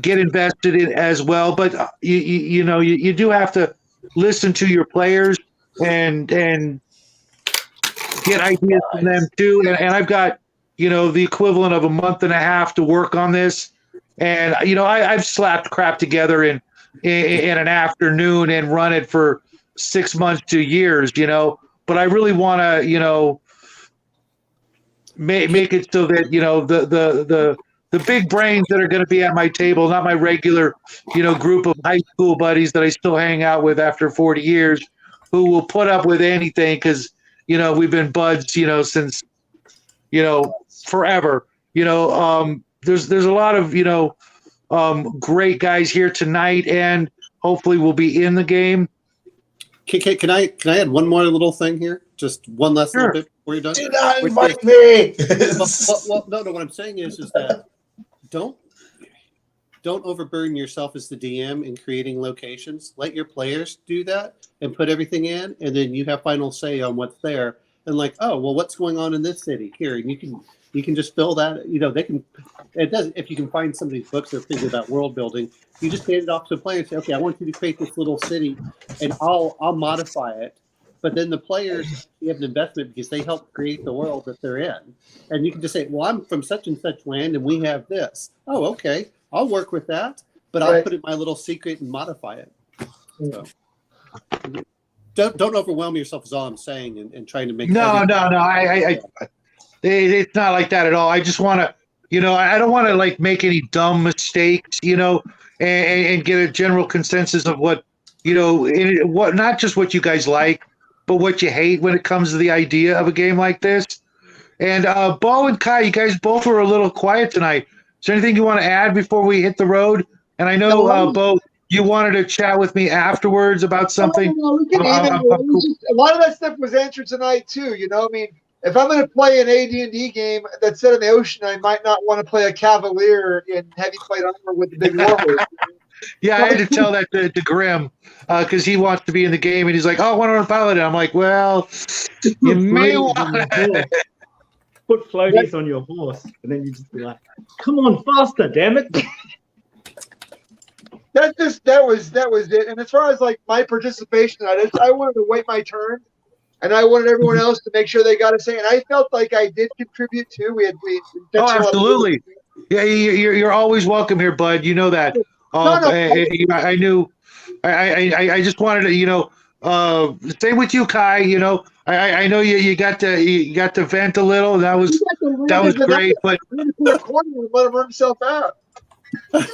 Speaker 1: get invested in as well. But you do have to listen to your players and get ideas from them too. And I've got, the equivalent of a month and a half to work on this. And, I've slapped crap together in an afternoon and run it for 6 months to years, but I really want to, make it so that, the big brains that are going to be at my table, not my regular, group of high school buddies that I still hang out with after 40 years, who will put up with anything because, we've been buds, since, forever. There's a lot of, great guys here tonight, and hopefully we'll be in the game.
Speaker 4: Can I add one more little thing here? Just one last little bit before you're done.
Speaker 5: Do not invite me.
Speaker 4: No. What I'm saying is that don't overburden yourself as the DM in creating locations. Let your players do that and put everything in, and then you have final say on what's there. And what's going on in this city here, and you can just fill that. They can. It does if you can find somebody's books that are thinking about world building. You just hand it off to the player and say, okay, I want you to create this little city, and I'll modify it. But then the players have an investment because they help create the world that they're in. And you can just say, well, I'm from such and such land, and we have this. Oh, okay, I'll work with that, but I'll put in my little secret and modify it. So, don't overwhelm yourself is all I'm saying, and trying to make
Speaker 1: No. It's not like that at all. I just want to, I don't want to make any dumb mistakes, and get a general consensus of what, what not just what you guys like, but what you hate when it comes to the idea of a game like this. And Bo and Kai, you guys both were a little quiet tonight. Is there anything you want to add before we hit the road? And I know, Bo, you wanted to chat with me afterwards about something.
Speaker 2: A lot of that stuff was answered tonight too. If I'm going to play an AD&D game that's set in the ocean, I might not want to play a cavalier in heavy plate armor with the big warhorse.
Speaker 1: Yeah, I had to tell that to Grim because he wants to be in the game, and he's like, "Oh, I want to pilot it." I'm like, "Well, you may want to
Speaker 3: put floaties on your horse, and then you just be like, "Come on, faster, damn it!"
Speaker 2: That was it. And as far as my participation, I wanted to wait my turn, and I wanted everyone else to make sure they got a say. And I felt like I did contribute too. We
Speaker 1: oh, absolutely. Yeah, you're always welcome here, bud. You know that. I knew. I just wanted to, same with you, Kai. I know you got to vent a little. And that was great. But
Speaker 2: let him run himself out.
Speaker 1: But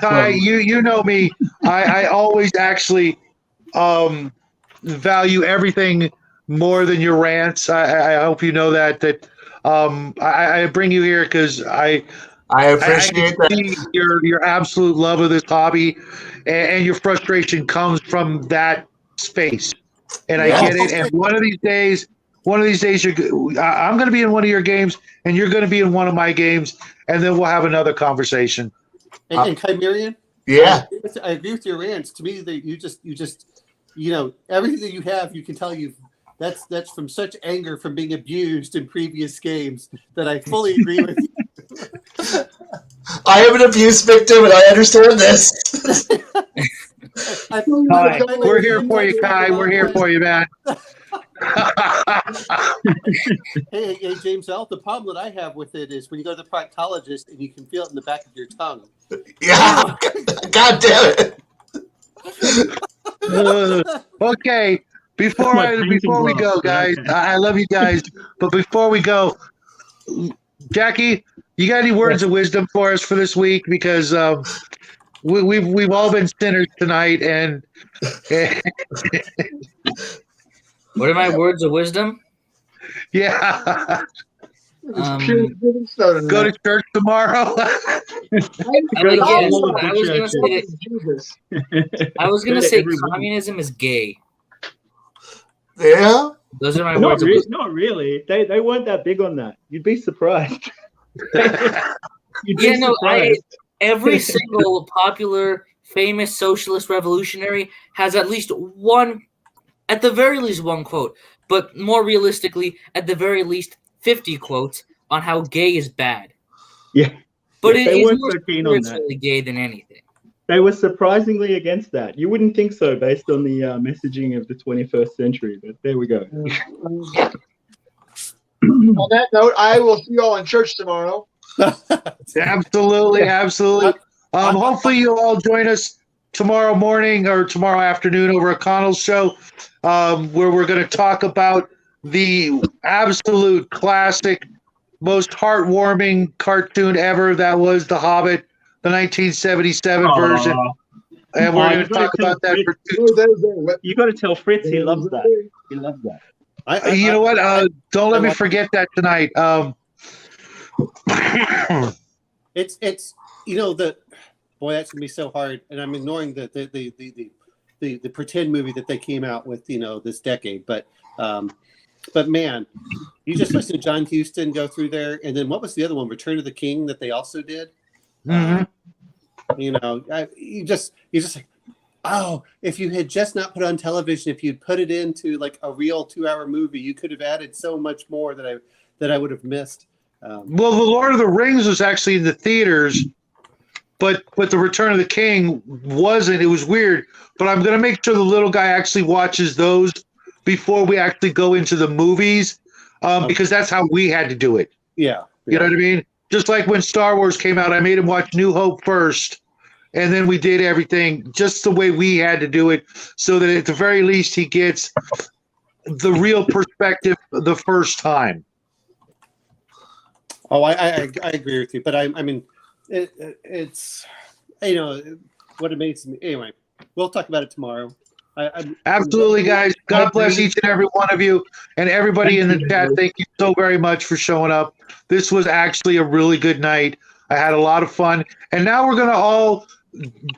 Speaker 1: Kai, you know me. I always actually value everything more than your rants. I hope you know that I bring you here because I appreciate that. Your absolute love of this hobby and your frustration comes from that space. And I get it. And one of these days, I'm going to be in one of your games, and you're going to be in one of my games, and then we'll have another conversation.
Speaker 4: And Chimerian?
Speaker 5: Yeah.
Speaker 4: I agree with your rants. To me, that you just everything that you have, you can tell that's from such anger from being abused in previous games that I fully agree with you.
Speaker 5: I am an abuse victim, and I understand this.
Speaker 1: We're here for you, Kai. We're here for you, man.
Speaker 4: Hey, James L. The problem that I have with it is when you go to the proctologist and you can feel it in the back of your tongue.
Speaker 5: Yeah. God damn it.
Speaker 1: Okay, before
Speaker 7: My painting
Speaker 1: we go,
Speaker 7: gloves,
Speaker 1: guys,
Speaker 7: okay.
Speaker 1: I love you guys, but before we go, Jackie, you got any words of wisdom for us for this week? Because we've all been sinners tonight, and
Speaker 6: What are my words of wisdom?
Speaker 1: yeah,
Speaker 6: Um,
Speaker 1: go to church tomorrow.
Speaker 7: all of
Speaker 6: I
Speaker 7: the
Speaker 6: was gonna say
Speaker 2: Jesus.
Speaker 6: I was gonna
Speaker 7: Go to
Speaker 6: say
Speaker 7: every one.
Speaker 6: communism is gay.
Speaker 5: Yeah.
Speaker 6: Those are my
Speaker 7: Not,
Speaker 6: words of wisdom.
Speaker 7: not really. They weren't that big on that. You'd be surprised. You'd be
Speaker 6: Yeah, no,
Speaker 7: surprised.
Speaker 6: every single popular, famous socialist revolutionary has at least one, at the very least one quote, but more realistically, at the very least 50 quotes on how gay is bad.
Speaker 7: Yeah.
Speaker 6: But
Speaker 7: Yeah,
Speaker 6: it
Speaker 7: they
Speaker 6: is
Speaker 7: weren't
Speaker 6: more
Speaker 7: so keen on that.
Speaker 6: spiritually gay than anything.
Speaker 7: They were surprisingly against that. You wouldn't think so based on the messaging of the 21st century, but there we go.
Speaker 2: On that note, I will see you all in church tomorrow.
Speaker 1: Absolutely. Hopefully you'll all join us tomorrow morning or tomorrow afternoon over at Connell's show, where we're going to talk about the absolute classic, most heartwarming cartoon ever. That was The Hobbit, the 1977 version. And we're going to talk about that for
Speaker 7: You got to tell Fritz he loves that. He loves that.
Speaker 1: you know what? Don't let me forget that tonight.
Speaker 4: It's the boy, that's gonna be so hard, and I'm ignoring the pretend movie that they came out with this decade, but man, you just listen to John Huston go through there, and then what was the other one, Return of the King, that they also did. You just like, oh, if you had just not put on television, if you'd put it into like a real 2-hour movie, you could have added so much more that I would have missed.
Speaker 1: Well, The Lord of the Rings was actually in the theaters, but The Return of the King wasn't. It was weird. But I'm going to make sure the little guy actually watches those before we actually go into the movies, because that's how we had to do it.
Speaker 4: Yeah.
Speaker 1: You know what I mean? Just like when Star Wars came out, I made him watch New Hope first, and then we did everything just the way we had to do it, so that at the very least he gets the real perspective the first time.
Speaker 4: Oh, I agree with you, but I mean, it's what amazes me. Anyway, we'll talk about it tomorrow.
Speaker 1: Absolutely, guys. God bless each and every one of you, and everybody in the chat. Thank you so very much for showing up. This was actually a really good night. I had a lot of fun, and now we're gonna all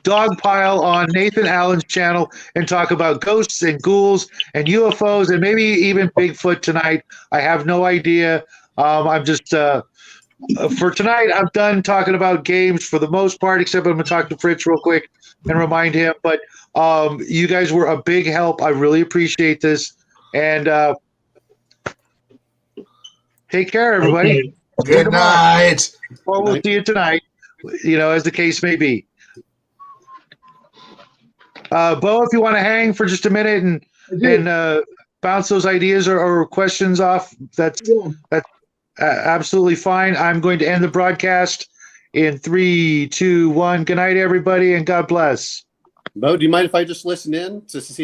Speaker 1: dogpile on Nathan Allen's channel and talk about ghosts and ghouls and UFOs and maybe even Bigfoot tonight. I have no idea. I'm just for tonight, I'm done talking about games for the most part, except I'm going to talk to Fritz real quick and remind him. But you guys were a big help. I really appreciate this. And take care, everybody.
Speaker 5: Good night.
Speaker 1: Or we'll see you tonight, as the case may be. Bo, if you want to hang for just a minute and bounce those ideas or questions off, that's absolutely fine. I'm going to end the broadcast in 3, 2, 1. Good night, everybody, and God bless.
Speaker 4: Bo, do you mind if I just listen in just to see if